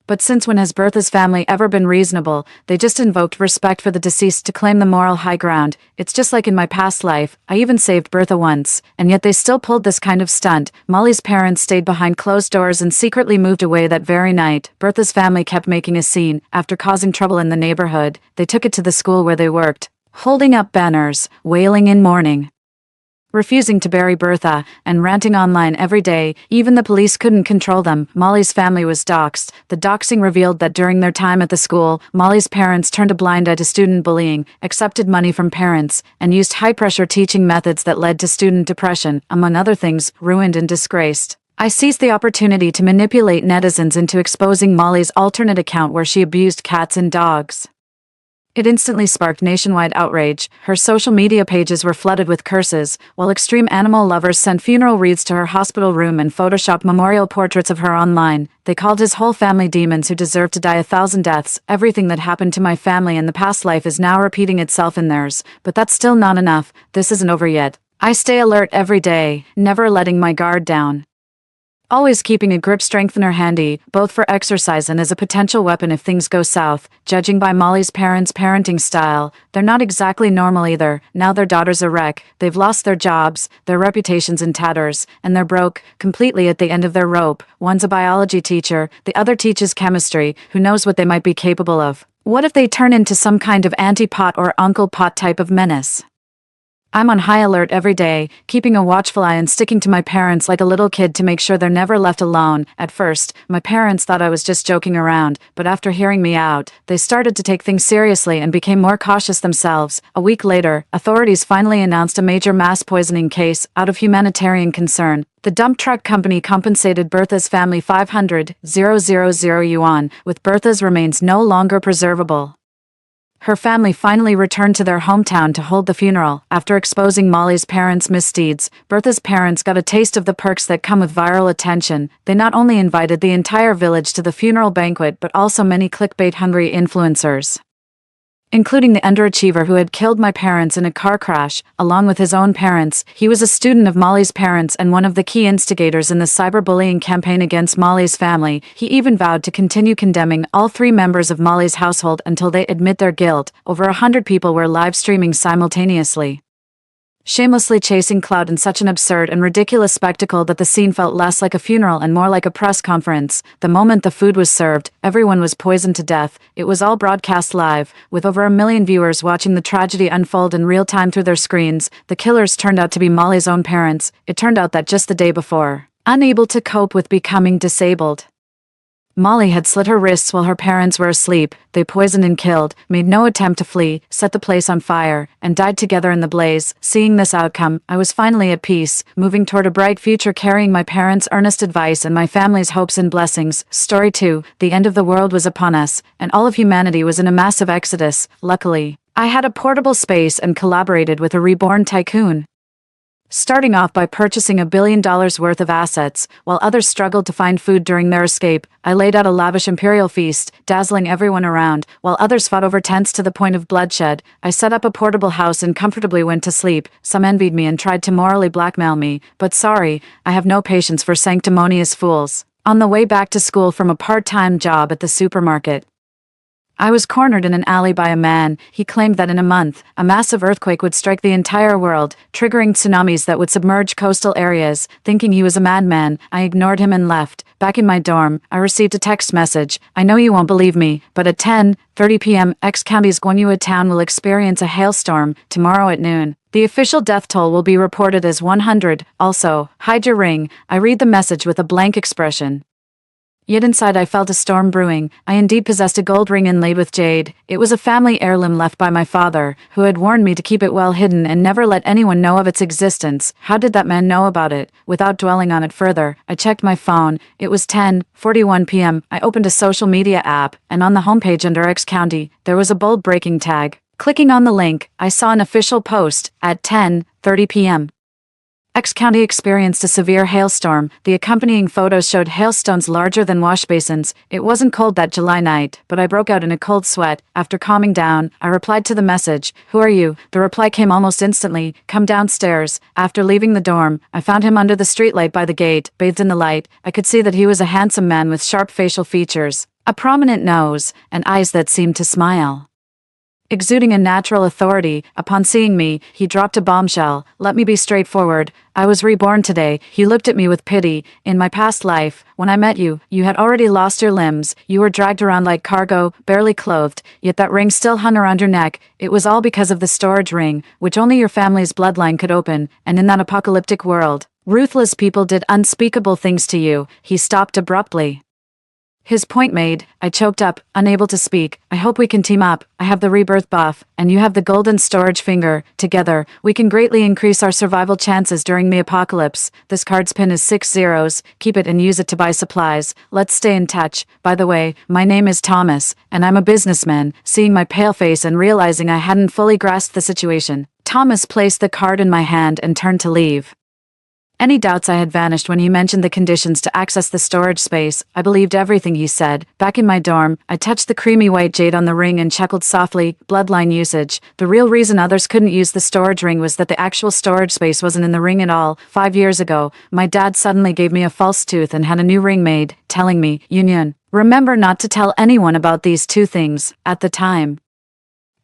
[SPEAKER 1] But since when has Bertha's family ever been reasonable? They just invoked respect for the deceased to claim the moral high ground. It's just like in my past life. I even saved Bertha once, and yet they still pulled this kind of stunt. Molly's parents stayed behind closed doors and secretly moved away that very night. Bertha's family kept making a scene. After causing trouble in the neighborhood, they took it to the school where they worked, holding up banners, wailing in mourning, refusing to bury Bertha, and ranting online every day. Even the police couldn't control them. Molly's family was doxxed. The doxing revealed that during their time at the school, Molly's parents turned a blind eye to student bullying, accepted money from parents, and used high-pressure teaching methods that led to student depression, among other things, ruined and disgraced. I seized the opportunity to manipulate netizens into exposing Molly's alternate account where she abused cats and dogs. It instantly sparked nationwide outrage. Her social media pages were flooded with curses, while extreme animal lovers sent funeral wreaths to her hospital room and photoshopped memorial portraits of her online. They called his whole family demons who deserved to die 1,000 deaths. Everything that happened to my family in the past life is now repeating itself in theirs. But that's still not enough. This isn't over yet. I stay alert every day, never letting my guard down, always keeping a grip strengthener handy, both for exercise and as a potential weapon if things go south. Judging by Molly's parents' parenting style, they're not exactly normal either. Now their daughter's a wreck, they've lost their jobs, their reputation's in tatters, and they're broke, completely at the end of their rope. One's a biology teacher, the other teaches chemistry. Who knows what they might be capable of? What if they turn into some kind of Auntie-Pot or Uncle Pot type of menace? I'm on high alert every day, keeping a watchful eye and sticking to my parents like a little kid to make sure they're never left alone. At first, my parents thought I was just joking around, but after hearing me out, they started to take things seriously and became more cautious themselves. A week later, authorities finally announced a major mass poisoning case out of humanitarian concern. The dump truck company compensated Bertha's family 500,000 yuan, with Bertha's remains no longer preservable. Her family finally returned to their hometown to hold the funeral. After exposing Molly's parents' misdeeds, Bertha's parents got a taste of the perks that come with viral attention. They not only invited the entire village to the funeral banquet but also many clickbait-hungry influencers, including the underachiever who had killed my parents in a car crash, along with his own parents. He was a student of Molly's parents and one of the key instigators in the cyberbullying campaign against Molly's family. He even vowed to continue condemning all 3 members of Molly's household until they admit their guilt. Over 100 people were live streaming simultaneously, shamelessly chasing clout in such an absurd and ridiculous spectacle that the scene felt less like a funeral and more like a press conference. The moment the food was served, everyone was poisoned to death. It was all broadcast live, with over 1 million viewers watching the tragedy unfold in real time through their screens. The killers turned out to be Molly's own parents. It turned out that just the day before, unable to cope with becoming disabled, Molly had slit her wrists while her parents were asleep. They poisoned and killed, made no attempt to flee, set the place on fire, and died together in the blaze. Seeing this outcome, I was finally at peace, moving toward a bright future carrying my parents' earnest advice and my family's hopes and blessings. Story 2. The end of the world was upon us, and all of humanity was in a massive exodus. Luckily, I had a portable space and collaborated with a reborn tycoon Starting off by purchasing $1 billion worth of assets, while others struggled to find food during their escape, I laid out a lavish imperial feast, dazzling everyone around, while others fought over tents to the point of bloodshed. I set up a portable house and comfortably went to sleep. Some envied me and tried to morally blackmail me, but sorry, I have no patience for sanctimonious fools. On the way back to school from a part-time job at the supermarket, I was cornered in an alley by a man. He claimed that in a month, a massive earthquake would strike the entire world, triggering tsunamis that would submerge coastal areas. Thinking he was a madman, I ignored him and left. Back in my dorm, I received a text message. I know you won't believe me, but at 10:30 p.m., X County's Guanyue town will experience a hailstorm tomorrow at noon. The official death toll will be reported as 100. Also, hide your ring. I read the message with a blank expression. Yet inside I felt a storm brewing. I indeed possessed a gold ring inlaid with jade. It was a family heirloom left by my father, who had warned me to keep it well hidden and never let anyone know of its existence. How did that man know about it? Without dwelling on it further, I checked my phone. It was 10:41 p.m. I opened a social media app, and on the homepage under X County, there was a bold breaking tag. Clicking on the link, I saw an official post at 10:30 p.m. X County experienced a severe hailstorm. The accompanying photos showed hailstones larger than wash basins. It wasn't cold that July night, but I broke out in a cold sweat. After calming down, I replied to the message. Who are you? The reply came almost instantly. Come downstairs. After leaving the dorm, I found him under the streetlight by the gate. Bathed in the light, I could see that he was a handsome man with sharp facial features, a prominent nose, and eyes that seemed to smile. Exuding a natural authority, upon seeing me, he dropped a bombshell. Let me be straightforward. I was reborn today. He looked at me with pity. In my past life, when I met you, you had already lost your limbs. You were dragged around like cargo, barely clothed, yet that ring still hung around your neck. It was all because of the storage ring, which only your family's bloodline could open, and in that apocalyptic world, ruthless people did unspeakable things to you. He stopped abruptly. His point made, I choked up, unable to speak. I hope we can team up. I have the rebirth buff, and you have the golden storage finger. Together, we can greatly increase our survival chances during the apocalypse. This card's pin is 6 zeros. Keep it and use it to buy supplies. Let's stay in touch. By the way, my name is Thomas, and I'm a businessman. Seeing my pale face and realizing I hadn't fully grasped the situation, Thomas placed the card in my hand and turned to leave. Any doubts I had vanished when he mentioned the conditions to access the storage space. I believed everything he said. Back in my dorm, I touched the creamy white jade on the ring and chuckled softly. Bloodline usage. The real reason others couldn't use the storage ring was that the actual storage space wasn't in the ring at all. 5 years ago, my dad suddenly gave me a false tooth and had a new ring made, telling me, Union, remember not to tell anyone about these two things. At the time,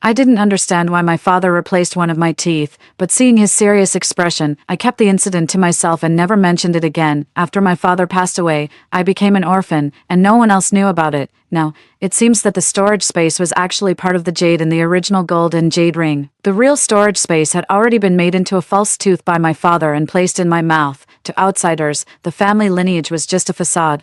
[SPEAKER 1] I didn't understand why my father replaced one of my teeth, but seeing his serious expression, I kept the incident to myself and never mentioned it again. After my father passed away, I became an orphan, and no one else knew about it. Now, it seems that the storage space was actually part of the jade in the original gold and jade ring. The real storage space had already been made into a false tooth by my father and placed in my mouth. To outsiders, the family lineage was just a facade.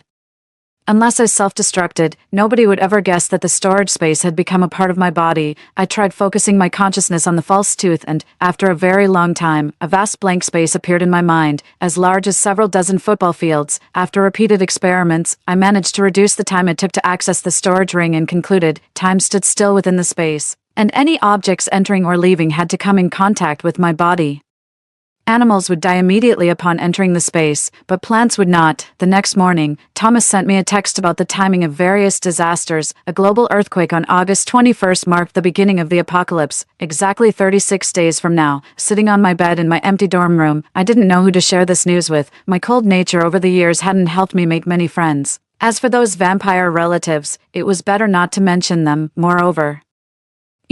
[SPEAKER 1] Unless I self-destructed, nobody would ever guess that the storage space had become a part of my body. I tried focusing my consciousness on the false tooth and, after a very long time, a vast blank space appeared in my mind, as large as several dozen football fields. After repeated experiments, I managed to reduce the time it took to access the storage ring and concluded, time stood still within the space, and any objects entering or leaving had to come in contact with my body. Animals would die immediately upon entering the space, but plants would not. The next morning, Thomas sent me a text about the timing of various disasters. A global earthquake on August 21st marked the beginning of the apocalypse. Exactly 36 days from now, sitting on my bed in my empty dorm room, I didn't know who to share this news with. My cold nature over the years hadn't helped me make many friends. As for those vampire relatives, it was better not to mention them. Moreover,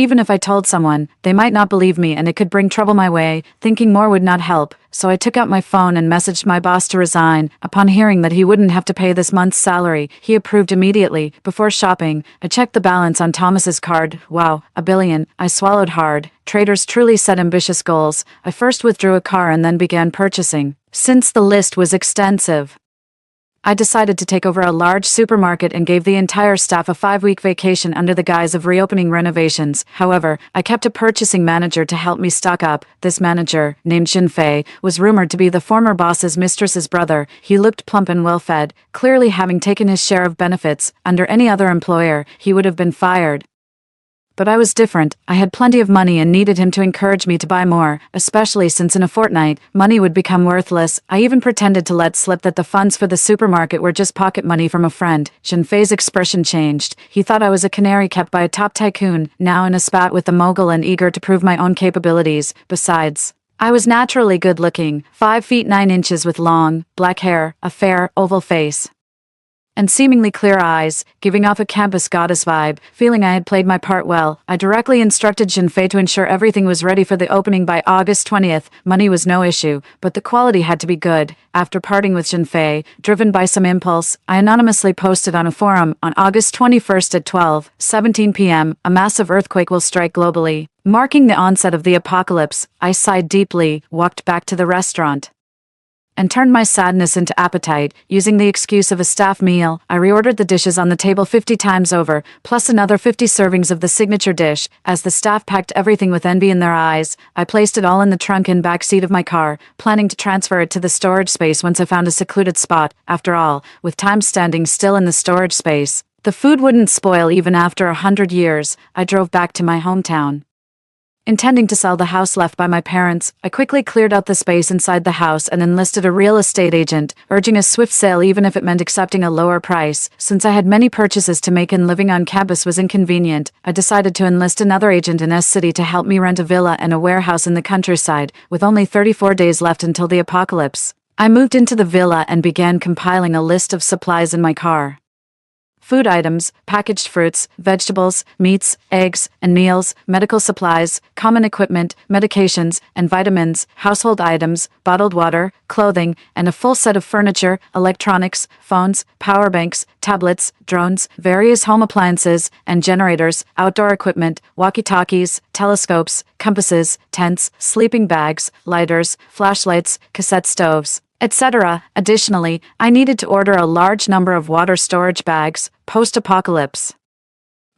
[SPEAKER 1] even if I told someone, they might not believe me and it could bring trouble my way. Thinking more would not help, so I took out my phone and messaged my boss to resign. Upon hearing that he wouldn't have to pay this month's salary, he approved immediately. Before shopping, I checked the balance on Thomas's card. Wow, $1 billion. I swallowed hard. Traders truly set ambitious goals. I first withdrew a car and then began purchasing. Since the list was extensive, I decided to take over a large supermarket and gave the entire staff a 5-week vacation under the guise of reopening renovations. However, I kept a purchasing manager to help me stock up. This manager, named Jinfei, was rumored to be the former boss's mistress's brother. He looked plump and well-fed, clearly having taken his share of benefits. Under any other employer, he would have been fired. But I was different. I had plenty of money and needed him to encourage me to buy more, especially since in a fortnight, money would become worthless. I even pretended to let slip that the funds for the supermarket were just pocket money from a friend. Jinfei's expression changed. He thought I was a canary kept by a top tycoon, now in a spat with the mogul and eager to prove my own capabilities. Besides, I was naturally good-looking, 5 feet 9 inches with long, black hair, a fair, oval face, and seemingly clear eyes, giving off a campus goddess vibe. Feeling I had played my part well, I directly instructed Jinfei to ensure everything was ready for the opening by August 20th. Money was no issue, but the quality had to be good. After parting with Jinfei, driven by some impulse, I anonymously posted on a forum on August 21st at 12:17 p.m., a massive earthquake will strike globally, marking the onset of the apocalypse. I sighed deeply, walked back to the restaurant, and turned my sadness into appetite. Using the excuse of a staff meal, I reordered the dishes on the table 50 times over, plus another 50 servings of the signature dish. As the staff packed everything with envy in their eyes, I placed it all in the trunk and back seat of my car, planning to transfer it to the storage space once I found a secluded spot. After all, with time standing still in the storage space, the food wouldn't spoil even after 100 years. I drove back to my hometown, intending to sell the house left by my parents. I quickly cleared out the space inside the house and enlisted a real estate agent, urging a swift sale even if it meant accepting a lower price. Since I had many purchases to make and living on campus was inconvenient, I decided to enlist another agent in S-City to help me rent a villa and a warehouse in the countryside. With only 34 days left until the apocalypse, I moved into the villa and began compiling a list of supplies in my car. Food items, packaged fruits, vegetables, meats, eggs, and meals, medical supplies, common equipment, medications, and vitamins, household items, bottled water, clothing, and a full set of furniture, electronics, phones, power banks, tablets, drones, various home appliances, and generators, outdoor equipment, walkie-talkies, telescopes, compasses, tents, sleeping bags, lighters, flashlights, cassette stoves, etc. Additionally, I needed to order a large number of water storage bags. Post-apocalypse,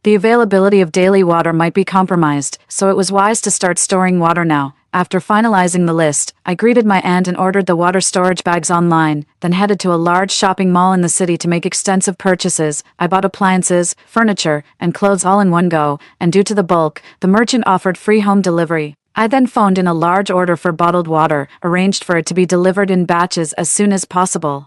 [SPEAKER 1] the availability of daily water might be compromised, so it was wise to start storing water now. After finalizing the list, I greeted my aunt and ordered the water storage bags online, then headed to a large shopping mall in the city to make extensive purchases. I bought appliances, furniture, and clothes all in one go, and due to the bulk, the merchant offered free home delivery. I then phoned in a large order for bottled water, arranged for it to be delivered in batches as soon as possible.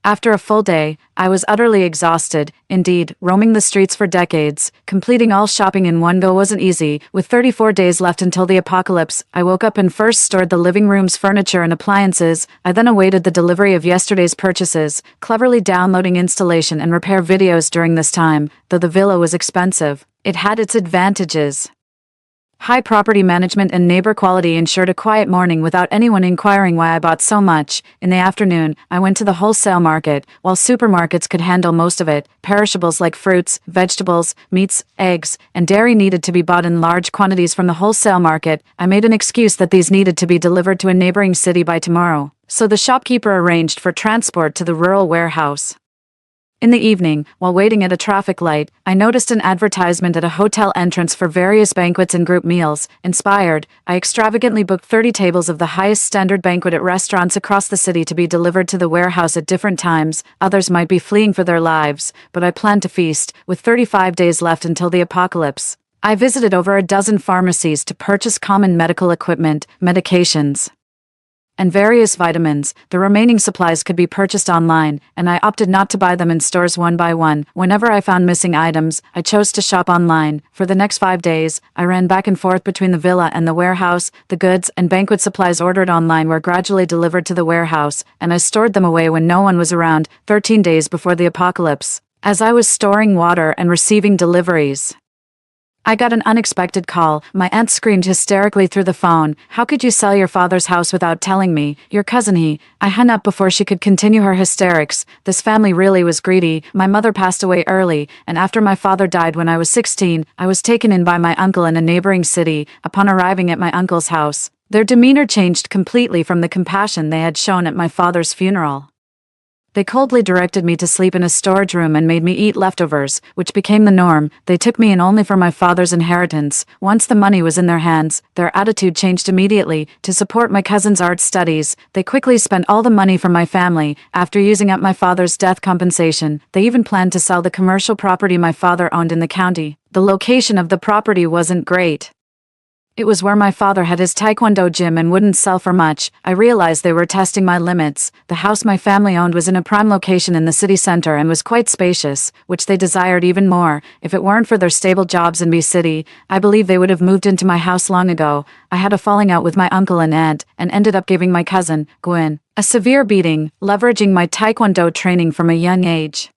[SPEAKER 1] After a full day, I was utterly exhausted. Indeed, roaming the streets for decades, completing all shopping in one go wasn't easy. With 34 days left until the apocalypse, I woke up and first stored the living room's furniture and appliances. I then awaited the delivery of yesterday's purchases, cleverly downloading installation and repair videos during this time. Though the villa was expensive, it had its advantages. High property management and neighbor quality ensured a quiet morning without anyone inquiring why I bought so much. In the afternoon, I went to the wholesale market. While supermarkets could handle most of it, perishables like fruits, vegetables, meats, eggs, and dairy needed to be bought in large quantities from the wholesale market. I made an excuse that these needed to be delivered to a neighboring city by tomorrow, so the shopkeeper arranged for transport to the rural warehouse. In the evening, while waiting at a traffic light, I noticed an advertisement at a hotel entrance for various banquets and group meals. Inspired, I extravagantly booked 30 tables of the highest standard banquet at restaurants across the city to be delivered to the warehouse at different times. Others might be fleeing for their lives, but I planned to feast. With 35 days left until the apocalypse, I visited over a dozen pharmacies to purchase common medical equipment, medications, and various vitamins. The remaining supplies could be purchased online, and I opted not to buy them in stores one by one. Whenever I found missing items, I chose to shop online. For the next 5 days, I ran back and forth between the villa and the warehouse. The goods and banquet supplies ordered online were gradually delivered to the warehouse, and I stored them away when no one was around. 13 days before the apocalypse, as I was storing water and receiving deliveries, I got an unexpected call. My aunt screamed hysterically through the phone. "How could you sell your father's house without telling me? Your cousin he." I hung up before she could continue her hysterics. This family really was greedy. My mother passed away early, and after my father died when I was 16, I was taken in by my uncle in a neighboring city. Upon arriving at my uncle's house, their demeanor changed completely from the compassion they had shown at my father's funeral. They coldly directed me to sleep in a storage room and made me eat leftovers, which became the norm. They took me in only for my father's inheritance. Once the money was in their hands, their attitude changed immediately. To support my cousin's art studies, they quickly spent all the money from my family. After using up my father's death compensation, they even planned to sell the commercial property my father owned in the county. The location of the property wasn't great. It was where my father had his taekwondo gym and wouldn't sell for much. I realized they were testing my limits. The house my family owned was in a prime location in the city center and was quite spacious, which they desired even more. If it weren't for their stable jobs in B City, I believe they would have moved into my house long ago. I had a falling out with my uncle and aunt, and ended up giving my cousin, Gwen, a severe beating, leveraging my taekwondo training from a young age.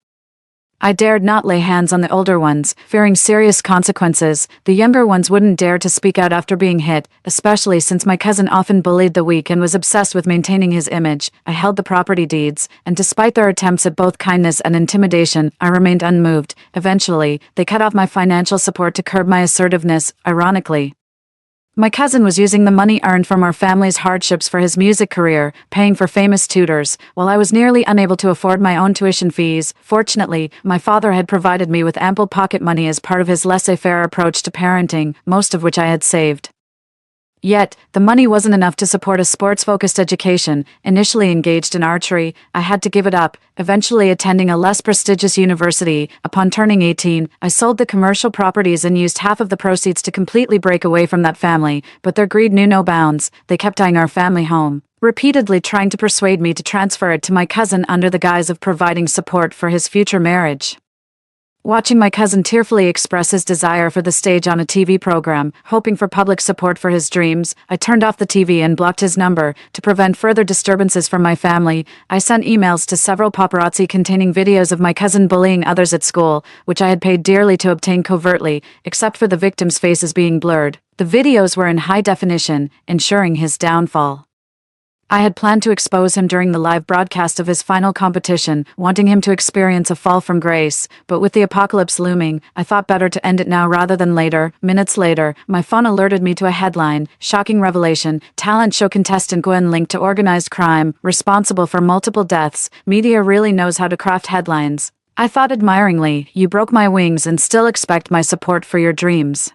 [SPEAKER 1] I dared not lay hands on the older ones, fearing serious consequences. The younger ones wouldn't dare to speak out after being hit, especially since my cousin often bullied the weak and was obsessed with maintaining his image. I held the property deeds, and despite their attempts at both kindness and intimidation, I remained unmoved. Eventually, they cut off my financial support to curb my assertiveness, ironically. My cousin was using the money earned from our family's hardships for his music career, paying for famous tutors, while I was nearly unable to afford my own tuition fees. Fortunately, my father had provided me with ample pocket money as part of his laissez-faire approach to parenting, most of which I had saved. Yet, the money wasn't enough to support a sports-focused education. Initially engaged in archery, I had to give it up, eventually attending a less prestigious university. Upon turning 18, I sold the commercial properties and used half of the proceeds to completely break away from that family, but their greed knew no bounds. They kept eyeing our family home, repeatedly trying to persuade me to transfer it to my cousin under the guise of providing support for his future marriage. Watching my cousin tearfully express his desire for the stage on a TV program, hoping for public support for his dreams, I turned off the TV and blocked his number. To prevent further disturbances from my family, I sent emails to several paparazzi containing videos of my cousin bullying others at school, which I had paid dearly to obtain covertly, except for the victims' faces being blurred. The videos were in high definition, ensuring his downfall. I had planned to expose him during the live broadcast of his final competition, wanting him to experience a fall from grace, but with the apocalypse looming, I thought better to end it now rather than later. Minutes later, my phone alerted me to a headline: shocking revelation, talent show contestant Gwen linked to organized crime, responsible for multiple deaths. Media really knows how to craft headlines. I thought admiringly, you broke my wings and still expect my support for your dreams.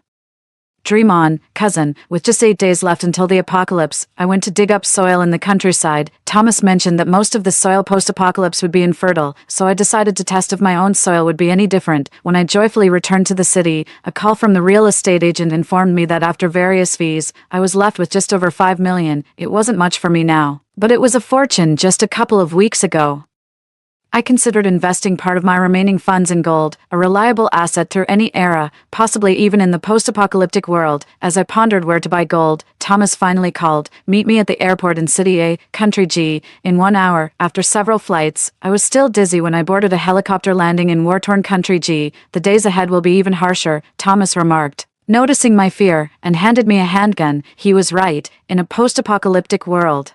[SPEAKER 1] Dream on, cousin. With just 8 days left until the apocalypse, I went to dig up soil in the countryside. Thomas mentioned that most of the soil post-apocalypse would be infertile, so I decided to test if my own soil would be any different. When I joyfully returned to the city, a call from the real estate agent informed me that after various fees, I was left with just over $5 million. It wasn't much for me now, but it was a fortune just a couple of weeks ago. I considered investing part of my remaining funds in gold, a reliable asset through any era, possibly even in the post-apocalyptic world. As I pondered where to buy gold, Thomas finally called. Meet me at the airport in City A, Country G, in 1 hour. After several flights, I was still dizzy when I boarded a helicopter landing in war-torn Country G. The days ahead will be even harsher, Thomas remarked, noticing my fear, and handed me a handgun. He was right. In a post-apocalyptic world,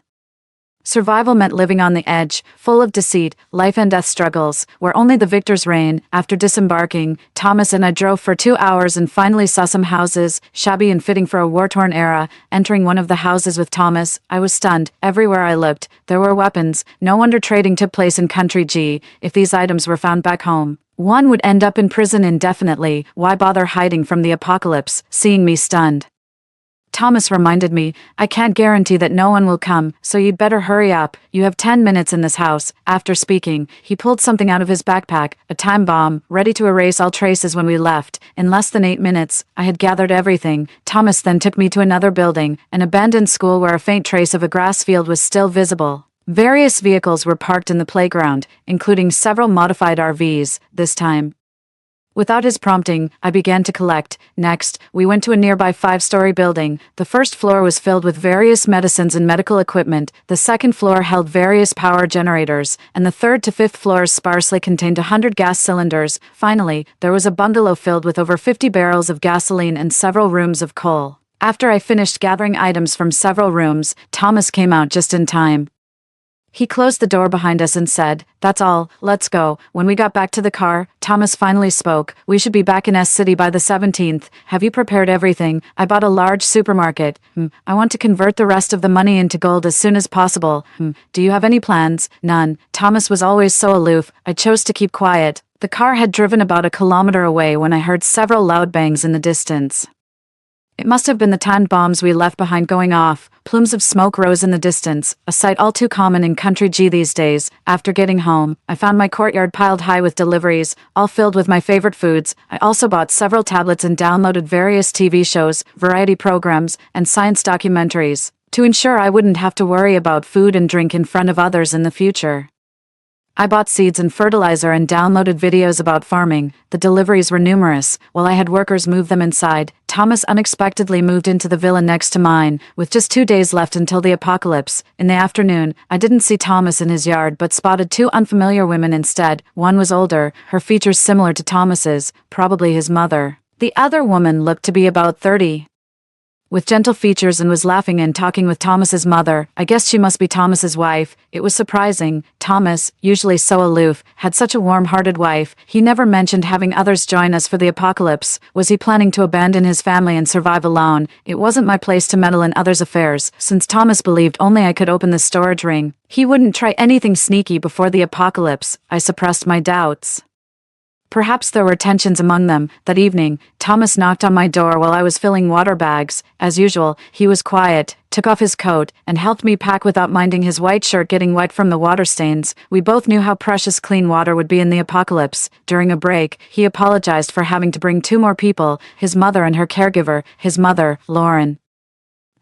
[SPEAKER 1] survival meant living on the edge, full of deceit, life and death struggles, where only the victors reign. After disembarking, Thomas and I drove for 2 hours and finally saw some houses, shabby and fitting for a war-torn era. Entering one of the houses with Thomas, I was stunned. Everywhere I looked, there were weapons. No wonder trading took place in Country G. If these items were found back home, one would end up in prison indefinitely. Why bother hiding from the apocalypse? Seeing me stunned, Thomas reminded me, I can't guarantee that no one will come, so you'd better hurry up. You have 10 minutes in this house. After speaking, he pulled something out of his backpack, a time bomb, ready to erase all traces when we left. In less than 8 minutes, I had gathered everything. Thomas then took me to another building, an abandoned school where a faint trace of a grass field was still visible. Various vehicles were parked in the playground, including several modified RVs. This time, without his prompting, I began to collect. Next, we went to a nearby 5-story building. The first floor was filled with various medicines and medical equipment, the second floor held various power generators, and the third to fifth floors sparsely contained 100 gas cylinders. Finally, there was a bungalow filled with over 50 barrels of gasoline and several rooms of coal. After I finished gathering items from several rooms, Thomas came out just in time. He closed the door behind us and said, "That's all, let's go." When we got back to the car, Thomas finally spoke. "We should be back in S-City by the 17th. Have you prepared everything? I bought a large supermarket. I want to convert the rest of the money into gold as soon as possible. Do you have any plans?" "None." Thomas was always so aloof. I chose to keep quiet. The car had driven about a kilometer away when I heard several loud bangs in the distance. It must have been the time bombs we left behind going off. Plumes of smoke rose in the distance, a sight all too common in country G these days. After getting home, I found my courtyard piled high with deliveries, all filled with my favorite foods. I also bought several tablets and downloaded various TV shows, variety programs, and science documentaries, to ensure I wouldn't have to worry about food and drink in front of others in the future. I bought seeds and fertilizer and downloaded videos about farming. The deliveries were numerous. While I had workers move them inside, Thomas unexpectedly moved into the villa next to mine, with just 2 days left until the apocalypse. In the afternoon, I didn't see Thomas in his yard but spotted 2 unfamiliar women instead. One was older, her features similar to Thomas's, probably his mother. The other woman looked to be about 30. With gentle features, and was laughing and talking with Thomas's mother. I guessed she must be Thomas's wife. It was surprising. Thomas, usually so aloof, had such a warm-hearted wife. He never mentioned having others join us for the apocalypse. Was he planning to abandon his family and survive alone? It wasn't my place to meddle in others' affairs, since Thomas believed only I could open the storage ring. He wouldn't try anything sneaky before the apocalypse. I suppressed my doubts. Perhaps there were tensions among them. That evening, Thomas knocked on my door while I was filling water bags. As usual, he was quiet, took off his coat, and helped me pack without minding his white shirt getting wet from the water stains. We both knew how precious clean water would be in the apocalypse. During a break, he apologized for having to bring 2 more people, his mother and her caregiver. His mother, Lauren,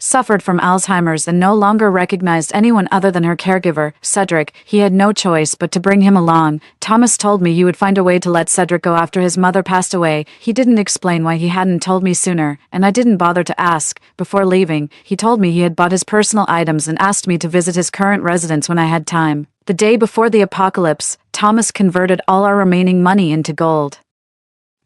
[SPEAKER 1] suffered from Alzheimer's and no longer recognized anyone other than her caregiver, Cedric. He had no choice but to bring him along. Thomas told me he would find a way to let Cedric go after his mother passed away. He didn't explain why he hadn't told me sooner, and I didn't bother to ask. Before leaving, he told me he had bought his personal items and asked me to visit his current residence when I had time. The day before the apocalypse, Thomas converted all our remaining money into gold.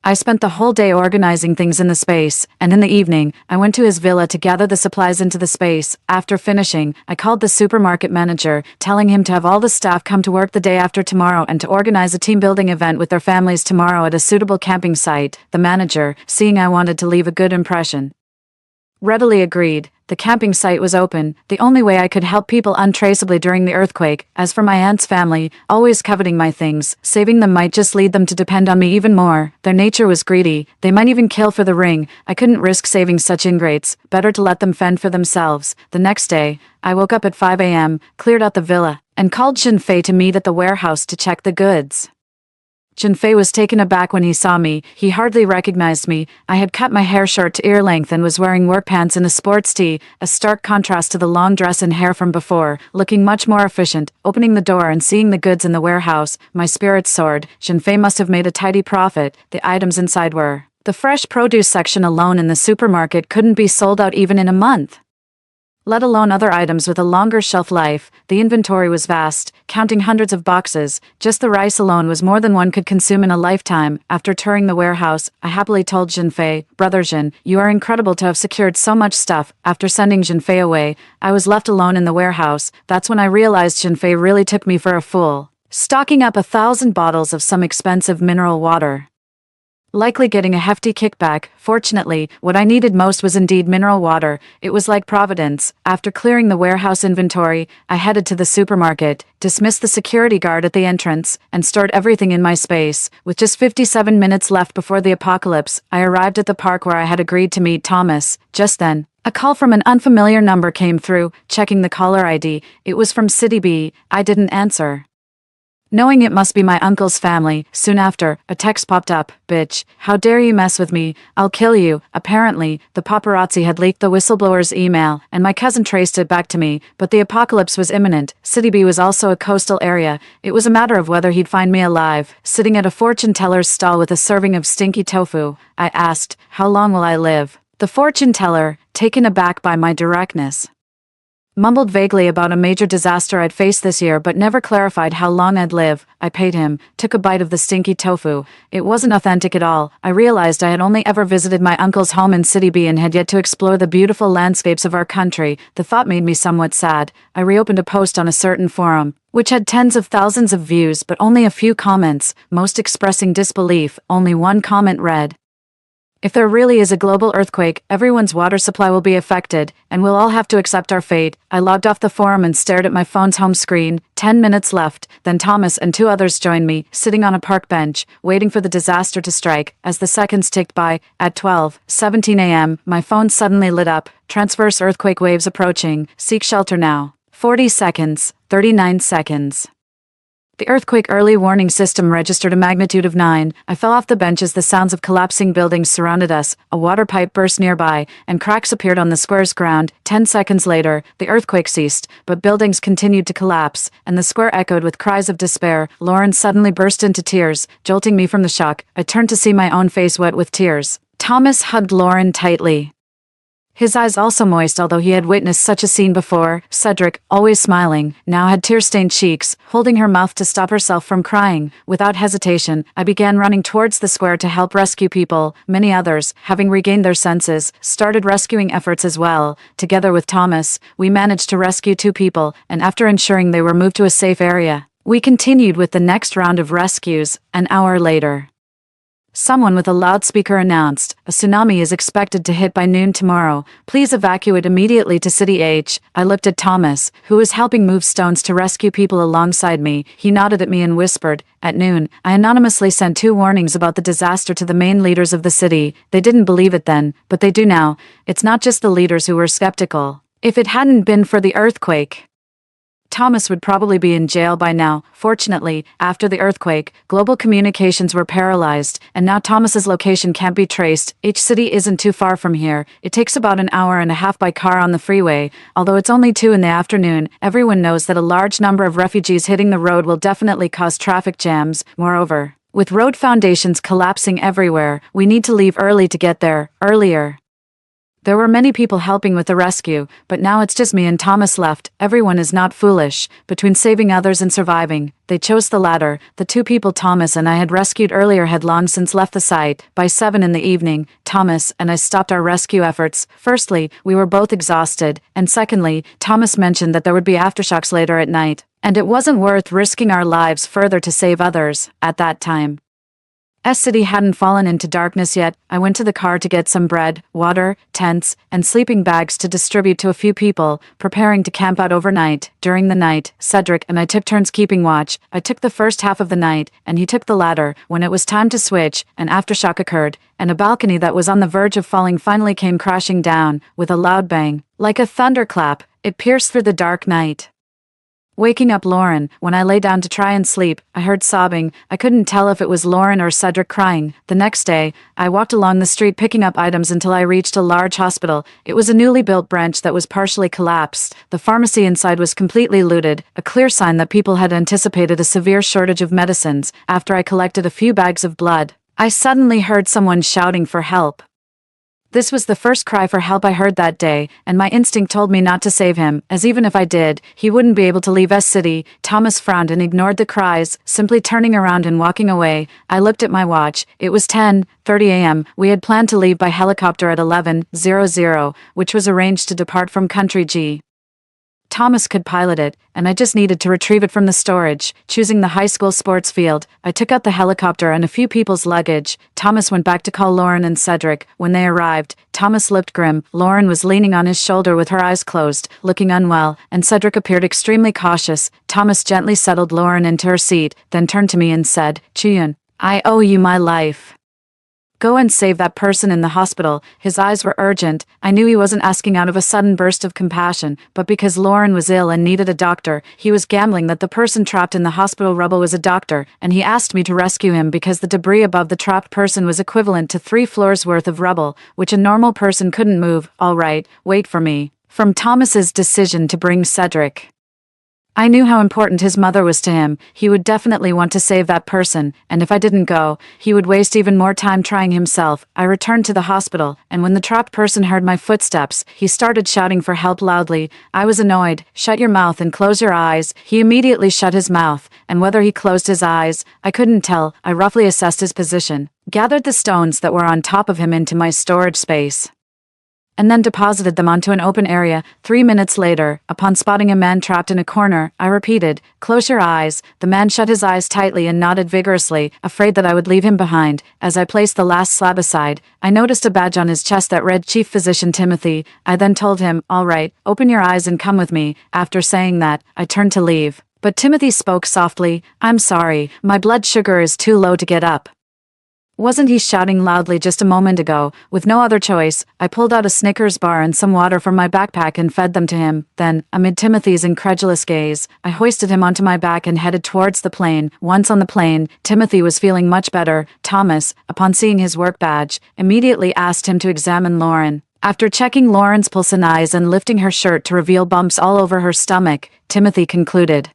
[SPEAKER 1] I spent the whole day organizing things in the space, and in the evening, I went to his villa to gather the supplies into the space. After finishing, I called the supermarket manager, telling him to have all the staff come to work the day after tomorrow and to organize a team-building event with their families tomorrow at a suitable camping site. The manager, seeing I wanted to leave a good impression, readily agreed. The camping site was open, the only way I could help people untraceably during the earthquake. As for my aunt's family, always coveting my things, saving them might just lead them to depend on me even more. Their nature was greedy, they might even kill for the ring. I couldn't risk saving such ingrates, better to let them fend for themselves. The next day, I woke up at 5 a.m., cleared out the villa, and called Jinfei to meet at the warehouse to check the goods. Jinfei was taken aback when he saw me. He hardly recognized me. I had cut my hair short to ear length and was wearing work pants and a sports tee, a stark contrast to the long dress and hair from before, looking much more efficient. Opening the door and seeing the goods in the warehouse, my spirits soared. Jinfei must have made a tidy profit. The items inside were. The fresh produce section alone in the supermarket couldn't be sold out even in a month, let alone other items with a longer shelf life. The inventory was vast, counting hundreds of boxes. Just the rice alone was more than one could consume in a lifetime. After touring the warehouse, I happily told Jinfei, "Brother Jin, you are incredible to have secured so much stuff." After sending Jinfei away, I was left alone in the warehouse. That's when I realized Jinfei really took me for a fool, stocking up 1,000 bottles of some expensive mineral water, likely getting a hefty kickback. Fortunately, what I needed most was indeed mineral water. It was like Providence. After clearing the warehouse inventory, I headed to the supermarket, dismissed the security guard at the entrance, and stored everything in my space. With just 57 minutes left before the apocalypse, I arrived at the park where I had agreed to meet Thomas. Just then, a call from an unfamiliar number came through. Checking the caller ID, it was from City B. I didn't answer, knowing it must be my uncle's family. Soon after, a text popped up. "Bitch, how dare you mess with me? I'll kill you." Apparently, the paparazzi had leaked the whistleblower's email, and my cousin traced it back to me, but the apocalypse was imminent. City B was also a coastal area. It was a matter of whether he'd find me alive, sitting at a fortune teller's stall with a serving of stinky tofu. I asked, "How long will I live?" The fortune teller, taken aback by my directness, mumbled vaguely about a major disaster I'd faced this year but never clarified how long I'd live. I paid him, took a bite of the stinky tofu. It wasn't authentic at all. I realized I had only ever visited my uncle's home in City B and had yet to explore the beautiful landscapes of our country. The thought made me somewhat sad. I reopened a post on a certain forum, which had tens of thousands of views but only a few comments, most expressing disbelief. Only one comment read, If there really is a global earthquake, everyone's water supply will be affected, and we'll all have to accept our fate. I logged off the forum and stared at my phone's home screen. 10 minutes left, then Thomas and 2 others joined me, sitting on a park bench, waiting for the disaster to strike. As the seconds ticked by, at 12:17 a.m., my phone suddenly lit up. Transverse earthquake waves approaching. Seek shelter now. 40 seconds. 39 seconds. The earthquake early warning system registered a magnitude of 9. I fell off the bench as the sounds of collapsing buildings surrounded us. A water pipe burst nearby, and cracks appeared on the square's ground. 10 seconds later, the earthquake ceased, but buildings continued to collapse, and the square echoed with cries of despair. Lauren suddenly burst into tears, jolting me from the shock. I turned to see my own face wet with tears. Thomas hugged Lauren tightly, his eyes also moist, although he had witnessed such a scene before. Cedric, always smiling, now had tear-stained cheeks, holding her mouth to stop herself from crying. Without hesitation, I began running towards the square to help rescue people. Many others, having regained their senses, started rescuing efforts as well. Together with Thomas, we managed to rescue 2 people, and after ensuring they were moved to a safe area, we continued with the next round of rescues. An hour later, someone with a loudspeaker announced, "A tsunami is expected to hit by noon tomorrow. Please evacuate immediately to City H." I looked at Thomas, who was helping move stones to rescue people alongside me. He nodded at me and whispered, "At noon, I anonymously sent 2 warnings about the disaster to the main leaders of the city. They didn't believe it then, but they do now. It's not just the leaders who were skeptical. If it hadn't been for the earthquake, Thomas would probably be in jail by now." Fortunately, after the earthquake, global communications were paralyzed, and now Thomas's location can't be traced. Each city isn't too far from here. It takes about an hour and a half by car on the freeway. Although it's only 2 in the afternoon, everyone knows that a large number of refugees hitting the road will definitely cause traffic jams. Moreover, with road foundations collapsing everywhere, we need to leave early to get there, earlier. There were many people helping with the rescue, but now it's just me and Thomas left. Everyone is not foolish. Between saving others and surviving, they chose the latter. The 2 people Thomas and I had rescued earlier had long since left the site. By 7 in the evening, Thomas and I stopped our rescue efforts. Firstly, we were both exhausted, and secondly, Thomas mentioned that there would be aftershocks later at night, and it wasn't worth risking our lives further to save others. At that time, city hadn't fallen into darkness yet. I went to the car to get some bread, water, tents, and sleeping bags to distribute to a few people, preparing to camp out overnight. During the night, Cedric and I took turns keeping watch. I took the first half of the night, and he took the latter. When it was time to switch, an aftershock occurred, and a balcony that was on the verge of falling finally came crashing down, with a loud bang. Like a thunderclap, it pierced through the dark night, waking up Lauren. When I lay down to try and sleep, I heard sobbing. I couldn't tell if it was Lauren or Cedric crying. The next day, I walked along the street picking up items until I reached a large hospital. It was a newly built branch that was partially collapsed. The pharmacy inside was completely looted, a clear sign that people had anticipated a severe shortage of medicines. After I collected a few bags of blood, I suddenly heard someone shouting for help. This was the first cry for help I heard that day, and my instinct told me not to save him, as even if I did, he wouldn't be able to leave city. Thomas frowned and ignored the cries, simply turning around and walking away. I looked at my watch. It was 10:30 a.m. We had planned to leave by helicopter at 11:00, which was arranged to depart from Country G. Thomas could pilot it, and I just needed to retrieve it from the storage. Choosing the high school sports field, I took out the helicopter and a few people's luggage. Thomas went back to call Lauren and Cedric. When they arrived, Thomas looked grim. Lauren was leaning on his shoulder with her eyes closed, looking unwell, and Cedric appeared extremely cautious. Thomas gently settled Lauren into her seat, then turned to me and said, "Chiyun, I owe you my life. Go and save that person in the hospital." His eyes were urgent. I knew he wasn't asking out of a sudden burst of compassion, but because Lauren was ill and needed a doctor. He was gambling that the person trapped in the hospital rubble was a doctor, and he asked me to rescue him because the debris above the trapped person was equivalent to 3 floors worth of rubble, which a normal person couldn't move. "All right, wait for me." From Thomas's decision to bring Cedric, I knew how important his mother was to him. He would definitely want to save that person, and if I didn't go, he would waste even more time trying himself. I returned to the hospital, and when the trapped person heard my footsteps, he started shouting for help loudly. I was annoyed. "Shut your mouth and close your eyes." He immediately shut his mouth, and whether he closed his eyes, I couldn't tell. I roughly assessed his position, gathered the stones that were on top of him into my storage space, and then deposited them onto an open area. 3 minutes later, upon spotting a man trapped in a corner, I repeated, "Close your eyes." The man shut his eyes tightly and nodded vigorously, afraid that I would leave him behind. As I placed the last slab aside, I noticed a badge on his chest that read Chief Physician Timothy. I then told him, "All right, open your eyes and come with me." After saying that, I turned to leave. But Timothy spoke softly, "I'm sorry, my blood sugar is too low to get up." Wasn't he shouting loudly just a moment ago? With no other choice, I pulled out a Snickers bar and some water from my backpack and fed them to him. Then, amid Timothy's incredulous gaze, I hoisted him onto my back and headed towards the plane. Once on the plane, Timothy was feeling much better. Thomas, upon seeing his work badge, immediately asked him to examine Lauren. After checking Lauren's pulse and eyes and lifting her shirt to reveal bumps all over her stomach, Timothy concluded,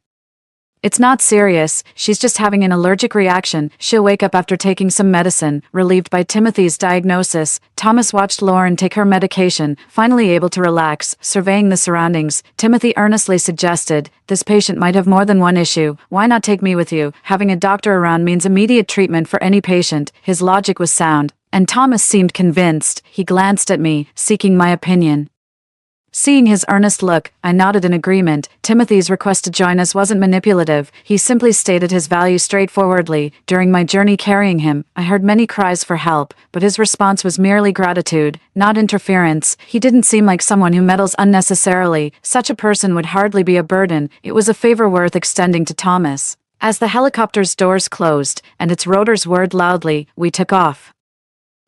[SPEAKER 1] "It's not serious, she's just having an allergic reaction, she'll wake up after taking some medicine." Relieved by Timothy's diagnosis, Thomas watched Lauren take her medication, finally able to relax. Surveying the surroundings, Timothy earnestly suggested, "This patient might have more than one issue, why not take me with you? Having a doctor around means immediate treatment for any patient." His logic was sound, and Thomas seemed convinced. He glanced at me, seeking my opinion. Seeing his earnest look, I nodded in agreement. Timothy's request to join us wasn't manipulative, he simply stated his value straightforwardly. During my journey carrying him, I heard many cries for help, but his response was merely gratitude, not interference. He didn't seem like someone who meddles unnecessarily. Such a person would hardly be a burden. It was a favor worth extending to Thomas. As the helicopter's doors closed, and its rotors whirred loudly, we took off.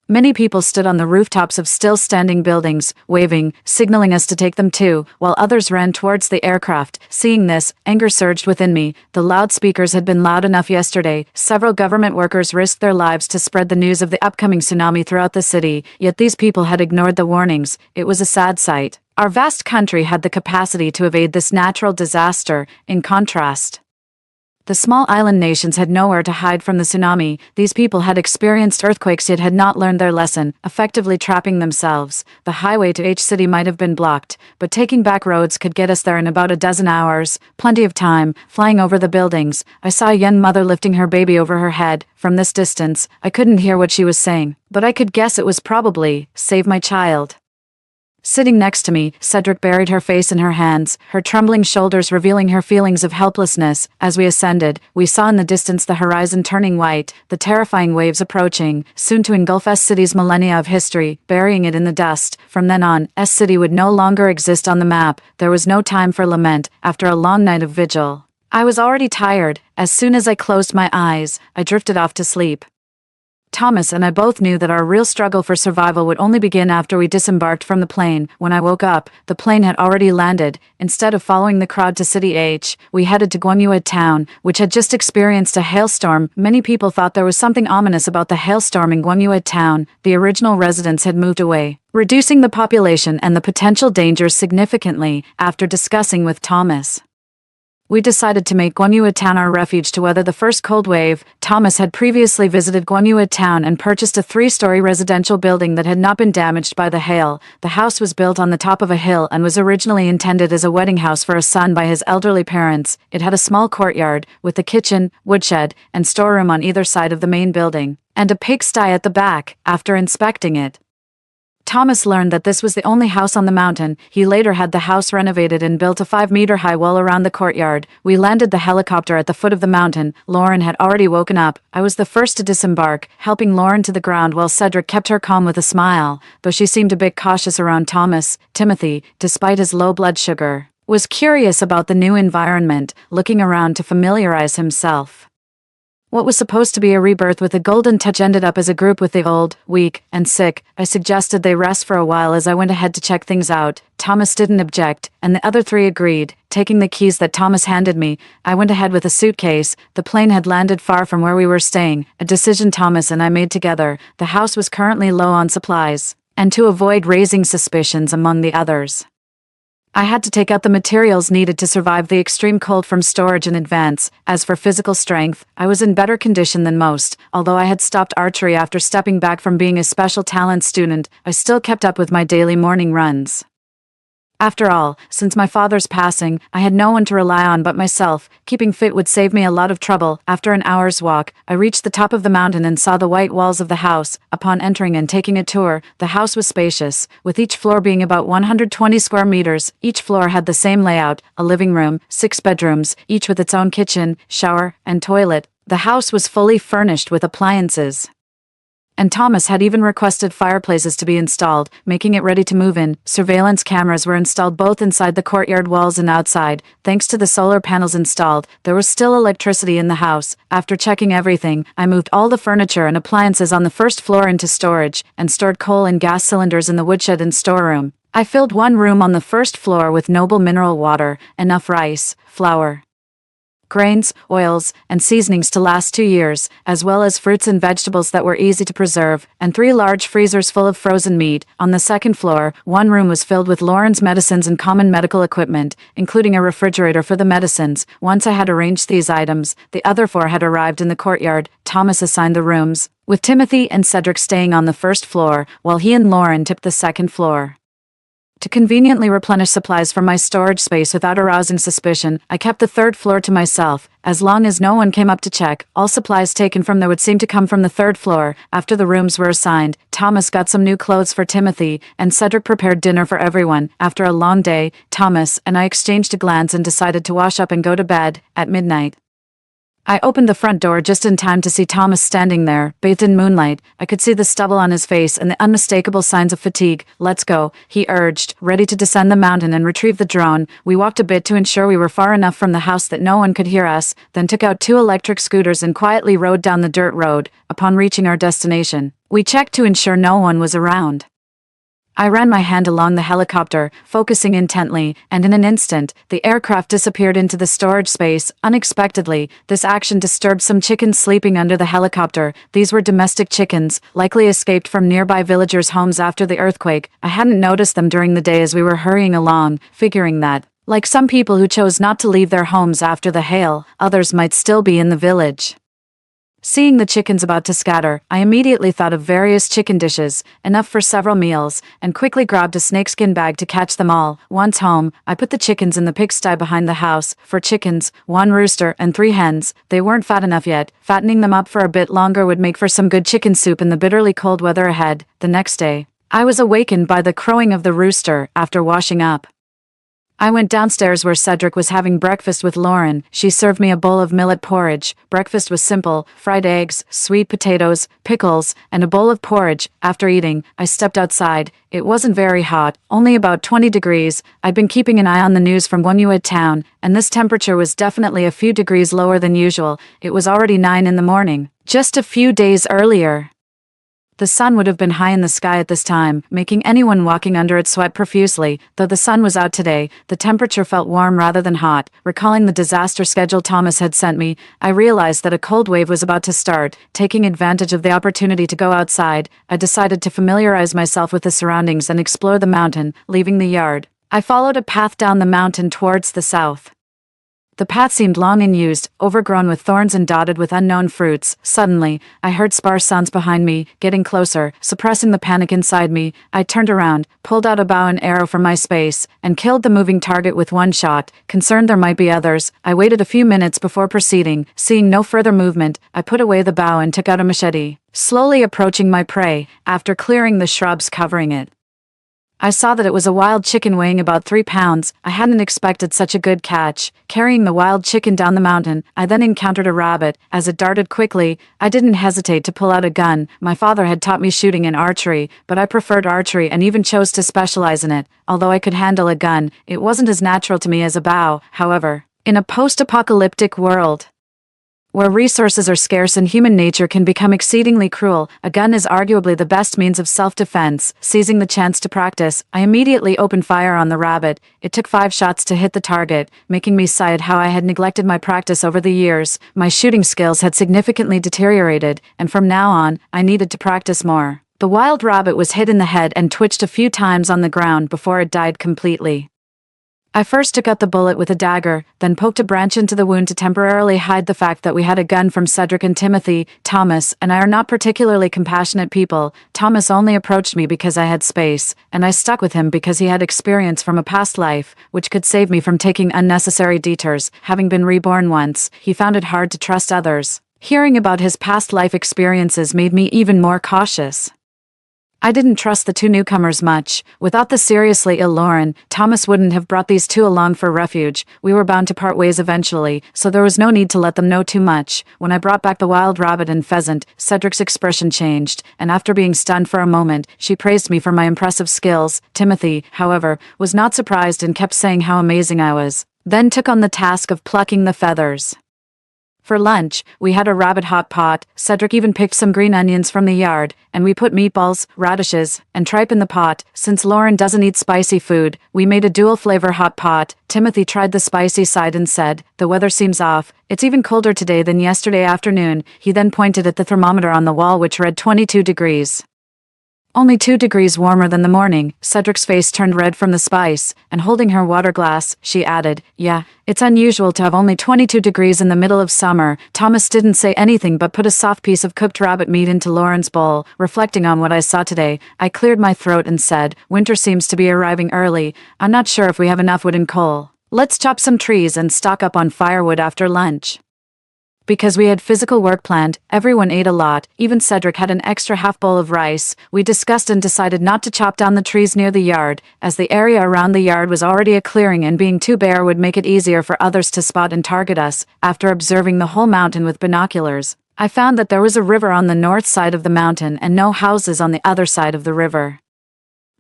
[SPEAKER 1] Many people stood on the rooftops of still-standing buildings, waving, signaling us to take them too, while others ran towards the aircraft. Seeing this, anger surged within me. The loudspeakers had been loud enough yesterday. Several government workers risked their lives to spread the news of the upcoming tsunami throughout the city, yet these people had ignored the warnings. It was a sad sight. Our vast country had the capacity to evade this natural disaster. In contrast, the small island nations had nowhere to hide from the tsunami. These people had experienced earthquakes yet had not learned their lesson, effectively trapping themselves. The highway to each city might have been blocked, but taking back roads could get us there in about a dozen hours. Plenty of time. Flying over the buildings, I saw a young mother lifting her baby over her head. From this distance, I couldn't hear what she was saying, but I could guess it was probably, "Save my child." Sitting next to me, Cedric buried her face in her hands, her trembling shoulders revealing her feelings of helplessness. As we ascended, we saw in the distance the horizon turning white, the terrifying waves approaching, soon to engulf S-City's millennia of history, burying it in the dust. From then on, S-City would no longer exist on the map. There was no time for lament, after a long night of vigil. I was already tired. As soon as I closed my eyes, I drifted off to sleep. Thomas and I both knew that our real struggle for survival would only begin after we disembarked from the plane. When I woke up, the plane had already landed. Instead of following the crowd to City H, we headed to Gwenyue town, which had just experienced a hailstorm. Many people thought there was something ominous about the hailstorm in Gwenyue town. The original residents had moved away, reducing the population and the potential dangers significantly. After discussing with Thomas, we decided to make Gwenyue town our refuge to weather the first cold wave. Thomas had previously visited Gwenyue town and purchased a 3-story residential building that had not been damaged by the hail. The house was built on the top of a hill and was originally intended as a wedding house for a son by his elderly parents. It had a small courtyard, with a kitchen, woodshed, and storeroom on either side of the main building, and a pigsty at the back. After inspecting it, Thomas learned that this was the only house on the mountain. He later had the house renovated and built a 5-meter-high wall around the courtyard. We landed the helicopter at the foot of the mountain. Lauren had already woken up. I was the first to disembark, helping Lauren to the ground while Cedric kept her calm with a smile, though she seemed a bit cautious around Thomas. Timothy, despite his low blood sugar, was curious about the new environment, looking around to familiarize himself. What was supposed to be a rebirth with a golden touch ended up as a group with the old, weak, and sick. I suggested they rest for a while as I went ahead to check things out. Thomas didn't object, and the other 3 agreed. Taking the keys that Thomas handed me, I went ahead with a suitcase. The plane had landed far from where we were staying, a decision Thomas and I made together. The house was currently low on supplies, and to avoid raising suspicions among the others, I had to take out the materials needed to survive the extreme cold from storage in advance. As for physical strength, I was in better condition than most. Although I had stopped archery after stepping back from being a special talent student, I still kept up with my daily morning runs. After all, since my father's passing, I had no one to rely on but myself. Keeping fit would save me a lot of trouble. After an hour's walk, I reached the top of the mountain and saw the white walls of the house. Upon entering and taking a tour, the house was spacious, with each floor being about 120 square meters. Each floor had the same layout, a living room, 6 bedrooms, each with its own kitchen, shower, and toilet. The house was fully furnished with appliances, and Thomas had even requested fireplaces to be installed, making it ready to move in. Surveillance cameras were installed both inside the courtyard walls and outside. Thanks to the solar panels installed, there was still electricity in the house. After checking everything, I moved all the furniture and appliances on the first floor into storage, and stored coal and gas cylinders in the woodshed and storeroom. I filled one room on the first floor with noble mineral water, enough rice, flour, grains, oils, and seasonings to last 2 years, as well as fruits and vegetables that were easy to preserve, and 3 large freezers full of frozen meat. On the second floor, one room was filled with Lauren's medicines and common medical equipment, including a refrigerator for the medicines. Once I had arranged these items, the other 4 had arrived in the courtyard. Thomas assigned the rooms, with Timothy and Cedric staying on the first floor, while he and Lauren took the second floor. To conveniently replenish supplies from my storage space without arousing suspicion, I kept the third floor to myself. As long as no one came up to check, all supplies taken from there would seem to come from the third floor. After the rooms were assigned, Thomas got some new clothes for Timothy, and Cedric prepared dinner for everyone. After a long day, Thomas and I exchanged a glance and decided to wash up and go to bed. At midnight, I opened the front door just in time to see Thomas standing there, bathed in moonlight. I could see the stubble on his face and the unmistakable signs of fatigue. "Let's go," he urged, ready to descend the mountain and retrieve the drone. We walked a bit to ensure we were far enough from the house that no one could hear us, then took out 2 electric scooters and quietly rode down the dirt road. Upon reaching our destination, we checked to ensure no one was around. I ran my hand along the helicopter, focusing intently, and in an instant, the aircraft disappeared into the storage space. Unexpectedly, this action disturbed some chickens sleeping under the helicopter. These were domestic chickens, likely escaped from nearby villagers' homes after the earthquake. I hadn't noticed them during the day as we were hurrying along, figuring that, like some people who chose not to leave their homes after the hail, others might still be in the village. Seeing the chickens about to scatter, I immediately thought of various chicken dishes, enough for several meals, and quickly grabbed a snakeskin bag to catch them all. Once home, I put the chickens in the pigsty behind the house. 4 chickens, 1 rooster, and 3 hens. They weren't fat enough yet. Fattening them up for a bit longer would make for some good chicken soup in the bitterly cold weather ahead. The next day, I was awakened by the crowing of the rooster. After washing up, I went downstairs where Cedric was having breakfast with Lauren. She served me a bowl of millet porridge. Breakfast was simple: fried eggs, sweet potatoes, pickles, and a bowl of porridge. After eating, I stepped outside. It wasn't very hot, only about 20 degrees. I'd been keeping an eye on the news from Wonhua town, and this temperature was definitely a few degrees lower than usual. It was already 9 in the morning. Just a few days earlier, the sun would have been high in the sky at this time, making anyone walking under it sweat profusely. Though the sun was out today, the temperature felt warm rather than hot. Recalling the disaster schedule Thomas had sent me, I realized that a cold wave was about to start. Taking advantage of the opportunity to go outside, I decided to familiarize myself with the surroundings and explore the mountain. Leaving the yard, I followed a path down the mountain towards the south. The path seemed long and used, overgrown with thorns and dotted with unknown fruits. Suddenly, I heard sparse sounds behind me, getting closer. Suppressing the panic inside me, I turned around, pulled out a bow and arrow from my space, and killed the moving target with 1 shot. Concerned there might be others, I waited a few minutes before proceeding. Seeing no further movement, I put away the bow and took out a machete, slowly approaching my prey. After clearing the shrubs covering it, I saw that it was a wild chicken weighing about 3 pounds. I hadn't expected such a good catch. Carrying the wild chicken down the mountain, I then encountered a rabbit. As it darted quickly, I didn't hesitate to pull out a gun. My father had taught me shooting and archery, but I preferred archery and even chose to specialize in it. Although I could handle a gun, it wasn't as natural to me as a bow. However, in a post-apocalyptic world, where resources are scarce and human nature can become exceedingly cruel, a gun is arguably the best means of self-defense. Seizing the chance to practice, I immediately opened fire on the rabbit. It took 5 shots to hit the target, making me sigh at how I had neglected my practice over the years. My shooting skills had significantly deteriorated, and from now on, I needed to practice more. The wild rabbit was hit in the head and twitched a few times on the ground before it died completely. I first took out the bullet with a dagger, then poked a branch into the wound to temporarily hide the fact that we had a gun from Cedric and Timothy. Thomas and I are not particularly compassionate people. Thomas only approached me because I had space, and I stuck with him because he had experience from a past life, which could save me from taking unnecessary detours. Having been reborn once, he found it hard to trust others. Hearing about his past life experiences made me even more cautious. I didn't trust the two newcomers much. Without the seriously ill Lauren, Thomas wouldn't have brought these two along for refuge. We were bound to part ways eventually, so there was no need to let them know too much. When I brought back the wild rabbit and pheasant, Cedric's expression changed, and after being stunned for a moment, she praised me for my impressive skills. Timothy, however, was not surprised and kept saying how amazing I was, then took on the task of plucking the feathers. For lunch, we had a rabbit hot pot. Cedric even picked some green onions from the yard, and we put meatballs, radishes, and tripe in the pot. Since Lauren doesn't eat spicy food, we made a dual-flavor hot pot. Timothy tried the spicy side and said, "The weather seems off. It's even colder today than yesterday afternoon." He then pointed at the thermometer on the wall, which read 22 degrees. Only 2 degrees warmer than the morning. Cedric's face turned red from the spice, and holding her water glass, she added, "Yeah, it's unusual to have only 22 degrees in the middle of summer." Thomas didn't say anything but put a soft piece of cooked rabbit meat into Lauren's bowl. Reflecting on what I saw today, I cleared my throat and said, "Winter seems to be arriving early. I'm not sure if we have enough wood and coal. Let's chop some trees and stock up on firewood after lunch." Because we had physical work planned, everyone ate a lot. Even Cedric had an extra half bowl of rice. We discussed and decided not to chop down the trees near the yard, as the area around the yard was already a clearing and being too bare would make it easier for others to spot and target us. After observing the whole mountain with binoculars, I found that there was a river on the north side of the mountain and no houses on the other side of the river.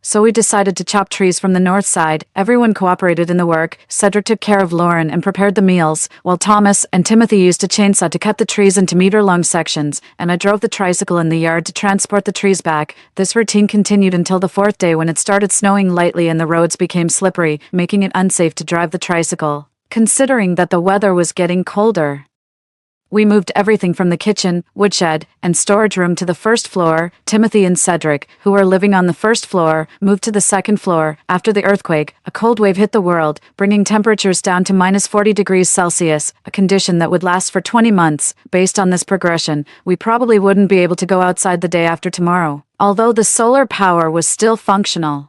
[SPEAKER 1] So we decided to chop trees from the north side. Everyone cooperated in the work. Cedric took care of Lauren and prepared the meals, while Thomas and Timothy used a chainsaw to cut the trees into meter-long sections, and I drove the tricycle in the yard to transport the trees back. This routine continued until the fourth day, when it started snowing lightly and the roads became slippery, making it unsafe to drive the tricycle. Considering that the weather was getting colder, we moved everything from the kitchen, woodshed, and storage room to the first floor. Timothy and Cedric, who were living on the first floor, moved to the second floor. After the earthquake, a cold wave hit the world, bringing temperatures down to -40 degrees Celsius, a condition that would last for 20 months. Based on this progression, we probably wouldn't be able to go outside the day after tomorrow. Although the solar power was still functional,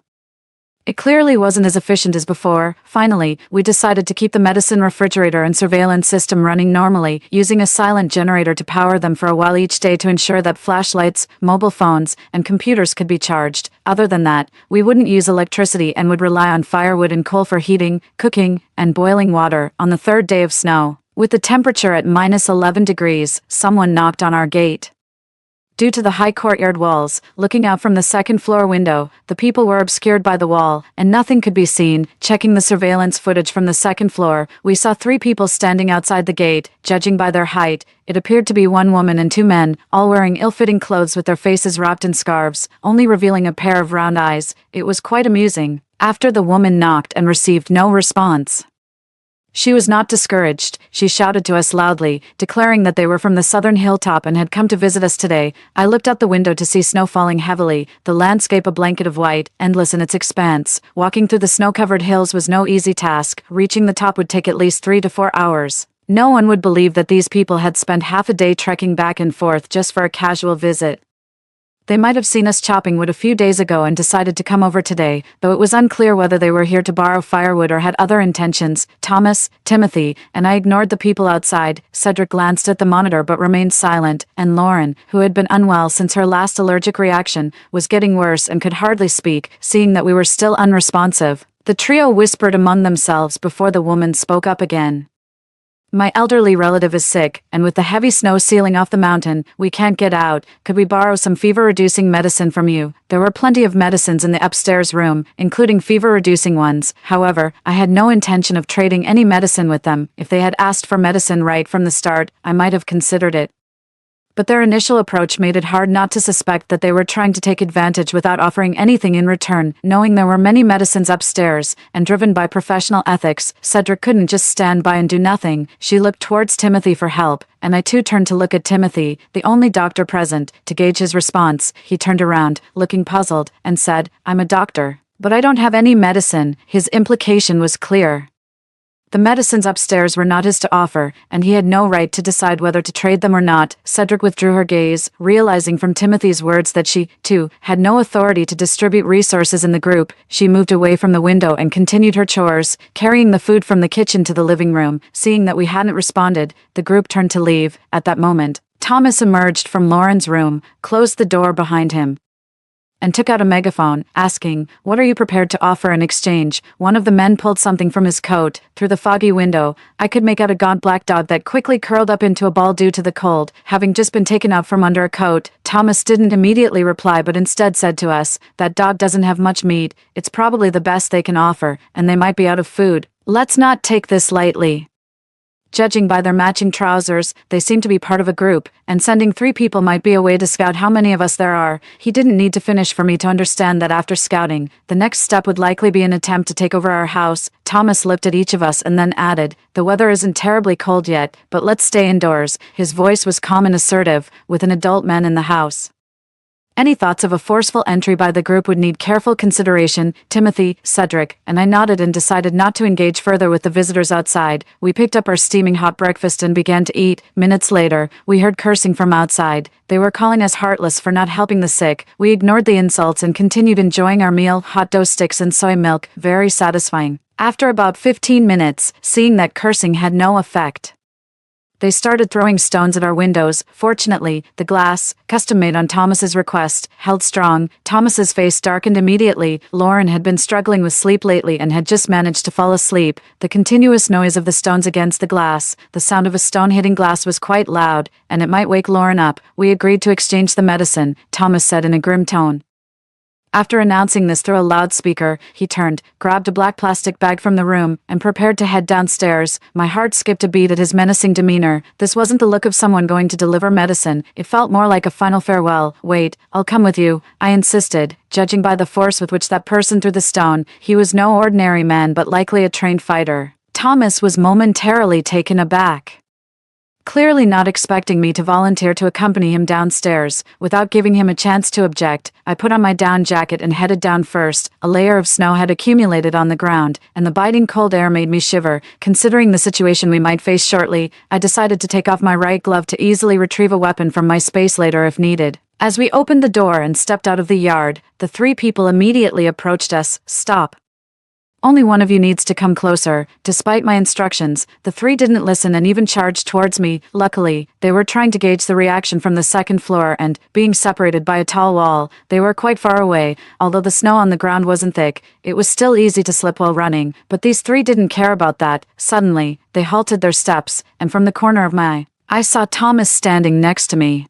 [SPEAKER 1] it clearly wasn't as efficient as before. Finally, we decided to keep the medicine refrigerator and surveillance system running normally, using a silent generator to power them for a while each day to ensure that flashlights, mobile phones, and computers could be charged. Other than that, we wouldn't use electricity and would rely on firewood and coal for heating, cooking, and boiling water. On the third day of snow, with the temperature at -11 degrees, someone knocked on our gate. Due to the high courtyard walls, looking out from the second-floor window, the people were obscured by the wall, and nothing could be seen. Checking the surveillance footage from the second floor, we saw 3 people standing outside the gate. Judging by their height, it appeared to be 1 woman and 2 men, all wearing ill-fitting clothes with their faces wrapped in scarves, only revealing a pair of round eyes. It was quite amusing. After the woman knocked and received no response, she was not discouraged. She shouted to us loudly, declaring that they were from the southern hilltop and had come to visit us today. I looked out the window to see snow falling heavily, the landscape a blanket of white, endless in its expanse. Walking through the snow-covered hills was no easy task. Reaching the top would take at least 3 to 4 hours. No one would believe that these people had spent half a day trekking back and forth just for a casual visit. They might have seen us chopping wood a few days ago and decided to come over today, though it was unclear whether they were here to borrow firewood or had other intentions. Thomas, Timothy, and I ignored the people outside. Cedric glanced at the monitor but remained silent, and Lauren, who had been unwell since her last allergic reaction, was getting worse and could hardly speak. Seeing that we were still unresponsive, the trio whispered among themselves before the woman spoke up again. "My elderly relative is sick, and with the heavy snow sealing off the mountain, we can't get out. Could we borrow some fever-reducing medicine from you?" There were plenty of medicines in the upstairs room, including fever-reducing ones. However, I had no intention of trading any medicine with them. If they had asked for medicine right from the start, I might have considered it. But their initial approach made it hard not to suspect that they were trying to take advantage without offering anything in return. Knowing there were many medicines upstairs, and driven by professional ethics, Cedric couldn't just stand by and do nothing. She looked towards Timothy for help, and I too turned to look at Timothy, the only doctor present, to gauge his response. He turned around, looking puzzled, and said, "I'm a doctor." "But I don't have any medicine." His implication was clear. The medicines upstairs were not his to offer, and he had no right to decide whether to trade them or not. Cedric withdrew her gaze, realizing from Timothy's words that she, too, had no authority to distribute resources in the group. She moved away from the window and continued her chores, carrying the food from the kitchen to the living room. Seeing that we hadn't responded, the group turned to leave. At that moment, Thomas emerged from Lauren's room, closed the door behind him, and took out a megaphone, asking, "What are you prepared to offer in exchange?" One of the men pulled something from his coat. Through the foggy window, I could make out a gaunt black dog that quickly curled up into a ball due to the cold, having just been taken out from under a coat. Thomas didn't immediately reply but instead said to us, "That dog doesn't have much meat. It's probably the best they can offer, and they might be out of food. Let's not take this lightly." Judging by their matching trousers, they seemed to be part of a group, and sending 3 people might be a way to scout how many of us there are. He didn't need to finish for me to understand that after scouting, the next step would likely be an attempt to take over our house. Thomas looked at each of us and then added, "The weather isn't terribly cold yet, but let's stay indoors." His voice was calm and assertive, with an adult man in the house. Any thoughts of a forceful entry by the group would need careful consideration. Timothy, Cedric, and I nodded and decided not to engage further with the visitors outside. We picked up our steaming hot breakfast and began to eat. Minutes later, we heard cursing from outside. They were calling us heartless for not helping the sick. We ignored the insults and continued enjoying our meal, hot dough sticks and soy milk, very satisfying. After about 15 minutes, seeing that cursing had no effect, they started throwing stones at our windows. Fortunately, the glass, custom-made on Thomas's request, held strong. Thomas's face darkened immediately. Lauren had been struggling with sleep lately and had just managed to fall asleep. The continuous noise of the stones against the glass, the sound of a stone hitting glass was quite loud, and it might wake Lauren up. "We agreed to exchange the medicine," Thomas said in a grim tone. After announcing this through a loudspeaker, he turned, grabbed a black plastic bag from the room, and prepared to head downstairs. My heart skipped a beat at his menacing demeanor. This wasn't the look of someone going to deliver medicine. It felt more like a final farewell. "Wait, I'll come with you," I insisted. Judging by the force with which that person threw the stone, he was no ordinary man but likely a trained fighter. Thomas was momentarily taken aback, clearly not expecting me to volunteer to accompany him downstairs. Without giving him a chance to object, I put on my down jacket and headed down first. A layer of snow had accumulated on the ground, and the biting cold air made me shiver. Considering the situation we might face shortly, I decided to take off my right glove to easily retrieve a weapon from my space later if needed. As we opened the door and stepped out of the yard, the 3 people immediately approached us. "Stop. Only one of you needs to come closer." Despite my instructions, the 3 didn't listen and even charged towards me. Luckily, they were trying to gauge the reaction from the second floor and, being separated by a tall wall, they were quite far away. Although the snow on the ground wasn't thick, it was still easy to slip while running. But these 3 didn't care about that. Suddenly, they halted their steps, and from the corner of my eye, I saw Thomas standing next to me.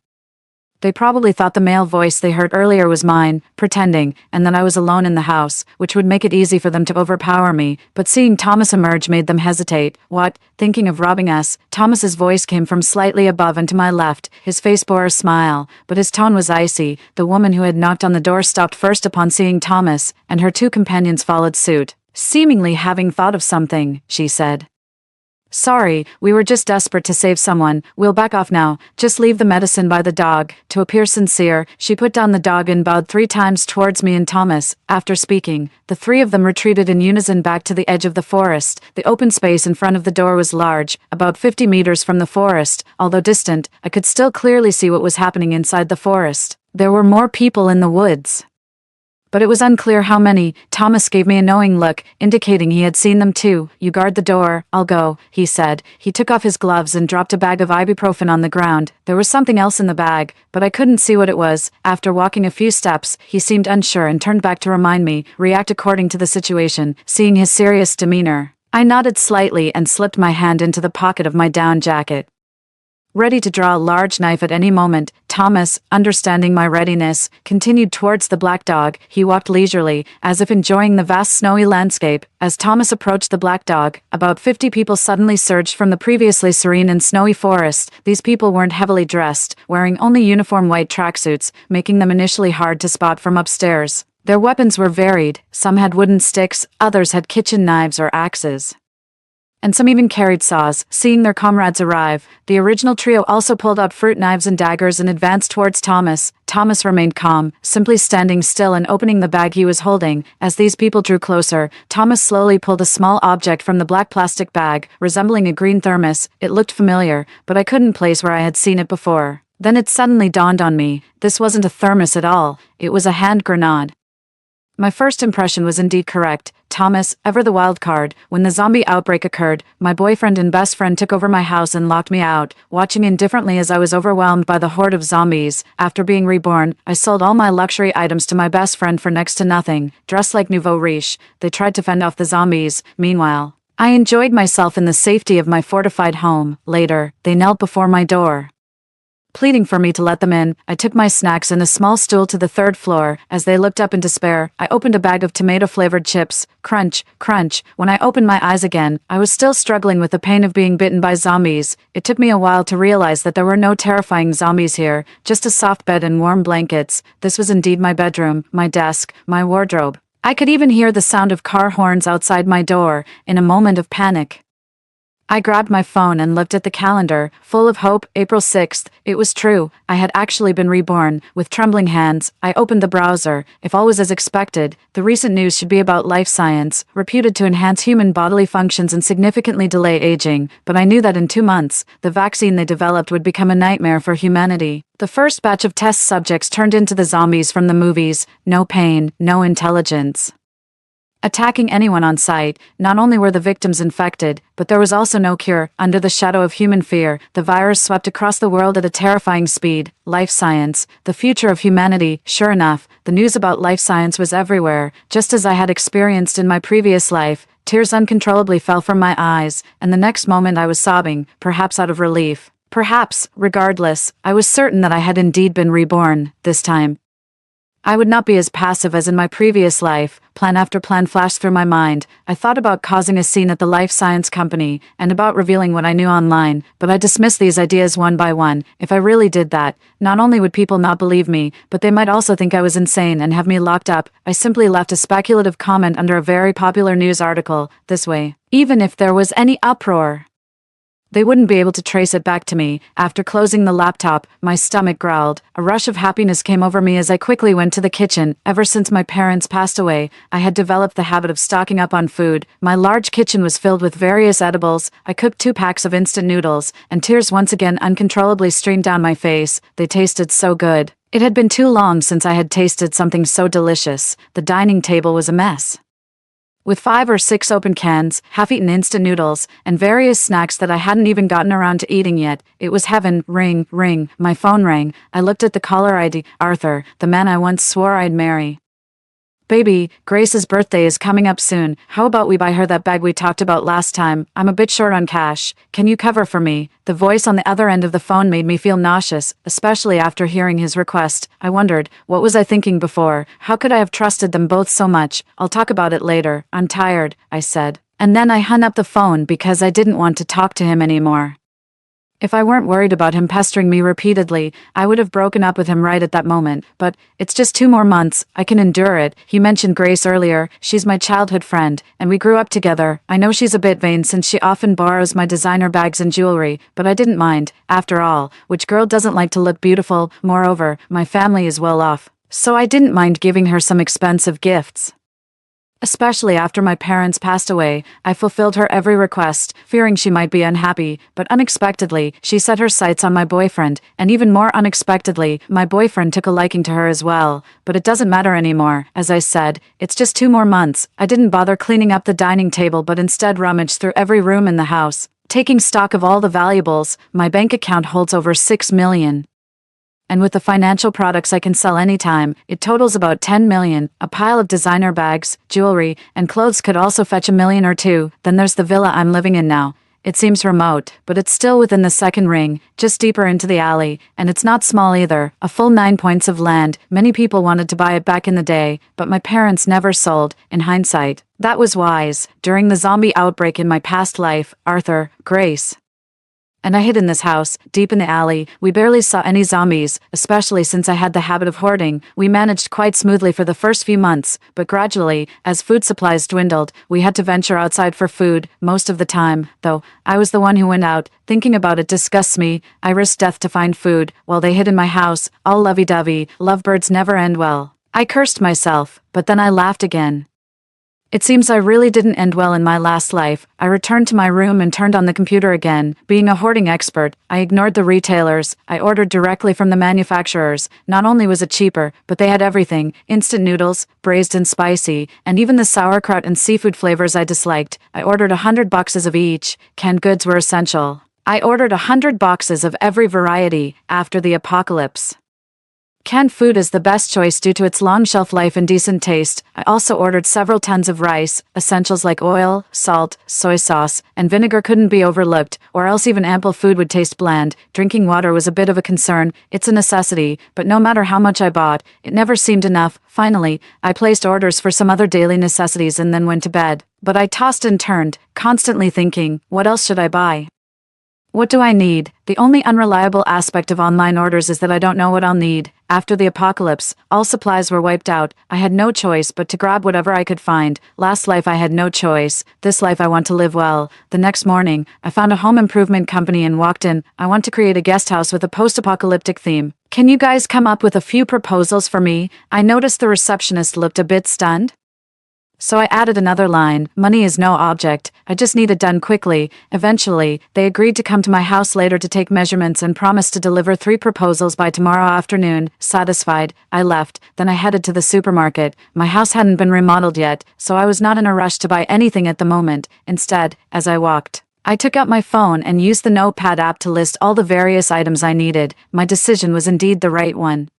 [SPEAKER 1] They probably thought the male voice they heard earlier was mine, pretending, and that I was alone in the house, which would make it easy for them to overpower me. But seeing Thomas emerge made them hesitate. "What? Thinking of robbing us?" Thomas's voice came from slightly above and to my left. His face bore a smile, but his tone was icy. The woman who had knocked on the door stopped first upon seeing Thomas, and her 2 companions followed suit. Seemingly having thought of something, she said, "Sorry, we were just desperate to save someone. We'll back off now. Just leave the medicine by the dog." To appear sincere, she put down the dog and bowed 3 times towards me and Thomas. After speaking, the 3 of them retreated in unison back to the edge of the forest. The open space in front of the door was large, about 50 meters from the forest. Although distant, I could still clearly see what was happening inside the forest. There were more people in the woods, but it was unclear how many. Thomas gave me a knowing look, indicating he had seen them too. "You guard the door, I'll go," he said. He took off his gloves and dropped a bag of ibuprofen on the ground. There was something else in the bag, but I couldn't see what it was. After walking a few steps, he seemed unsure and turned back to remind me, "React according to the situation." Seeing his serious demeanor, I nodded slightly and slipped my hand into the pocket of my down jacket, ready to draw a large knife at any moment. Thomas, understanding my readiness, continued towards the black dog. He walked leisurely, as if enjoying the vast snowy landscape. As Thomas approached the black dog, about 50 people suddenly surged from the previously serene and snowy forest. These people weren't heavily dressed, wearing only uniform white tracksuits, making them initially hard to spot from upstairs. Their weapons were varied. Some had wooden sticks, others had kitchen knives or axes, And some even carried saws, seeing their comrades arrive. The original trio also pulled out fruit knives and daggers and advanced towards Thomas. Thomas remained calm, simply standing still and opening the bag he was holding. As these people drew closer, Thomas slowly pulled a small object from the black plastic bag, resembling a green thermos. It looked familiar, but I couldn't place where I had seen it before. Then it suddenly dawned on me. This wasn't a thermos at all. It was a hand grenade. My first impression was indeed correct. Thomas, ever the wild card. When the zombie outbreak occurred, my boyfriend and best friend took over my house and locked me out, watching indifferently as I was overwhelmed by the horde of zombies. After being reborn, I sold all my luxury items to my best friend for next to nothing. Dressed like nouveau riche, they tried to fend off the zombies. Meanwhile, I enjoyed myself in the safety of my fortified home. Later, they knelt before my door, pleading for me to let them in. I took my snacks and a small stool to the third floor. As they looked up in despair, I opened a bag of tomato-flavored chips. Crunch, crunch. When I opened my eyes again, I was still struggling with the pain of being bitten by zombies. It took me a while to realize that there were no terrifying zombies here, just a soft bed and warm blankets. This was indeed my bedroom, my desk, my wardrobe. I could even hear the sound of car horns outside my door. In a moment of panic, I grabbed my phone and looked at the calendar, full of hope. April 6th. It was true. I had actually been reborn. With trembling hands, I opened the browser. If all was as expected, the recent news should be about life science, reputed to enhance human bodily functions and significantly delay aging. But I knew that in 2 months, the vaccine they developed would become a nightmare for humanity. The first batch of test subjects turned into the zombies from the movies. No pain, no intelligence, attacking anyone on sight. Not only were the victims infected, but there was also no cure. Under the shadow of human fear, the virus swept across the world at a terrifying speed. Life science, the future of humanity. Sure enough, the news about life science was everywhere, just as I had experienced in my previous life. Tears uncontrollably fell from my eyes, and the next moment I was sobbing, perhaps out of relief. Perhaps, regardless, I was certain that I had indeed been reborn. This time, I would not be as passive as in my previous life. Plan after plan flashed through my mind. I thought about causing a scene at the life science company, and about revealing what I knew online, but I dismissed these ideas one by one. If I really did that, not only would people not believe me, but they might also think I was insane and have me locked up. I simply left a speculative comment under a very popular news article. This way, even if there was any uproar, they wouldn't be able to trace it back to me. After closing the laptop, my stomach growled. A rush of happiness came over me as I quickly went to the kitchen. Ever since my parents passed away, I had developed the habit of stocking up on food. My large kitchen was filled with various edibles. I cooked 2 packs of instant noodles, and tears once again uncontrollably streamed down my face. They tasted so good. It had been too long since I had tasted something so delicious. The dining table was a mess, with 5 or 6 open cans, half-eaten instant noodles, and various snacks that I hadn't even gotten around to eating yet. It was heaven. Ring, ring. My phone rang. I looked at the caller ID. Arthur, the man I once swore I'd marry. Baby, Grace's birthday is coming up soon. How about we buy her that bag we talked about last time? I'm a bit short on cash. Can you cover for me? The voice on the other end of the phone made me feel nauseous, especially after hearing his request. I wondered, what was I thinking before? How could I have trusted them both so much? I'll talk about it later. I'm tired, I said. And then I hung up the phone because I didn't want to talk to him anymore. If I weren't worried about him pestering me repeatedly, I would have broken up with him right at that moment. But it's just 2 more months. I can endure it. You mentioned Grace earlier. She's my childhood friend, and we grew up together. I know she's a bit vain since she often borrows my designer bags and jewelry, but I didn't mind. After all, which girl doesn't like to look beautiful? Moreover, my family is well off, so I didn't mind giving her some expensive gifts. Especially after my parents passed away, I fulfilled her every request, fearing she might be unhappy, but unexpectedly, she set her sights on my boyfriend, and even more unexpectedly, my boyfriend took a liking to her as well. But it doesn't matter anymore. As I said, it's just 2 more months. I didn't bother cleaning up the dining table but instead rummaged through every room in the house, taking stock of all the valuables. My bank account holds over $6 million. And with the financial products I can sell anytime, it totals about $10 million. A pile of designer bags, jewelry, and clothes could also fetch $1 million or $2. Then there's the villa I'm living in now. It seems remote, but it's still within the second ring, just deeper into the alley, and it's not small either. A full 9 points of land. Many people wanted to buy it back in the day, but my parents never sold. In hindsight, that was wise. During the zombie outbreak in my past life, Arthur, Grace, And I hid in this house, deep in the alley. We barely saw any zombies, especially since I had the habit of hoarding. We managed quite smoothly for the first few months, but gradually, as food supplies dwindled, we had to venture outside for food. Most of the time, though, I was the one who went out. Thinking about it disgusts me. I risked death to find food, while they hid in my house, all lovey-dovey. Lovebirds never end well. I cursed myself, but then I laughed again. It seems I really didn't end well in my last life. I returned to my room and turned on the computer again. Being a hoarding expert, I ignored the retailers. I ordered directly from the manufacturers. Not only was it cheaper, but they had everything: instant noodles, braised and spicy, and even the sauerkraut and seafood flavors I disliked. I ordered 100 boxes of each. Canned goods were essential. I ordered 100 boxes of every variety after the apocalypse. Canned food is the best choice due to its long shelf life and decent taste. I also ordered several tons of rice. Essentials like oil, salt, soy sauce, and vinegar couldn't be overlooked, or else even ample food would taste bland. Drinking water was a bit of a concern. It's a necessity, but no matter how much I bought, it never seemed enough. Finally, I placed orders for some other daily necessities and then went to bed. But I tossed and turned, constantly thinking, what else should I buy? What do I need? The only unreliable aspect of online orders is that I don't know what I'll need. After the apocalypse, all supplies were wiped out. I had no choice but to grab whatever I could find. Last life I had no choice. This life I want to live well. The next morning, I found a home improvement company and walked in. I want to create a guest house with a post-apocalyptic theme. Can you guys come up with a few proposals for me? I noticed the receptionist looked a bit stunned. So I added another line: money is no object, I just need it done quickly. Eventually, they agreed to come to my house later to take measurements and promised to deliver 3 proposals by tomorrow afternoon. Satisfied, I left. Then I headed to the supermarket. My house hadn't been remodeled yet, so I was not in a rush to buy anything at the moment. Instead, as I walked, I took out my phone and used the Notepad app to list all the various items I needed. My decision was indeed the right one.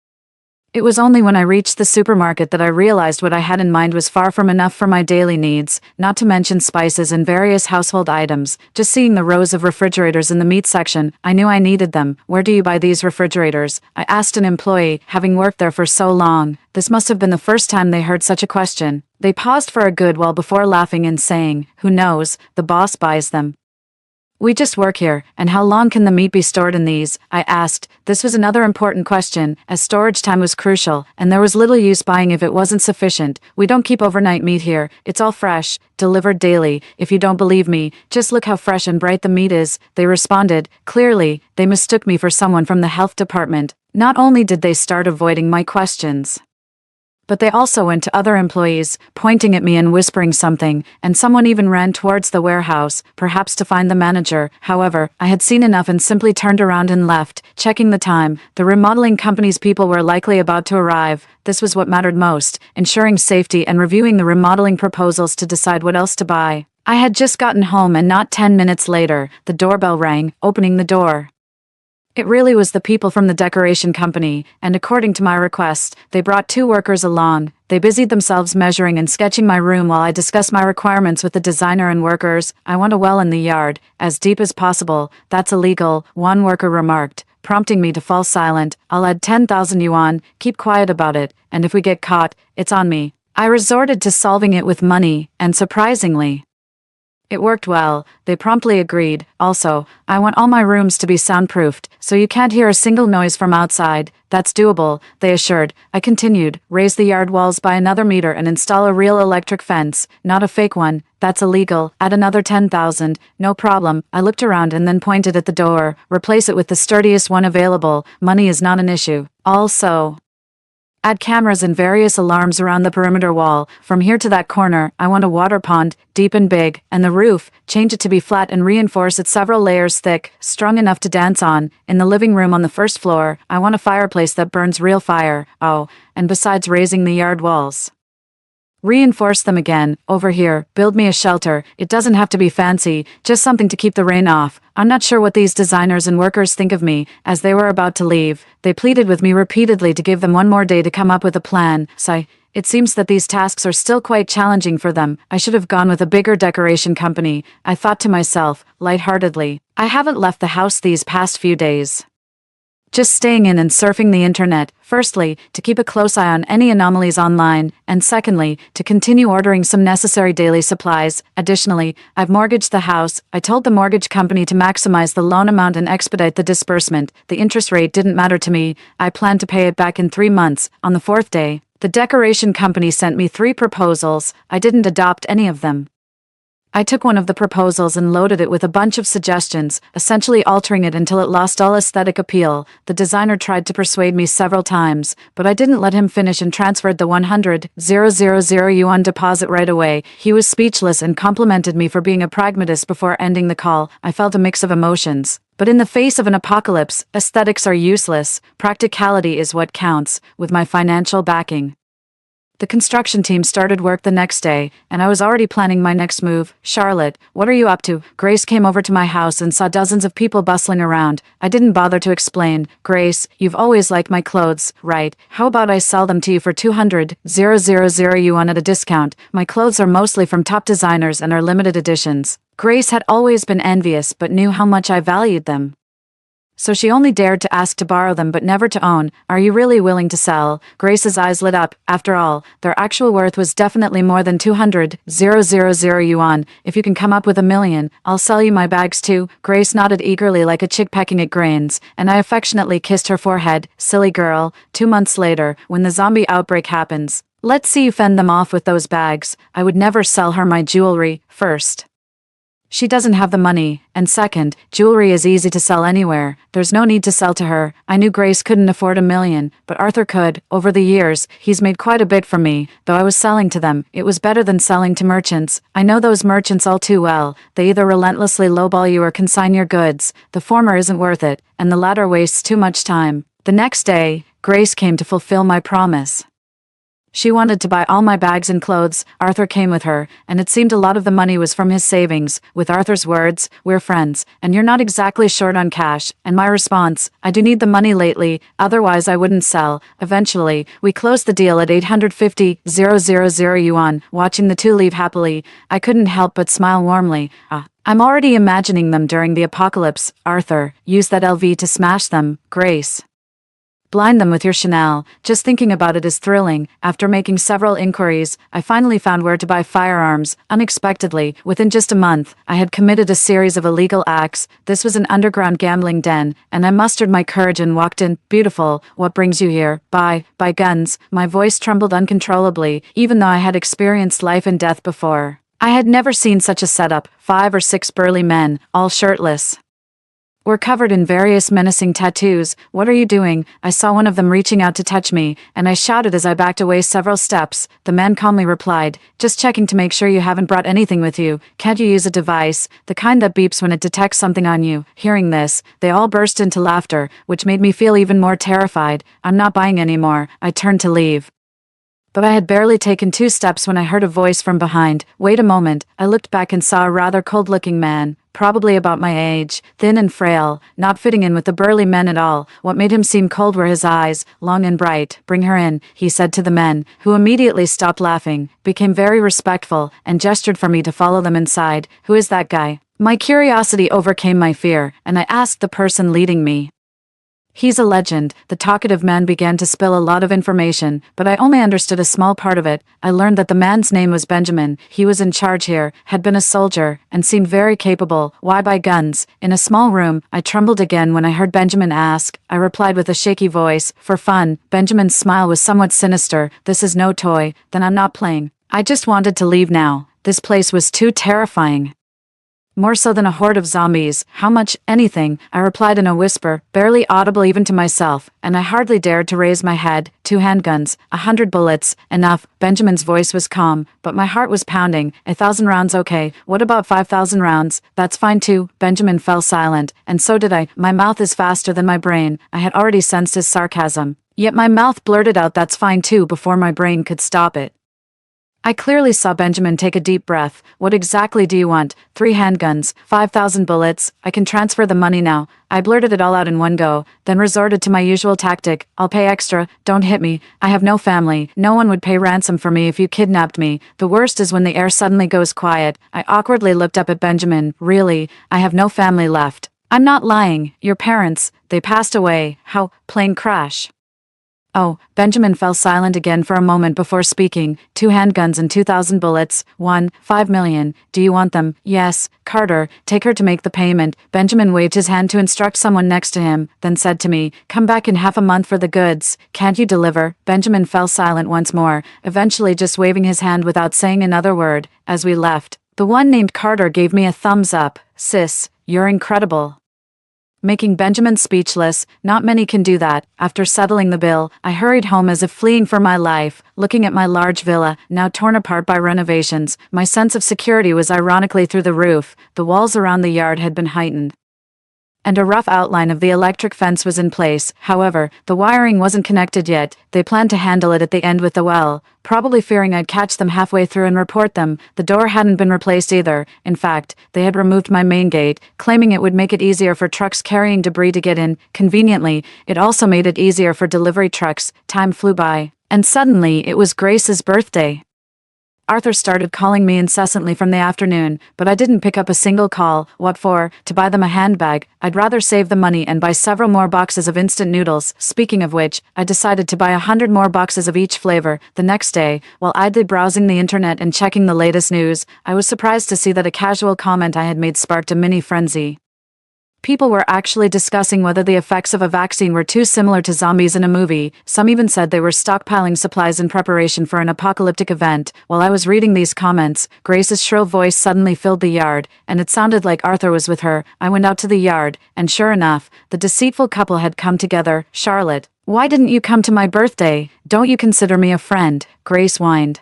[SPEAKER 1] It was only when I reached the supermarket that I realized what I had in mind was far from enough for my daily needs, not to mention spices and various household items. Just seeing the rows of refrigerators in the meat section, I knew I needed them. Where do you buy these refrigerators? I asked an employee, having worked there for so long. This must have been the first time they heard such a question. They paused for a good while before laughing and saying, "Who knows? The boss buys them." We just work here, and how long can the meat be stored in these? I asked. This was another important question, as storage time was crucial, and there was little use buying if it wasn't sufficient. We don't keep overnight meat here. It's all fresh, delivered daily. If you don't believe me, just look how fresh and bright the meat is. They responded. Clearly, they mistook me for someone from the health department. Not only did they start avoiding my questions, but they also went to other employees, pointing at me and whispering something, and someone even ran towards the warehouse, perhaps to find the manager. However, I had seen enough and simply turned around and left. Checking the time, the remodeling company's people were likely about to arrive. This was what mattered most: ensuring safety and reviewing the remodeling proposals to decide what else to buy. I had just gotten home, and not 10 minutes later, the doorbell rang. Opening the door, it really was the people from the decoration company, and according to my request, they brought 2 workers along. They busied themselves measuring and sketching my room while I discussed my requirements with the designer and workers. I want a well in the yard, as deep as possible. That's illegal, one worker remarked, prompting me to fall silent. I'll add 10,000 yuan, keep quiet about it, and if we get caught, it's on me. I resorted to solving it with money, and surprisingly, it worked well. They promptly agreed. Also, I want all my rooms to be soundproofed, so you can't hear a single noise from outside. That's doable, they assured. I continued, raise the yard walls by another meter and install a real electric fence, not a fake one. That's illegal. Add another 10,000. No problem. I looked around and then pointed at the door. Replace it with the sturdiest one available. Money is not an issue. Also, add cameras and various alarms around the perimeter wall. From here to that corner, I want a water pond, deep and big, and the roof, change it to be flat and reinforce it several layers thick, strong enough to dance on. In the living room on the first floor, I want a fireplace that burns real fire. Oh, and besides raising the yard walls, reinforce them again. Over here, build me a shelter. It doesn't have to be fancy, just something to keep the rain off. I'm not sure what these designers and workers think of me. As they were about to leave, they pleaded with me repeatedly to give them one more day to come up with a plan. Sigh. It seems that these tasks are still quite challenging for them. I should have gone with a bigger decoration company, I thought to myself, lightheartedly. I haven't left the house these past few days. Just staying in and surfing the internet, firstly, to keep a close eye on any anomalies online, and secondly, to continue ordering some necessary daily supplies. Additionally, I've mortgaged the house. I told the mortgage company to maximize the loan amount and expedite the disbursement. The interest rate didn't matter to me. I planned to pay it back in 3 months. On the 4th day, the decoration company sent me 3 proposals. I didn't adopt any of them. I took one of the proposals and loaded it with a bunch of suggestions, essentially altering it until it lost all aesthetic appeal. The designer tried to persuade me several times, but I didn't let him finish and transferred the 100,000 yuan deposit right away. He was speechless and complimented me for being a pragmatist before ending the call. I felt a mix of emotions. But in the face of an apocalypse, aesthetics are useless. Practicality is what counts, with my financial backing. The construction team started work the next day, and I was already planning my next move. "Charlotte, what are you up to?" Grace came over to my house and saw dozens of people bustling around. I didn't bother to explain. "Grace, you've always liked my clothes, right? How about I sell them to you for 200,000 yuan at a discount? My clothes are mostly from top designers and are limited editions." Grace had always been envious but knew how much I valued them. So she only dared to ask to borrow them but never to own. "Are you really willing to sell?" Grace's eyes lit up. After all, their actual worth was definitely more than 200,000 yuan. "If you can come up with $1 million, I'll sell you my bags too." Grace nodded eagerly like a chick pecking at grains, and I affectionately kissed her forehead. "Silly girl." 2 months later, when the zombie outbreak happens, let's see you fend them off with those bags. I would never sell her my jewelry. First, she doesn't have the money, and second, jewelry is easy to sell anywhere. There's no need to sell to her. I knew Grace couldn't afford $1 million, but Arthur could. Over the years, he's made quite a bit from me. Though I was selling to them, it was better than selling to merchants. I know those merchants all too well. They either relentlessly lowball you or consign your goods. The former isn't worth it, and the latter wastes too much time. The next day, Grace came to fulfill my promise. She wanted to buy all my bags and clothes. Arthur came with her, and it seemed a lot of the money was from his savings. With Arthur's words, "We're friends, and you're not exactly short on cash," and my response, "I do need the money lately, otherwise I wouldn't sell." Eventually, we closed the deal at 850,000 yuan. Watching the two leave happily, I couldn't help but smile warmly. I'm already imagining them during the apocalypse. "Arthur, use that LV to smash them." Grace, "Blind them with your Chanel." Just thinking about it is thrilling. After making several inquiries, I finally found where to buy firearms. Unexpectedly, within just a month, I had committed a series of illegal acts. This was an underground gambling den, and I mustered my courage and walked in. "Beautiful, what brings you here?" Buy guns." My voice trembled uncontrollably, even though I had experienced life and death before. I had never seen such a setup. 5 or 6 burly men, all shirtless, were covered in various menacing tattoos. "What are you doing?" I saw one of them reaching out to touch me, and I shouted as I backed away several steps. The man calmly replied, "Just checking to make sure you haven't brought anything with you. Can't you use a device? The kind that beeps when it detects something on you?" Hearing this, they all burst into laughter, which made me feel even more terrified. "I'm not buying anymore." I turned to leave, but I had barely taken 2 steps when I heard a voice from behind. "Wait a moment." I looked back and saw a rather cold-looking man, probably about my age, thin and frail, not fitting in with the burly men at all. What made him seem cold were his eyes, long and bright. "Bring her in," he said to the men, who immediately stopped laughing, became very respectful, and gestured for me to follow them inside. "Who is that guy?" My curiosity overcame my fear, and I asked the person leading me. "He's a legend." The talkative man began to spill a lot of information, but I only understood a small part of it. I learned that the man's name was Benjamin. He was in charge here, had been a soldier, and seemed very capable. "Why buy guns?" In a small room, I trembled again when I heard Benjamin ask. I replied with a shaky voice, "For fun." Benjamin's smile was somewhat sinister. "This is no toy." "Then I'm not playing. I just wanted to leave now. This place was too terrifying. More so than a horde of zombies." "How much?" "Anything," I replied in a whisper, barely audible even to myself, and I hardly dared to raise my head. 2 handguns, 100 bullets, enough." Benjamin's voice was calm, but my heart was pounding. 1,000 rounds, okay. "What about 5,000 rounds?" "That's fine too." Benjamin fell silent, and so did I. My mouth is faster than my brain. I had already sensed his sarcasm, yet my mouth blurted out "that's fine too" before my brain could stop it. I clearly saw Benjamin take a deep breath. "What exactly do you want?" 3 handguns, 5,000 bullets. "I can transfer the money now." I blurted it all out in one go, then resorted to my usual tactic. "I'll pay extra. Don't hit me. I have no family. No one would pay ransom for me if you kidnapped me. The worst is when the air suddenly goes quiet." I awkwardly looked up at Benjamin. "Really? I have no family left." I'm not lying. Your parents, they passed away. How? Plane crash. Oh, Benjamin fell silent again for a moment before speaking. 2 handguns and 2,000 bullets. 1, 5 million. Do you want them? Yes. Carter, take her to make the payment. Benjamin waved his hand to instruct someone next to him, then said to me, come back in half a month for the goods. Can't you deliver? Benjamin fell silent once more, eventually just waving his hand without saying another word. As we left, the one named Carter gave me a thumbs up. Sis, you're incredible. Making Benjamin speechless, not many can do that. After settling the bill, I hurried home as if fleeing for my life, looking at my large villa, now torn apart by renovations. My sense of security was ironically through the roof. The walls around the yard had been heightened, and a rough outline of the electric fence was in place. However, the wiring wasn't connected yet. They planned to handle it at the end with the well, probably fearing I'd catch them halfway through and report them. The door hadn't been replaced either. In fact, they had removed my main gate, claiming it would make it easier for trucks carrying debris to get in. Conveniently, it also made it easier for delivery trucks. Time flew by, and suddenly it was Grace's birthday. Arthur started calling me incessantly from the afternoon, but I didn't pick up a single call. What for? To buy them a handbag. I'd rather save the money and buy several more boxes of instant noodles. Speaking of which, I decided to buy 100 more boxes of each flavor. The next day, while idly browsing the internet and checking the latest news, I was surprised to see that a casual comment I had made sparked a mini frenzy. People were actually discussing whether the effects of a vaccine were too similar to zombies in a movie. Some even said they were stockpiling supplies in preparation for an apocalyptic event. While I was reading these comments, Grace's shrill voice suddenly filled the yard, and it sounded like Arthur was with her. I went out to the yard, and sure enough, the deceitful couple had come together. Charlotte, why didn't you come to my birthday? Don't you consider me a friend? Grace whined.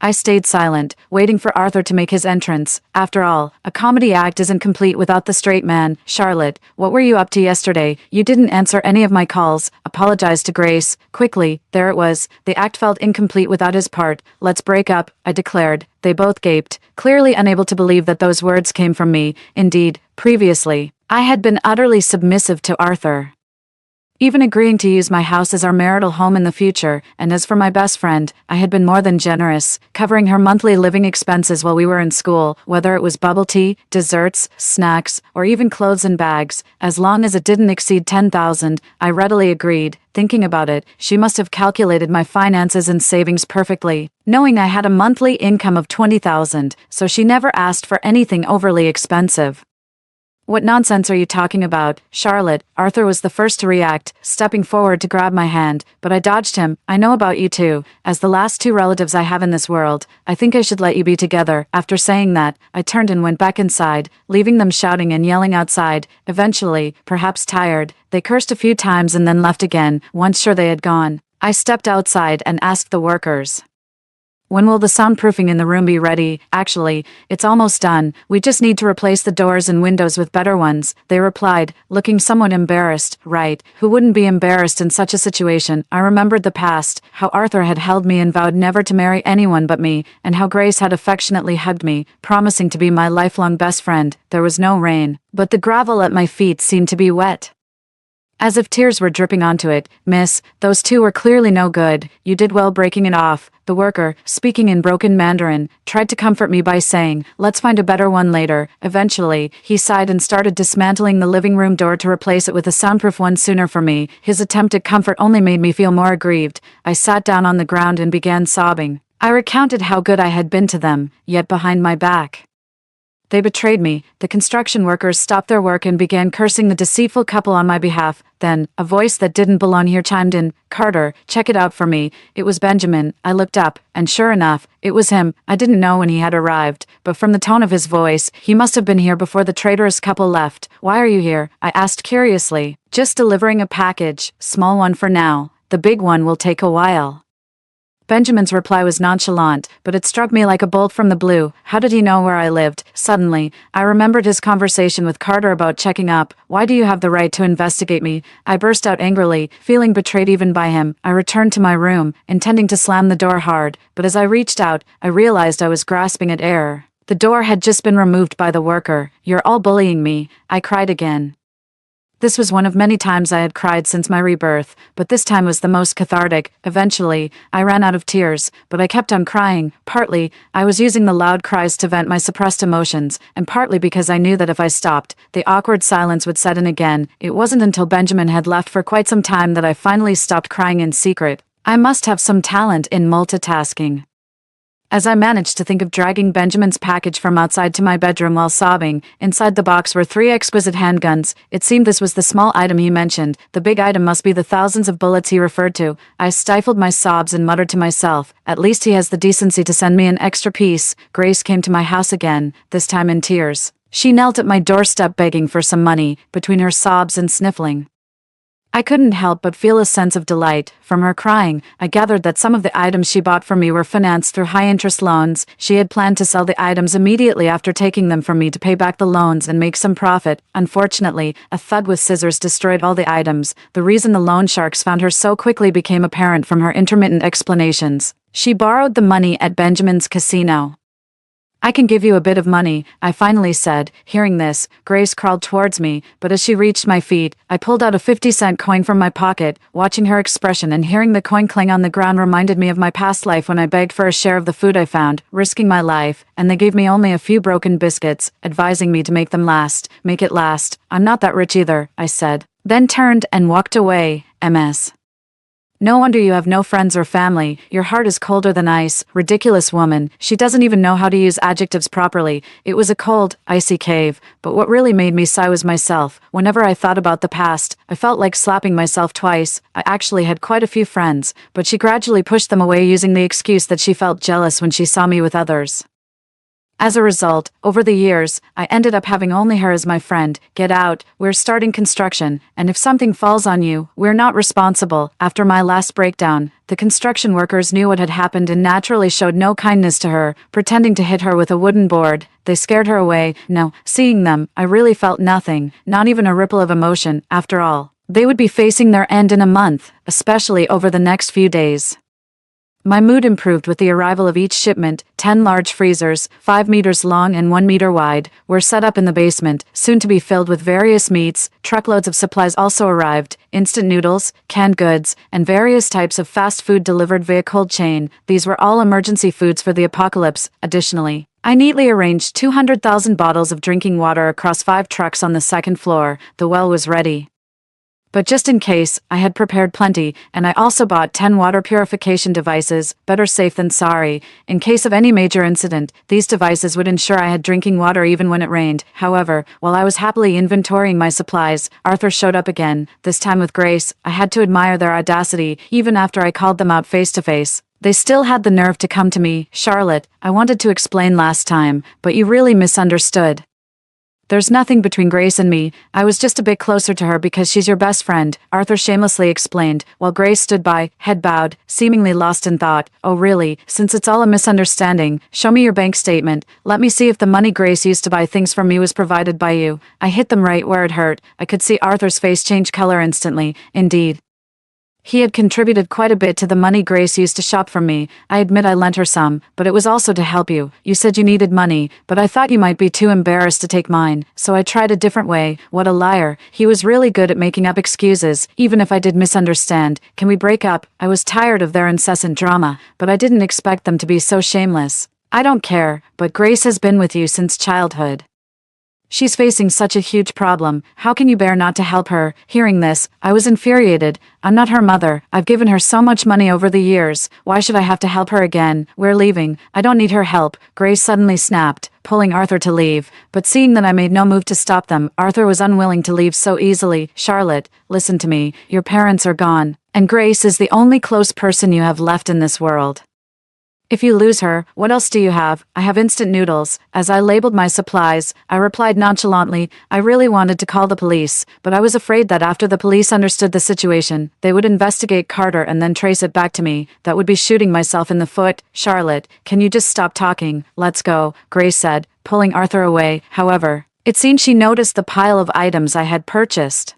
[SPEAKER 1] I stayed silent, waiting for Arthur to make his entrance. After all, a comedy act isn't complete without the straight man. Charlotte, what were you up to yesterday? You didn't answer any of my calls. Apologized to Grace. Quickly, there it was. The act felt incomplete without his part. Let's break up, I declared. They both gaped, clearly unable to believe that those words came from me. Indeed, previously, I had been utterly submissive to Arthur, even agreeing to use my house as our marital home in the future. And as for my best friend, I had been more than generous, covering her monthly living expenses while we were in school, whether it was bubble tea, desserts, snacks, or even clothes and bags. As long as it didn't exceed 10,000, I readily agreed. Thinking about it, she must have calculated my finances and savings perfectly, knowing I had a monthly income of 20,000, so she never asked for anything overly expensive. What nonsense are you talking about, Charlotte? Arthur was the first to react, stepping forward to grab my hand, but I dodged him. I know about you too. As the last 2 relatives I have in this world, I think I should let you be together. After saying that, I turned and went back inside, leaving them shouting and yelling outside. Eventually, perhaps tired, they cursed a few times and then left again. Once sure they had gone, I stepped outside and asked the workers, when will the soundproofing in the room be ready? Actually, it's almost done. We just need to replace the doors and windows with better ones, they replied, looking somewhat embarrassed. Right, who wouldn't be embarrassed in such a situation? I remembered the past, how Arthur had held me and vowed never to marry anyone but me, and how Grace had affectionately hugged me, promising to be my lifelong best friend. There was no rain, but the gravel at my feet seemed to be wet, as if tears were dripping onto it. Miss, those 2 were clearly no good. You did well breaking it off. The worker, speaking in broken Mandarin, tried to comfort me by saying, let's find a better one later. Eventually, he sighed and started dismantling the living room door to replace it with a soundproof one sooner for me. His attempt at comfort only made me feel more aggrieved. I sat down on the ground and began sobbing. I recounted how good I had been to them, yet behind my back, they betrayed me. The construction workers stopped their work and began cursing the deceitful couple on my behalf. Then, a voice that didn't belong here chimed in. Carter, check it out for me. It was Benjamin. I looked up, and sure enough, it was him. I didn't know when he had arrived, but from the tone of his voice, he must have been here before the traitorous couple left. Why are you here? I asked curiously. Just delivering a package. Small one for now. The big one will take a while. Benjamin's reply was nonchalant, but it struck me like a bolt from the blue. How did he know where I lived? Suddenly, I remembered his conversation with Carter about checking up. Why do you have the right to investigate me? I burst out angrily, feeling betrayed even by him. I returned to my room, intending to slam the door hard, but as I reached out, I realized I was grasping at air. The door had just been removed by the worker. You're all bullying me, I cried again. This was one of many times I had cried since my rebirth, but this time was the most cathartic. Eventually, I ran out of tears, but I kept on crying. Partly, I was using the loud cries to vent my suppressed emotions, and partly because I knew that if I stopped, the awkward silence would set in again. It wasn't until Benjamin had left for quite some time that I finally stopped crying in secret. I must have some talent in multitasking. As I managed to think of dragging Benjamin's package from outside to my bedroom while sobbing, inside the box were 3 exquisite handguns. It seemed this was the small item he mentioned. The big item must be the thousands of bullets he referred to. I stifled my sobs and muttered to myself, at least he has the decency to send me an extra piece. Grace came to my house again, this time in tears. She knelt at my doorstep begging for some money, between her sobs and sniffling. I couldn't help but feel a sense of delight. From her crying, I gathered that some of the items she bought for me were financed through high-interest loans. She had planned to sell the items immediately after taking them from me to pay back the loans and make some profit. Unfortunately, a thud with scissors destroyed all the items. The reason the loan sharks found her so quickly became apparent from her intermittent explanations. She borrowed the money at Benjamin's casino. I can give you a bit of money, I finally said. Hearing this, Grace crawled towards me, but as she reached my feet, I pulled out a 50-cent coin from my pocket. Watching her expression and hearing the coin clang on the ground reminded me of my past life when I begged for a share of the food I found, risking my life, and they gave me only a few broken biscuits, advising me to make them last. Make it last. I'm not that rich either, I said. Then turned and walked away. MS. No wonder you have no friends or family. Your heart is colder than ice. Ridiculous woman. She doesn't even know how to use adjectives properly. It was a cold, icy cave. But what really made me sigh was myself. Whenever I thought about the past, I felt like slapping myself twice. I actually had quite a few friends, but she gradually pushed them away using the excuse that she felt jealous when she saw me with others. As a result, over the years, I ended up having only her as my friend. Get out, we're starting construction, and if something falls on you, we're not responsible. After my last breakdown, the construction workers knew what had happened and naturally showed no kindness to her, pretending to hit her with a wooden board. They scared her away. No, seeing them, I really felt nothing, not even a ripple of emotion. After all, they would be facing their end in a month, especially over the next few days. My mood improved with the arrival of each shipment. 10 large freezers, 5 meters long and 1 meter wide, were set up in the basement, soon to be filled with various meats. Truckloads of supplies also arrived, instant noodles, canned goods, and various types of fast food delivered via cold chain. These were all emergency foods for the apocalypse. Additionally, I neatly arranged 200,000 bottles of drinking water across 5 trucks on the second floor. The well was ready. But just in case, I had prepared plenty, and I also bought 10 water purification devices. Better safe than sorry. In case of any major incident, these devices would ensure I had drinking water even when it rained. However, while I was happily inventorying my supplies, Arthur showed up again, this time with Grace. I had to admire their audacity, even after I called them out face to face. They still had the nerve to come to me. Charlotte, I wanted to explain last time, but you really misunderstood. There's nothing between Grace and me. I was just a bit closer to her because she's your best friend, Arthur shamelessly explained, while Grace stood by, head bowed, seemingly lost in thought. Oh really, since it's all a misunderstanding, show me your bank statement. Let me see if the money Grace used to buy things from me was provided by you. I hit them right where it hurt. I could see Arthur's face change color instantly. Indeed, he had contributed quite a bit to the money Grace used to shop from me. I admit I lent her some, but it was also to help you. You said you needed money, but I thought you might be too embarrassed to take mine, so I tried a different way. What a liar. He was really good at making up excuses, even if I did misunderstand. Can we break up? I was tired of their incessant drama, but I didn't expect them to be so shameless. I don't care, but Grace has been with you since childhood. She's facing such a huge problem. How can you bear not to help her? Hearing this, I was infuriated. I'm not her mother. I've given her so much money over the years. Why should I have to help her again? We're leaving. I don't need her help. Grace suddenly snapped, pulling Arthur to leave. But seeing that I made no move to stop them, Arthur was unwilling to leave so easily. Charlotte, listen to me. Your parents are gone, and Grace is the only close person you have left in this world. If you lose her, what else do you have? I have instant noodles. As I labeled my supplies, I replied nonchalantly, I really wanted to call the police, but I was afraid that after the police understood the situation, they would investigate Carter and then trace it back to me. That would be shooting myself in the foot. Charlotte, can you just stop talking? Let's go, Grace said, pulling Arthur away. However, it seemed she noticed the pile of items I had purchased.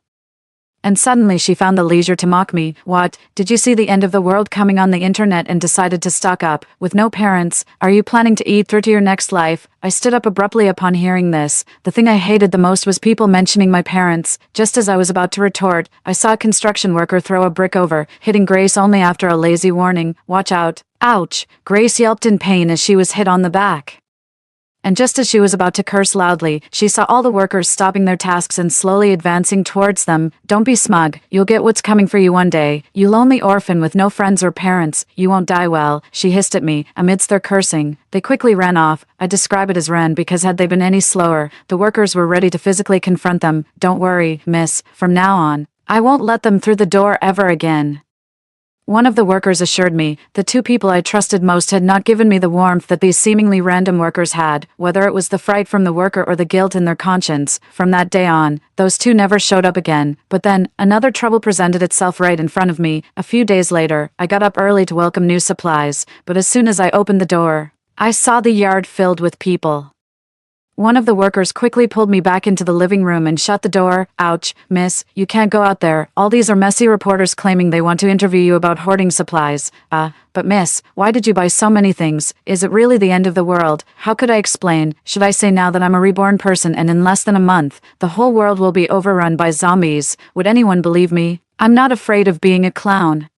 [SPEAKER 1] And suddenly she found the leisure to mock me. What, did you see the end of the world coming on the internet and decided to stock up? With no parents, are you planning to eat through to your next life? I stood up abruptly upon hearing this. The thing I hated the most was people mentioning my parents. Just as I was about to retort, I saw a construction worker throw a brick over, hitting Grace only after a lazy warning. Watch out. Ouch! Grace yelped in pain as she was hit on the back. And just as she was about to curse loudly, she saw all the workers stopping their tasks and slowly advancing towards them. Don't be smug, you'll get what's coming for you one day. You lonely orphan with no friends or parents, you won't die well, she hissed at me, amidst their cursing. They quickly ran off. I describe it as ran because had they been any slower, the workers were ready to physically confront them. Don't worry, miss, from now on, I won't let them through the door ever again. One of the workers assured me, the two people I trusted most had not given me the warmth that these seemingly random workers had, whether it was the fright from the worker or the guilt in their conscience. From that day on, those two never showed up again. But then, another trouble presented itself right in front of me. A few days later, I got up early to welcome new supplies, but as soon as I opened the door, I saw the yard filled with people. One of the workers quickly pulled me back into the living room and shut the door. Ouch, miss, you can't go out there. All these are messy reporters claiming they want to interview you about hoarding supplies. But miss, why did you buy so many things? Is it really the end of the world? How could I explain? Should I say now that I'm a reborn person and in less than a month, the whole world will be overrun by zombies? Would anyone believe me? I'm not afraid of being a clown.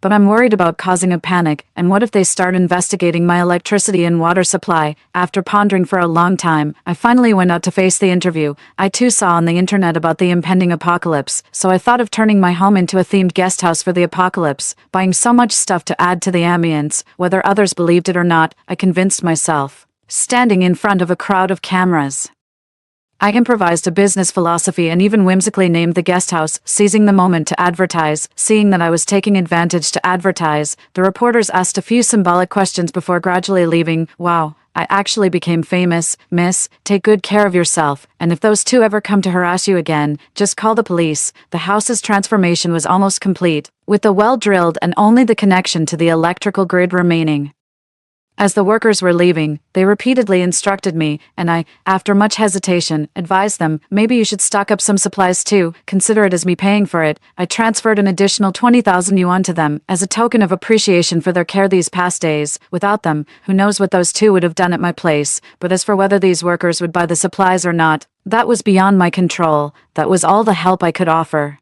[SPEAKER 1] But I'm worried about causing a panic, and what if they start investigating my electricity and water supply? After pondering for a long time, I finally went out to face the interview. I too saw on the internet about the impending apocalypse, so I thought of turning my home into a themed guest house for the apocalypse, buying so much stuff to add to the ambience. Whether others believed it or not, I convinced myself. Standing in front of a crowd of cameras, I improvised a business philosophy and even whimsically named the guest house, seizing the moment to advertise. Seeing that I was taking advantage to advertise, the reporters asked a few symbolic questions before gradually leaving. Wow, I actually became famous. Miss, take good care of yourself, and if those two ever come to harass you again, just call the police. The house's transformation was almost complete, with the well drilled and only the connection to the electrical grid remaining. As the workers were leaving, they repeatedly instructed me, and I, after much hesitation, advised them, maybe you should stock up some supplies too, consider it as me paying for it. I transferred an additional 20,000 yuan to them, as a token of appreciation for their care these past days. Without them, who knows what those two would have done at my place. But as for whether these workers would buy the supplies or not, that was beyond my control. That was all the help I could offer.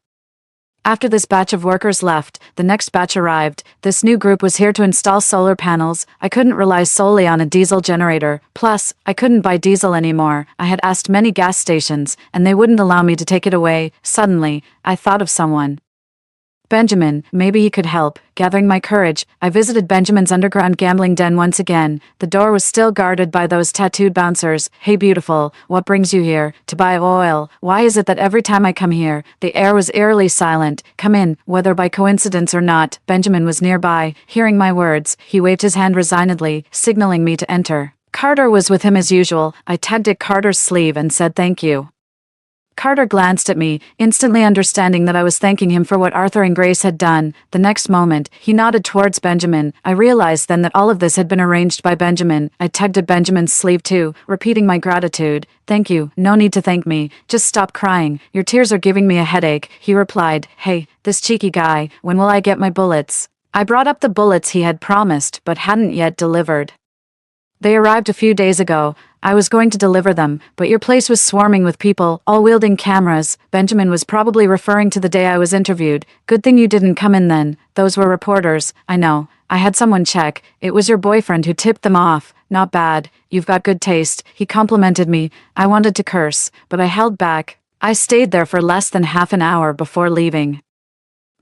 [SPEAKER 1] After this batch of workers left, the next batch arrived. This new group was here to install solar panels. I couldn't rely solely on a diesel generator. Plus, I couldn't buy diesel anymore. I had asked many gas stations, and they wouldn't allow me to take it away. Suddenly, I thought of someone. Benjamin, maybe he could help. Gathering my courage, I visited Benjamin's underground gambling den once again. The door was still guarded by those tattooed bouncers. Hey beautiful, what brings you here? To buy oil. Why is it that every time I come here, the air was eerily silent? Come in, whether by coincidence or not. Benjamin was nearby. Hearing my words, he waved his hand resignedly, signaling me to enter. Carter was with him as usual. I tugged at Carter's sleeve and said thank you. Carter glanced at me, instantly understanding that I was thanking him for what Arthur and Grace had done. The next moment, he nodded towards Benjamin. I realized then that all of this had been arranged by Benjamin. I tugged at Benjamin's sleeve too, repeating my gratitude. Thank you, no need to thank me. Just stop crying. Your tears are giving me a headache. He replied, hey, this cheeky guy, when will I get my bullets? I brought up the bullets he had promised, but hadn't yet delivered. They arrived a few days ago. I was going to deliver them, but your place was swarming with people, all wielding cameras. Benjamin was probably referring to the day I was interviewed. Good thing you didn't come in then. Those were reporters. I know. I had someone check. It was your boyfriend who tipped them off. Not bad. You've got good taste. He complimented me. I wanted to curse, but I held back. I stayed there for less than half an hour before leaving.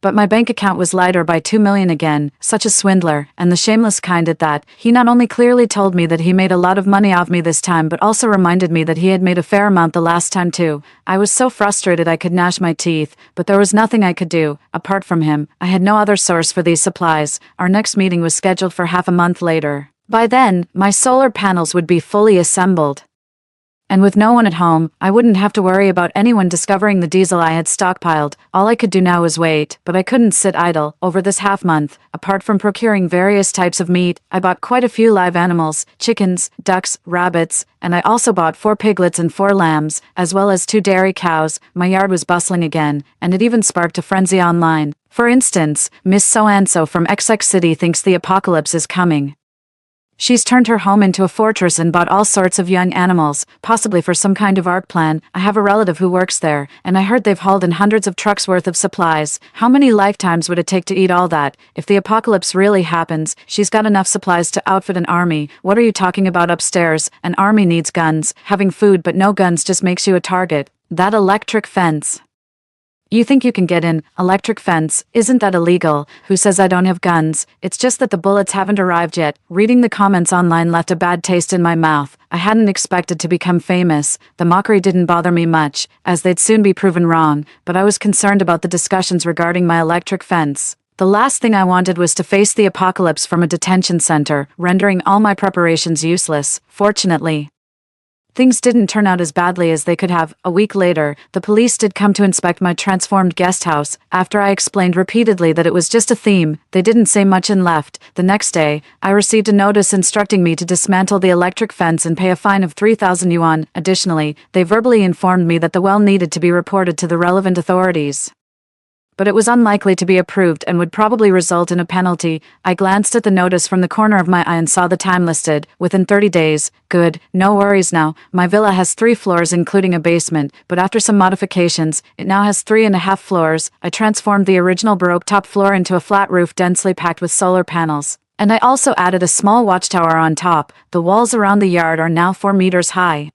[SPEAKER 1] But my bank account was lighter by 2 million again, such a swindler, and the shameless kind at that. He not only clearly told me that he made a lot of money off me this time but also reminded me that he had made a fair amount the last time too. I was so frustrated I could gnash my teeth, but there was nothing I could do. Apart from him, I had no other source for these supplies. Our next meeting was scheduled for half a month later. By then, my solar panels would be fully assembled. And with no one at home, I wouldn't have to worry about anyone discovering the diesel I had stockpiled. All I could do now was wait, but I couldn't sit idle. Over this half-month, apart from procuring various types of meat, I bought quite a few live animals, chickens, ducks, rabbits, and I also bought 4 piglets and 4 lambs, as well as 2 dairy cows. My yard was bustling again, and it even sparked a frenzy online. For instance, Miss So-and-so from XX City thinks the apocalypse is coming. She's turned her home into a fortress and bought all sorts of young animals, possibly for some kind of art plan. I have a relative who works there, and I heard they've hauled in hundreds of trucks worth of supplies. How many lifetimes would it take to eat all that? If the apocalypse really happens, she's got enough supplies to outfit an army. What are you talking about upstairs? An army needs guns. Having food but no guns just makes you a target. That electric fence. You think you can get in electric fence? Isn't that illegal? Who says I don't have guns? It's just that the bullets haven't arrived yet. Reading the comments online left a bad taste in my mouth. I hadn't expected to become famous. The mockery didn't bother me much, as they'd soon be proven wrong, but I was concerned about the discussions regarding my electric fence. The last thing I wanted was to face the apocalypse from a detention center, rendering all my preparations useless. Fortunately, things didn't turn out as badly as they could have. A week later, the police did come to inspect my transformed guest house. After I explained repeatedly that it was just a theme, they didn't say much and left. The next day, I received a notice instructing me to dismantle the electric fence and pay a fine of 3,000 yuan. Additionally, they verbally informed me that the well needed to be reported to the relevant authorities, but it was unlikely to be approved and would probably result in a penalty. I glanced at the notice from the corner of my eye and saw the time listed, within 30 days. Good, no worries now. My villa has 3 floors including a basement, but after some modifications, it now has 3.5 floors. I transformed the original Baroque top floor into a flat roof densely packed with solar panels. And I also added a small watchtower on top. The walls around the yard are now 4 meters high.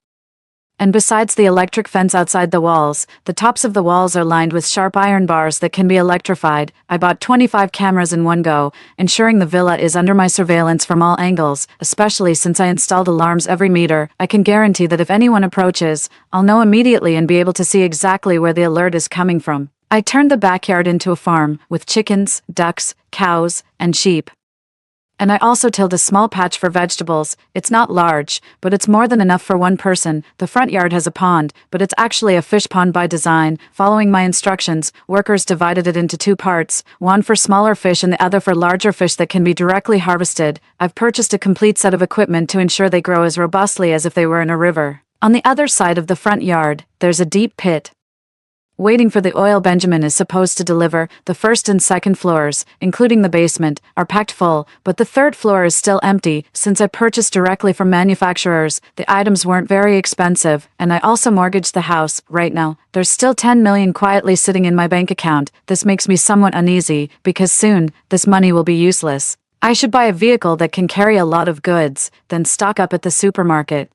[SPEAKER 1] And besides the electric fence outside the walls, the tops of the walls are lined with sharp iron bars that can be electrified. I bought 25 cameras in one go, ensuring the villa is under my surveillance from all angles, especially since I installed alarms every meter. I can guarantee that if anyone approaches, I'll know immediately and be able to see exactly where the alert is coming from. I turned the backyard into a farm, with chickens, ducks, cows, and sheep. And I also tilled a small patch for vegetables. It's not large, but it's more than enough for one person. The front yard has a pond, but it's actually a fish pond by design. Following my instructions, workers divided it into 2 parts, one for smaller fish and the other for larger fish that can be directly harvested. I've purchased a complete set of equipment to ensure they grow as robustly as if they were in a river. On the other side of the front yard, there's a deep pit, waiting for the oil Benjamin is supposed to deliver. The first and second floors, including the basement, are packed full, but the 3rd floor is still empty. Since I purchased directly from manufacturers, the items weren't very expensive, and I also mortgaged the house. Right now, there's still 10 million quietly sitting in my bank account. This makes me somewhat uneasy, because soon, this money will be useless. I should buy a vehicle that can carry a lot of goods, then stock up at the supermarket.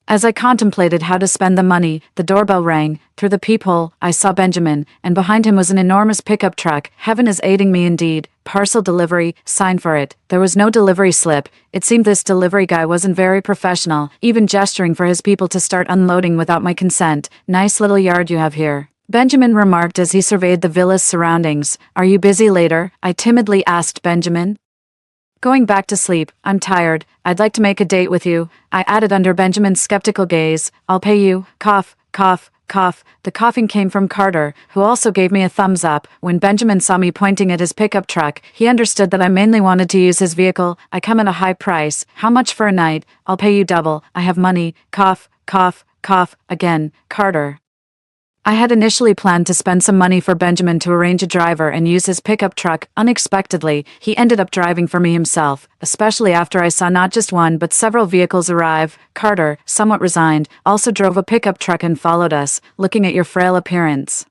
[SPEAKER 1] As I contemplated how to spend the money, the doorbell rang. Through the peephole, I saw Benjamin, and behind him was an enormous pickup truck. Heaven is aiding me indeed. Parcel delivery, sign for it. There was no delivery slip. It seemed this delivery guy wasn't very professional, even gesturing for his people to start unloading without my consent. Nice little yard you have here, Benjamin remarked as he surveyed the villa's surroundings. Are you busy later? I timidly asked Benjamin. Going back to sleep. I'm tired. I'd like to make a date with you, I added under Benjamin's skeptical gaze. I'll pay you. Cough, cough, cough. The coughing came from Carter, who also gave me a thumbs up. When Benjamin saw me pointing at his pickup truck, he understood that I mainly wanted to use his vehicle. I come at a high price. How much for a night? I'll pay you double. I have money. Cough, cough, cough. Again, Carter. I had initially planned to spend some money for Benjamin to arrange a driver and use his pickup truck. Unexpectedly, he ended up driving for me himself, especially after I saw not just one but several vehicles arrive. Carter, somewhat resigned, also drove a pickup truck and followed us, looking at your frail appearance.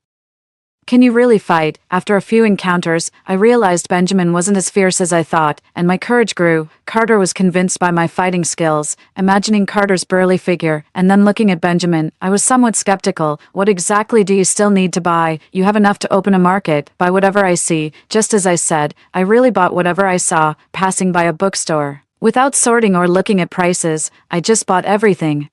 [SPEAKER 1] Can you really fight? After a few encounters, I realized Benjamin wasn't as fierce as I thought, and my courage grew. Carter was convinced by my fighting skills. Imagining Carter's burly figure, and then looking at Benjamin, I was somewhat skeptical. What exactly do you still need to buy? You have enough to open a market. Buy whatever I see. Just as I said, I really bought whatever I saw, passing by a bookstore. Without sorting or looking at prices, I just bought everything.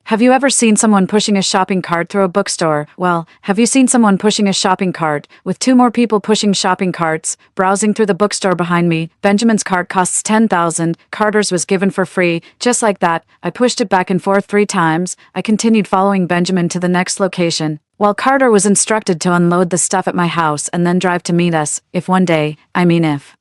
[SPEAKER 1] Have you ever seen someone pushing a shopping cart through a bookstore? Well, have you seen someone pushing a shopping cart, with two more people pushing shopping carts, browsing through the bookstore behind me? Benjamin's cart costs 10,000, Carter's was given for free. Just like that, I pushed it back and forth 3 times. I continued following Benjamin to the next location, while Carter was instructed to unload the stuff at my house and then drive to meet us, if one day, if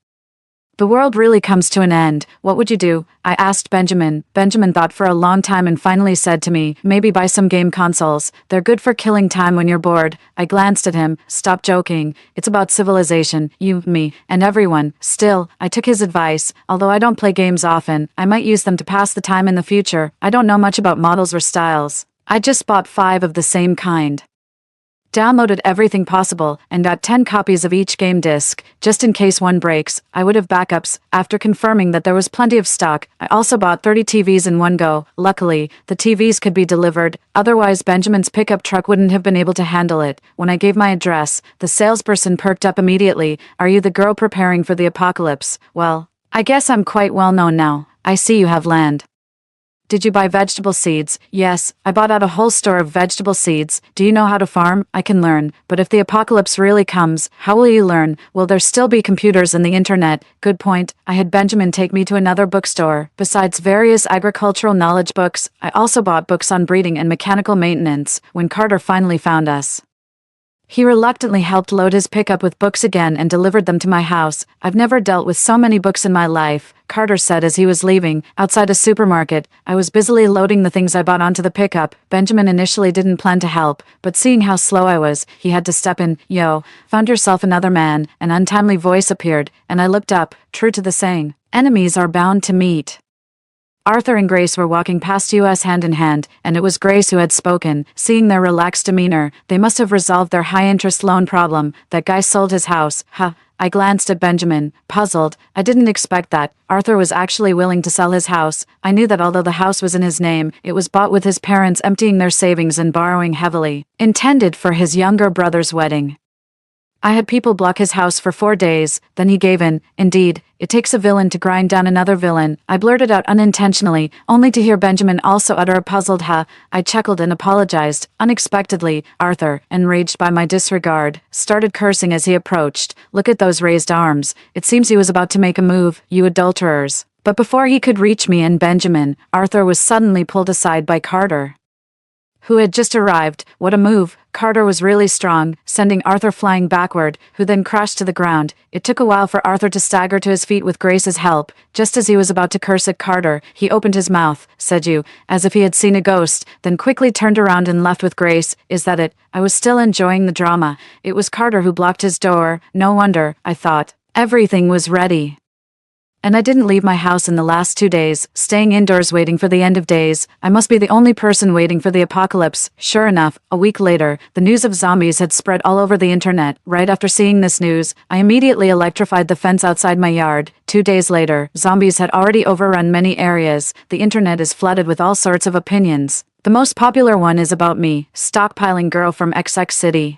[SPEAKER 1] the world really comes to an end, what would you do? I asked Benjamin. Benjamin thought for a long time and finally said to me, maybe buy some game consoles. They're good for killing time when you're bored. I glanced at him. Stop joking. It's about civilization, you, me, and everyone. Still, I took his advice. Although I don't play games often, I might use them to pass the time in the future. I don't know much about models or styles. I just bought 5 of the same kind, downloaded everything possible, and got 10 copies of each game disc, just in case one breaks. I would have backups. After confirming that there was plenty of stock, I also bought 30 TVs in one go. Luckily, the TVs could be delivered, otherwise Benjamin's pickup truck wouldn't have been able to handle it. When I gave my address, the salesperson perked up immediately. Are you the girl preparing for the apocalypse? Well, I guess I'm quite well known now. I see you have land. Did you buy vegetable seeds? Yes, I bought out a whole store of vegetable seeds. Do you know how to farm? I can learn. But if the apocalypse really comes, how will you learn? Will there still be computers and the internet? Good point. I had Benjamin take me to another bookstore. Besides various agricultural knowledge books, I also bought books on breeding and mechanical maintenance. When Carter finally found us, he reluctantly helped load his pickup with books again and delivered them to my house. I've never dealt with so many books in my life, Carter said as he was leaving. Outside a supermarket, I was busily loading the things I bought onto the pickup. Benjamin initially didn't plan to help, but seeing how slow I was, he had to step in. Yo, found yourself another man, an untimely voice appeared, and I looked up, true to the saying, enemies are bound to meet. Arthur and Grace were walking past us hand in hand, and it was Grace who had spoken. Seeing their relaxed demeanor, they must have resolved their high-interest loan problem. That guy sold his house. Huh. I glanced at Benjamin, puzzled. I didn't expect that. Arthur was actually willing to sell his house. I knew that although the house was in his name, it was bought with his parents emptying their savings and borrowing heavily, intended for his younger brother's wedding. I had people block his house for 4 days, then he gave in. Indeed, it takes a villain to grind down another villain. I blurted out unintentionally, only to hear Benjamin also utter a puzzled huh. I chuckled and apologized. Unexpectedly, Arthur, enraged by my disregard, started cursing as he approached. Look at those raised arms. It seems he was about to make a move, you adulterers. But before he could reach me and Benjamin, Arthur was suddenly pulled aside by Carter, who had just arrived. What a move. Carter was really strong, sending Arthur flying backward, who then crashed to the ground. It took a while for Arthur to stagger to his feet with Grace's help. Just as he was about to curse at Carter, he opened his mouth, said you, as if he had seen a ghost, then quickly turned around and left with Grace. Is that it? I was still enjoying the drama. It was Carter who blocked his door. No wonder, I thought. Everything was ready. And I didn't leave my house in the last 2 days, staying indoors waiting for the end of days. I must be the only person waiting for the apocalypse. Sure enough, a week later, the news of zombies had spread all over the internet. Right after seeing this news, I immediately electrified the fence outside my yard. 2 days later, zombies had already overrun many areas. The internet is flooded with all sorts of opinions. The most popular one is about me, stockpiling girl from XX city.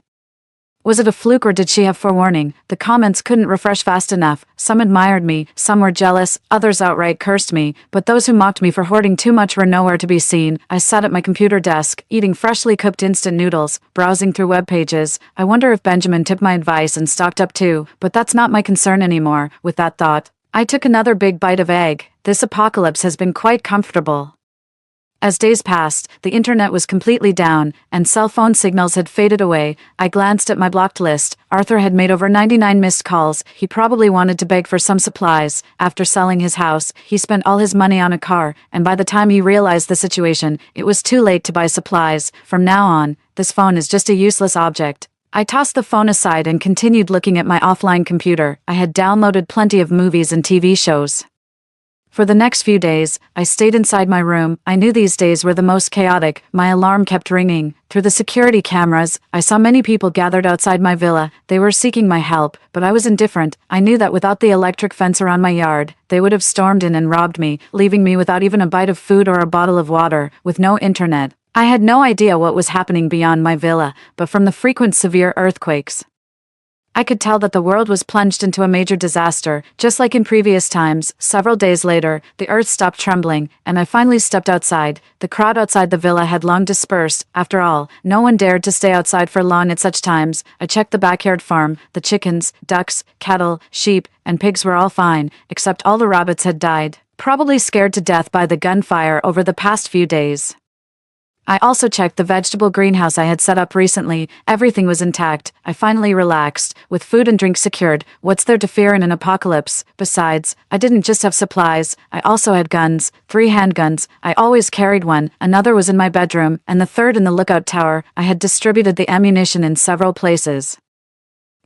[SPEAKER 1] Was it a fluke or did she have forewarning? The comments couldn't refresh fast enough. Some admired me, some were jealous, others outright cursed me, but those who mocked me for hoarding too much were nowhere to be seen. I sat at my computer desk, eating freshly cooked instant noodles, browsing through web pages. I wonder if Benjamin took my advice and stocked up too, but that's not my concern anymore. With that thought, I took another big bite of egg. This apocalypse has been quite comfortable. As days passed, the internet was completely down, and cell phone signals had faded away. I glanced at my blocked list. Arthur had made over 99 missed calls. He probably wanted to beg for some supplies. After selling his house, he spent all his money on a car, and by the time he realized the situation, it was too late to buy supplies. From now on, this phone is just a useless object. I tossed the phone aside and continued looking at my offline computer. I had downloaded plenty of movies and TV shows. For the next few days, I stayed inside my room. I knew these days were the most chaotic. My alarm kept ringing. Through the security cameras, I saw many people gathered outside my villa. They were seeking my help, but I was indifferent. I knew that without the electric fence around my yard, they would have stormed in and robbed me, leaving me without even a bite of food or a bottle of water, with no internet. I had no idea what was happening beyond my villa, but from the frequent severe earthquakes, I could tell that the world was plunged into a major disaster, just like in previous times. Several days later, the earth stopped trembling, and I finally stepped outside. The crowd outside the villa had long dispersed. After all, no one dared to stay outside for long at such times. I checked the backyard farm. The chickens, ducks, cattle, sheep, and pigs were all fine, except all the rabbits had died, probably scared to death by the gunfire over the past few days. I also checked the vegetable greenhouse I had set up recently. Everything was intact. I finally relaxed. With food and drink secured, what's there to fear in an apocalypse? Besides, I didn't just have supplies, I also had guns. 3 handguns. I always carried one, another was in my bedroom, and the third in the lookout tower. I had distributed the ammunition in several places.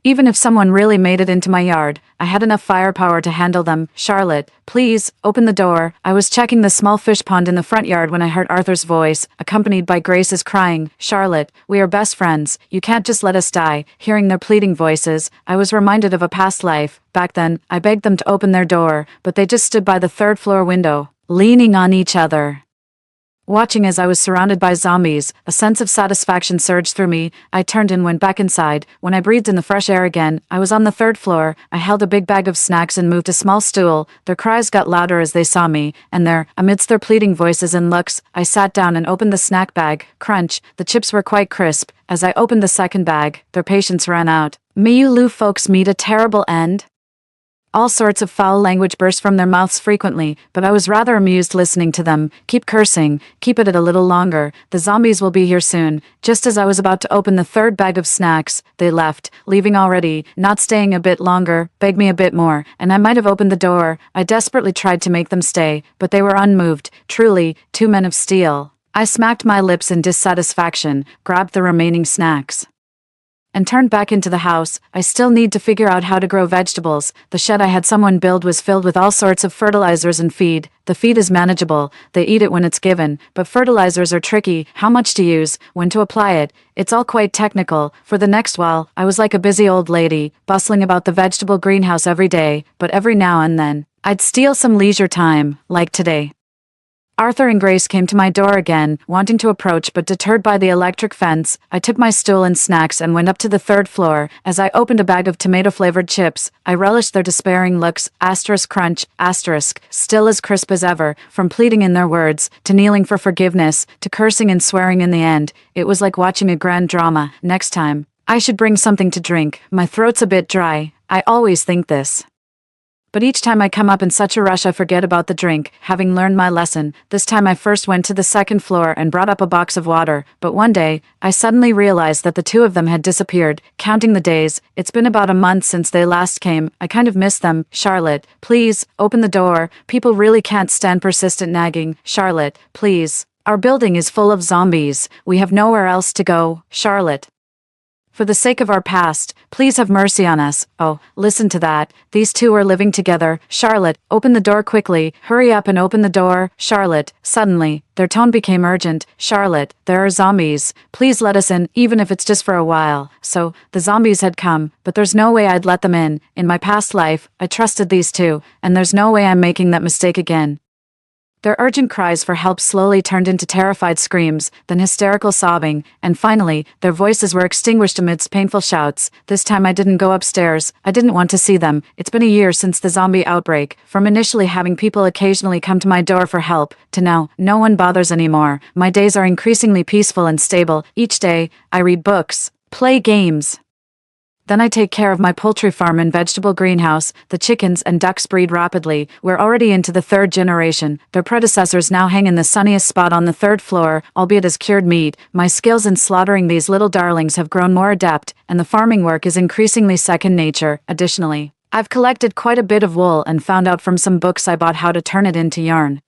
[SPEAKER 1] Even if someone really made it into my yard, I had enough firepower to handle them. Charlotte, please, open the door. I was checking the small fish pond in the front yard when I heard Arthur's voice, accompanied by Grace's crying, Charlotte, we are best friends. You can't just let us die. Hearing their pleading voices, I was reminded of a past life. Back then, I begged them to open their door, but they just stood by the 3rd floor window, leaning on each other. Watching as I was surrounded by zombies, a sense of satisfaction surged through me. I turned and went back inside. When I breathed in the fresh air again, I was on the 3rd floor. I held a big bag of snacks and moved a small stool. Their cries got louder as they saw me, and there, amidst their pleading voices and looks, I sat down and opened the snack bag. Crunch, the chips were quite crisp. As I opened the second bag, their patience ran out. May you Lu folks meet a terrible end? All sorts of foul language burst from their mouths frequently, but I was rather amused listening to them. Keep cursing, keep it a little longer, the zombies will be here soon. Just as I was about to open the 3rd bag of snacks, they left, leaving already, not staying a bit longer, begged me a bit more, and I might have opened the door. I desperately tried to make them stay, but they were unmoved, truly, 2 men of steel. I smacked my lips in dissatisfaction, grabbed the remaining snacks, and turned back into the house. I still need to figure out how to grow vegetables. The shed I had someone build was filled with all sorts of fertilizers and feed. The feed is manageable, they eat it when it's given, but fertilizers are tricky. How much to use, when to apply it, it's all quite technical. For the next while, I was like a busy old lady, bustling about the vegetable greenhouse every day, but every now and then, I'd steal some leisure time, like today. Arthur and Grace came to my door again, wanting to approach but deterred by the electric fence. I took my stool and snacks and went up to the 3rd floor. As I opened a bag of tomato-flavored chips, I relished their despairing looks, crunch, still as crisp as ever. From pleading in their words, to kneeling for forgiveness, to cursing and swearing in the end, it was like watching a grand drama. Next time, I should bring something to drink. My throat's a bit dry. I always think this. But each time I come up in such a rush I forget about the drink, having learned my lesson. This time I first went to the 2nd floor and brought up a box of water, but one day, I suddenly realized that the 2 of them had disappeared. Counting the days, it's been about a month since they last came. I kind of miss them. Charlotte, please, open the door. People really can't stand persistent nagging. Charlotte, please. Our building is full of zombies. We have nowhere else to go. Charlotte. For the sake of our past, please have mercy on us. Oh, listen to that. These 2 are living together. Charlotte, open the door quickly. Hurry up and open the door. Charlotte. Suddenly, their tone became urgent. Charlotte, there are zombies. Please let us in, even if it's just for a while. So, the zombies had come, but there's no way I'd let them in. In my past life, I trusted these 2, and there's no way I'm making that mistake again. Their urgent cries for help slowly turned into terrified screams, then hysterical sobbing, and finally, their voices were extinguished amidst painful shouts. This time I didn't go upstairs. I didn't want to see them. It's been a year since the zombie outbreak. From initially having people occasionally come to my door for help, to now, no one bothers anymore. My days are increasingly peaceful and stable. Each day, I read books, play games. Then I take care of my poultry farm and vegetable greenhouse. The chickens and ducks breed rapidly. We're already into the 3rd generation. Their predecessors now hang in the sunniest spot on the 3rd floor, albeit as cured meat. My skills in slaughtering these little darlings have grown more adept, and the farming work is increasingly second nature. Additionally, I've collected quite a bit of wool and found out from some books I bought how to turn it into yarn.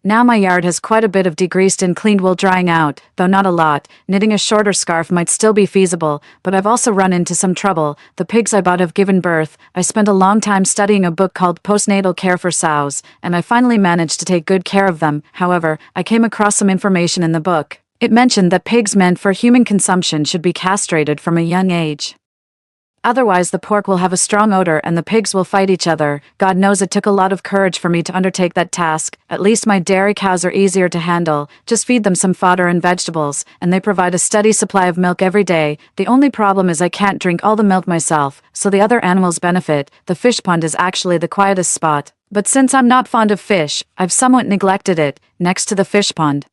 [SPEAKER 1] Now my yard has quite a bit of degreased and cleaned wool drying out, though not a lot. Knitting a shorter scarf might still be feasible, but I've also run into some trouble. The pigs I bought have given birth. I spent a long time studying a book called Postnatal Care for Sows, and I finally managed to take good care of them. However, I came across some information in the book. It mentioned that pigs meant for human consumption should be castrated from a young age. Otherwise the pork will have a strong odor and the pigs will fight each other. God knows it took a lot of courage for me to undertake that task. At least my dairy cows are easier to handle. Just feed them some fodder and vegetables, and they provide a steady supply of milk every day. The only problem is I can't drink all the milk myself, so the other animals benefit. The fish pond is actually the quietest spot. But since I'm not fond of fish, I've somewhat neglected it, next to the fish pond.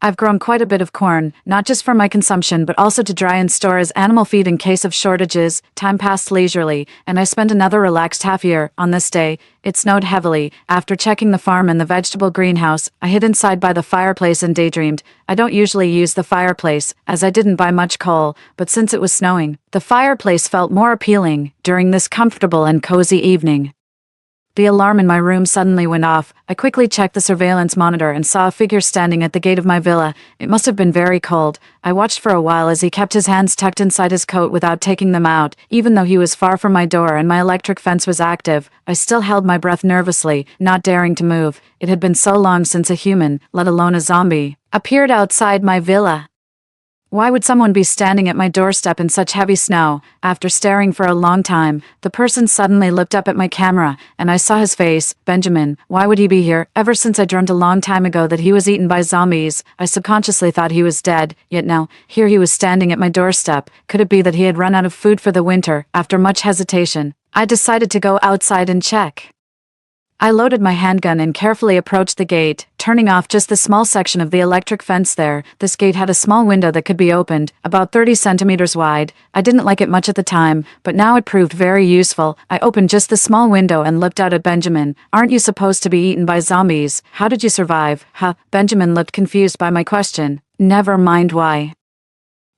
[SPEAKER 1] I've grown quite a bit of corn, not just for my consumption but also to dry and store as animal feed in case of shortages. Time passed leisurely, and I spent another relaxed half year. On this day, it snowed heavily. After checking the farm and the vegetable greenhouse, I hid inside by the fireplace and daydreamed. I don't usually use the fireplace, as I didn't buy much coal, but since it was snowing, the fireplace felt more appealing during this comfortable and cozy evening. The alarm in my room suddenly went off. I quickly checked the surveillance monitor and saw a figure standing at the gate of my villa. It must have been very cold. I watched for a while as he kept his hands tucked inside his coat without taking them out. Even though he was far from my door and my electric fence was active, I still held my breath nervously, not daring to move. It had been so long since a human, let alone a zombie, appeared outside my villa. Why would someone be standing at my doorstep in such heavy snow? After staring for a long time, the person suddenly looked up at my camera, and I saw his face. Benjamin. Why would he be here? Ever since I dreamt a long time ago that he was eaten by zombies, I subconsciously thought he was dead, yet now, here he was standing at my doorstep. Could it be that he had run out of food for the winter? After much hesitation, I decided to go outside and check. I loaded my handgun and carefully approached the gate, turning off just the small section of the electric fence there. This gate had a small window that could be opened, about 30 centimeters wide. I didn't like it much at the time, but now it proved very useful. I opened just the small window and looked out at Benjamin. Aren't you supposed to be eaten by zombies? How did you survive? Huh? Benjamin looked confused by my question. Never mind why.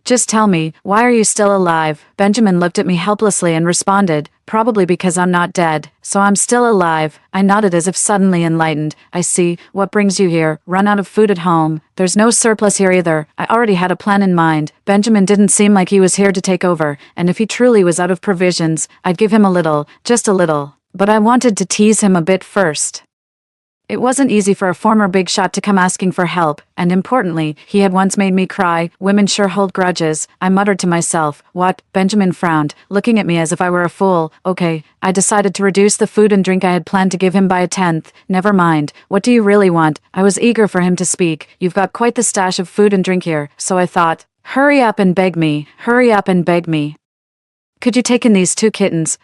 [SPEAKER 1] Just tell me, why are you still alive? Benjamin looked at me helplessly and responded, probably because I'm not dead, so I'm still alive. I nodded as if suddenly enlightened. I see. What brings you here? Run out of food at home. There's no surplus here either. I already had a plan in mind. Benjamin didn't seem like he was here to take over, and if he truly was out of provisions, I'd give him a little, just a little. But I wanted to tease him a bit first. It wasn't easy for a former big shot to come asking for help, and importantly, he had once made me cry. Women sure hold grudges. I muttered to myself. What? Benjamin frowned, looking at me as if I were a fool. Okay, I decided to reduce the food and drink I had planned to give him by 1/10. Never mind. What do you really want? I was eager for him to speak. You've got quite the stash of food and drink here, so I thought, hurry up and beg me. Hurry up and beg me. Could you take in these 2 kittens?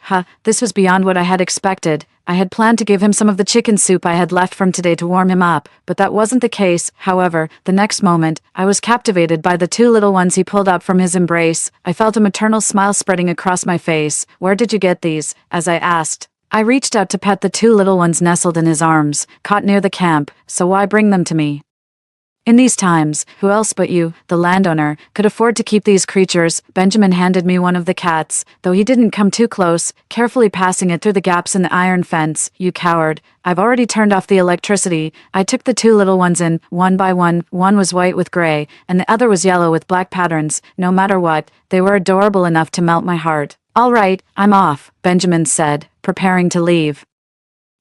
[SPEAKER 1] This was beyond what I had expected. I had planned to give him some of the chicken soup I had left from today to warm him up, but that wasn't the case. However, the next moment, I was captivated by the 2 little ones he pulled out from his embrace. I felt a maternal smile spreading across my face. Where did you get these? As I asked. I reached out to pet the 2 little ones nestled in his arms, caught near the camp, so why bring them to me? In these times, who else but you, the landowner, could afford to keep these creatures? Benjamin handed me one of the cats, though he didn't come too close, carefully passing it through the gaps in the iron fence. You coward. I've already turned off the electricity. I took the 2 little ones in, one by one. One was white with gray, and the other was yellow with black patterns. No matter what, they were adorable enough to melt my heart. All right, I'm off, Benjamin said, preparing to leave.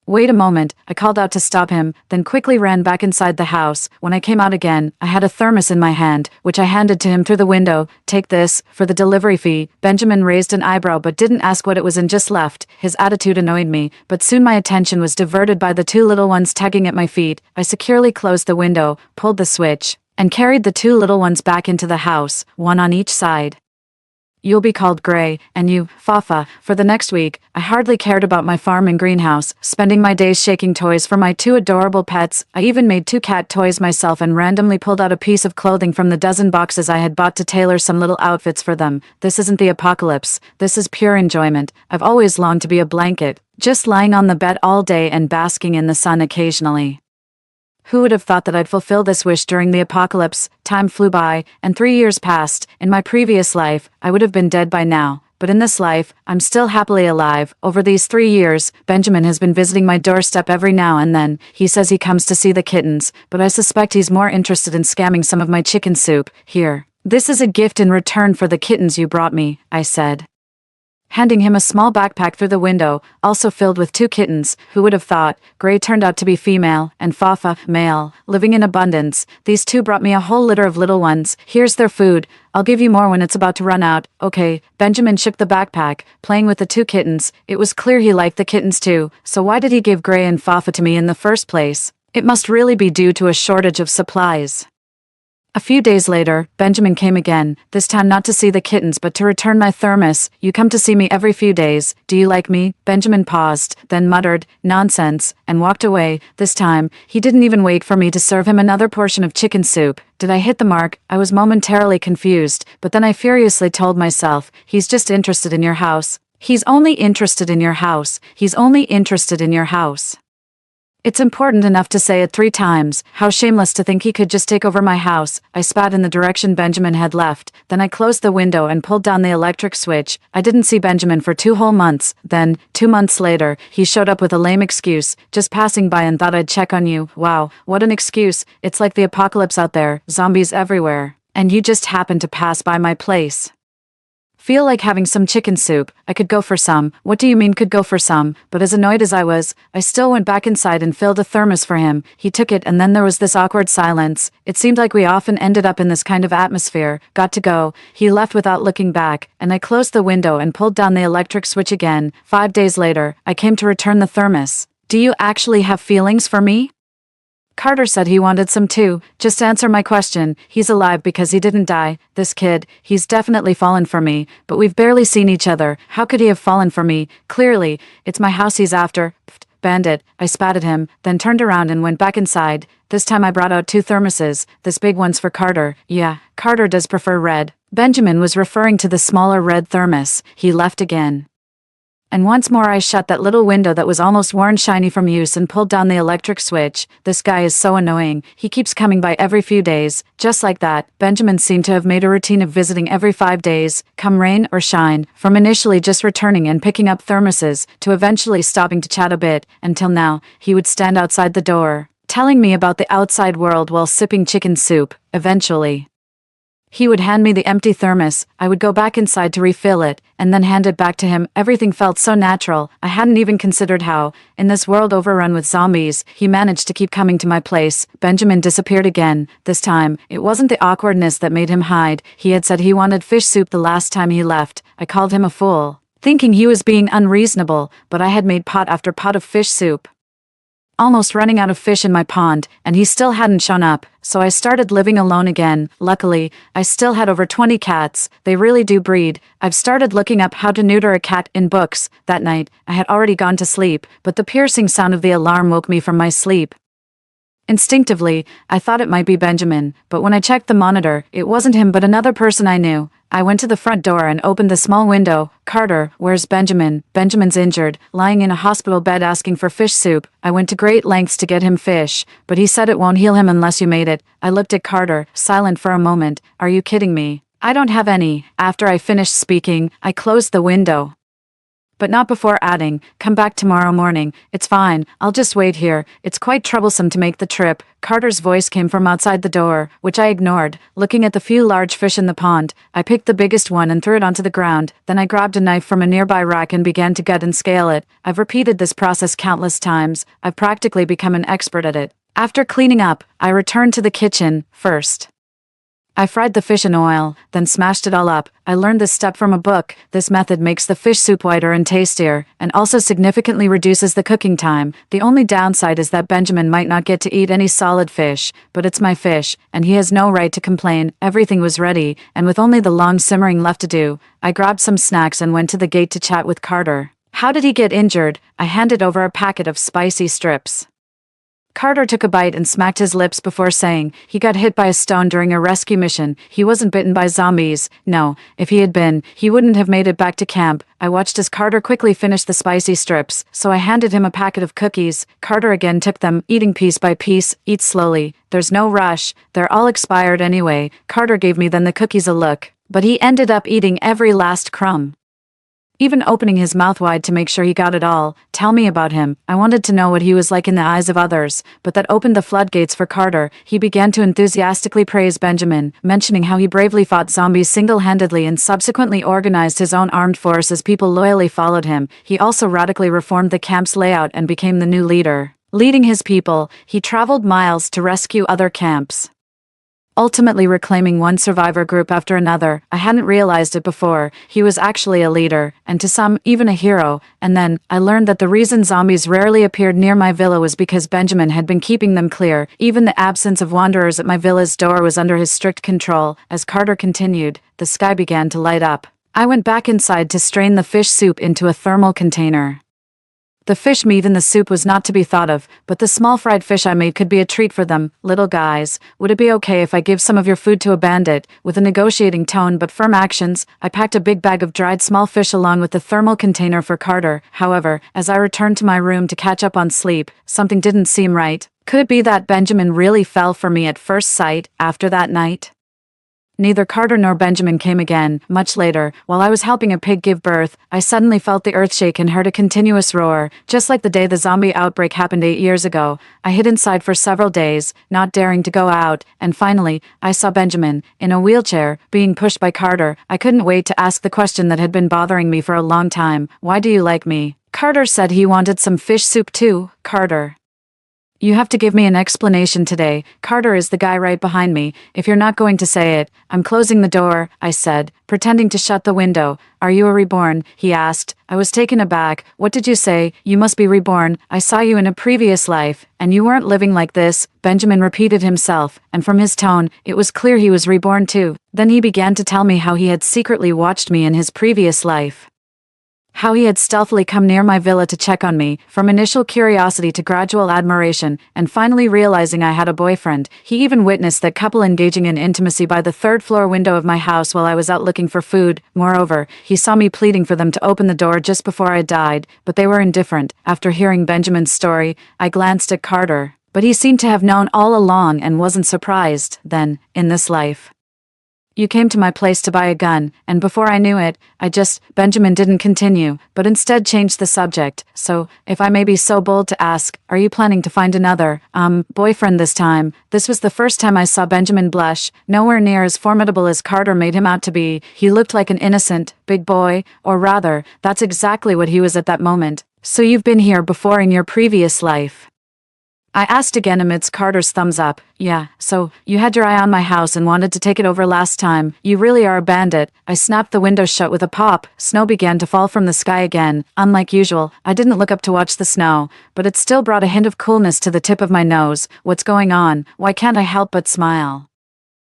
[SPEAKER 1] Wait a moment, I called out to stop him, then quickly ran back inside the house. When I came out again, I had a thermos in my hand, which I handed to him through the window. Take this, for the delivery fee. Benjamin raised an eyebrow but didn't ask what it was and just left. His attitude annoyed me, but soon my attention was diverted by the 2 little ones tugging at my feet. I securely closed the window, pulled the switch, and carried the 2 little ones back into the house, one on each side. You'll be called Gray, and you, Fafa. For the next week, I hardly cared about my farm and greenhouse, spending my days shaking toys for my 2 adorable pets. I even made 2 cat toys myself and randomly pulled out a piece of clothing from the dozen boxes I had bought to tailor some little outfits for them. This isn't the apocalypse. This is pure enjoyment. I've always longed to be a blanket, just lying on the bed all day and basking in the sun occasionally. Who would have thought that I'd fulfill this wish during the apocalypse? Time flew by, and 3 years passed. In my previous life, I would have been dead by now. But in this life, I'm still happily alive. Over these 3 years, Benjamin has been visiting my doorstep every now and then. He says he comes to see the kittens, but I suspect he's more interested in scamming some of my chicken soup. Here. This is a gift in return for the kittens you brought me, I said. handing him a small backpack through the window, also filled with 2 kittens. Who would have thought? Gray turned out to be female, and Fafa, male, living in abundance. These 2 brought me a whole litter of little ones. Here's their food. I'll give you more when it's about to run out. Okay. Benjamin shook the backpack, playing with the 2 kittens. It was clear he liked the kittens too, so why did he give Gray and Fafa to me in the first place? It must really be due to a shortage of supplies. A few days later, Benjamin came again, this time not to see the kittens but to return my thermos. You come to see me every few days. Do you like me? Benjamin paused, then muttered, nonsense, and walked away. This time, he didn't even wait for me to serve him another portion of chicken soup. Did I hit the mark? I was momentarily confused, but then I furiously told myself, he's just interested in your house. He's only interested in your house. He's only interested in your house. It's important enough to say it 3 times. How shameless to think he could just take over my house. I spat in the direction Benjamin had left. Then I closed the window and pulled down the electric switch. I didn't see Benjamin for 2 whole months. Then, 2 months later, he showed up with a lame excuse. Just passing by and thought I'd check on you. Wow, what an excuse. It's like the apocalypse out there. Zombies everywhere. And you just happened to pass by my place. Feel like having some chicken soup. I could go for some. What do you mean could go for some? But as annoyed as I was, I still went back inside and filled a thermos for him. He took it and then there was this awkward silence. It seemed like we often ended up in this kind of atmosphere. Got to go. He left without looking back, and I closed the window and pulled down the electric switch again. 5 days later, I came to return the thermos. Do you actually have feelings for me? Carter said he wanted some too. Just answer my question. He's alive because he didn't die. This kid, he's definitely fallen for me, but we've barely seen each other. How could he have fallen for me? Clearly, it's my house he's after. Pfft, bandit. I spat at him, then turned around and went back inside. This time I brought out 2 thermoses. This big one's for Carter. Yeah, Carter does prefer red. Benjamin was referring to the smaller red thermos. He left again. And once more I shut that little window that was almost worn shiny from use and pulled down the electric switch. This guy is so annoying. He keeps coming by every few days. Just like that, Benjamin seemed to have made a routine of visiting every 5 days, come rain or shine, from initially just returning and picking up thermoses, to eventually stopping to chat a bit, until now, he would stand outside the door, telling me about the outside world while sipping chicken soup. Eventually, he would hand me the empty thermos, I would go back inside to refill it, and then hand it back to him. Everything felt so natural. I hadn't even considered how, in this world overrun with zombies, he managed to keep coming to my place. Benjamin disappeared again. This time, it wasn't the awkwardness that made him hide. He had said he wanted fish soup the last time he left. I called him a fool, thinking he was being unreasonable, but I had made pot after pot of fish soup, almost running out of fish in my pond, and he still hadn't shown up, so I started living alone again. Luckily, I still had over 20 cats. They really do breed. I've started looking up how to neuter a cat in books. That night, I had already gone to sleep, but the piercing sound of the alarm woke me from my sleep. Instinctively, I thought it might be Benjamin, but when I checked the monitor, it wasn't him but another person I knew. I went to the front door and opened the small window. Carter, where's Benjamin? Benjamin's injured, lying in a hospital bed asking for fish soup. I went to great lengths to get him fish, but he said it won't heal him unless you made it. I looked at Carter, silent for a moment. Are you kidding me? I don't have any. After I finished speaking, I closed the window, but not before adding, come back tomorrow morning. It's fine, I'll just wait here. It's quite troublesome to make the trip. Carter's voice came from outside the door, which I ignored. Looking at the few large fish in the pond, I picked the biggest one and threw it onto the ground. Then I grabbed a knife from a nearby rack and began to gut and scale it. I've repeated this process countless times. I've practically become an expert at it. After cleaning up, I returned to the kitchen. First, I fried the fish in oil, then smashed it all up. I learned this step from a book. This method makes the fish soup whiter and tastier, and also significantly reduces the cooking time. The only downside is that Benjamin might not get to eat any solid fish, but it's my fish, and he has no right to complain. Everything was ready, and with only the long simmering left to do, I grabbed some snacks and went to the gate to chat with Carter. How did he get injured? I handed over a packet of spicy strips. Carter took a bite and smacked his lips before saying, he got hit by a stone during a rescue mission. He wasn't bitten by zombies. No, if he had been, he wouldn't have made it back to camp. I watched as Carter quickly finished the spicy strips, so I handed him a packet of cookies. Carter again took them, eating piece by piece. Eat slowly. There's no rush. They're all expired anyway. Carter gave me then the cookies a look, but he ended up eating every last crumb. even opening his mouth wide to make sure he got it all. Tell me about him. I wanted to know what he was like in the eyes of others, but that opened the floodgates for Carter. He began to enthusiastically praise Benjamin, mentioning how he bravely fought zombies single-handedly and subsequently organized his own armed force as people loyally followed him. He also radically reformed the camp's layout and became the new leader. Leading his people, he traveled miles to rescue other camps, ultimately reclaiming one survivor group after another. I hadn't realized it before. He was actually a leader, and to some, even a hero. And then, I learned that the reason zombies rarely appeared near my villa was because Benjamin had been keeping them clear. Even the absence of wanderers at my villa's door was under his strict control. As Carter continued, the sky began to light up. I went back inside to strain the fish soup into a thermal container. The fish meat in the soup was not to be thought of, but the small fried fish I made could be a treat for them. Little guys, would it be okay if I give some of your food to a bandit? With a negotiating tone but firm actions, I packed a big bag of dried small fish along with the thermal container for Carter. However, as I returned to my room to catch up on sleep, something didn't seem right. Could it be that Benjamin really fell for me at first sight after that night? Neither Carter nor Benjamin came again. Much later, while I was helping a pig give birth, I suddenly felt the earth shake and heard a continuous roar, just like the day the zombie outbreak happened 8 years ago. I hid inside for several days, not daring to go out, and finally, I saw Benjamin, in a wheelchair, being pushed by Carter. I couldn't wait to ask the question that had been bothering me for a long time. Why do you like me? Carter said he wanted some fish soup too. Carter, you have to give me an explanation today. Carter is the guy right behind me. If you're not going to say it, I'm closing the door, I said, pretending to shut the window. Are you a reborn? He asked. I was taken aback. What did you say? You must be reborn. I saw you in a previous life, and you weren't living like this. Benjamin repeated himself, and from his tone, it was clear he was reborn too. Then he began to tell me how he had secretly watched me in his previous life. How he had stealthily come near my villa to check on me, from initial curiosity to gradual admiration, and finally realizing I had a boyfriend. He even witnessed that couple engaging in intimacy by the third-floor window of my house while I was out looking for food. Moreover, he saw me pleading for them to open the door just before I died, but they were indifferent. After hearing Benjamin's story, I glanced at Carter, but he seemed to have known all along and wasn't surprised. Then, in this life, you came to my place to buy a gun, and before I knew it, Benjamin didn't continue, but instead changed the subject. So, if I may be so bold to ask, are you planning to find another, boyfriend this time? This was the first time I saw Benjamin blush, nowhere near as formidable as Carter made him out to be. He looked like an innocent, big boy, or rather, that's exactly what he was at that moment. So you've been here before in your previous life? I asked again amidst Carter's thumbs up. Yeah, so, you had your eye on my house and wanted to take it over last time. You really are a bandit. I snapped the window shut with a pop. Snow began to fall from the sky again. Unlike usual, I didn't look up to watch the snow, but it still brought a hint of coolness to the tip of my nose. What's going on? Why can't I help but smile?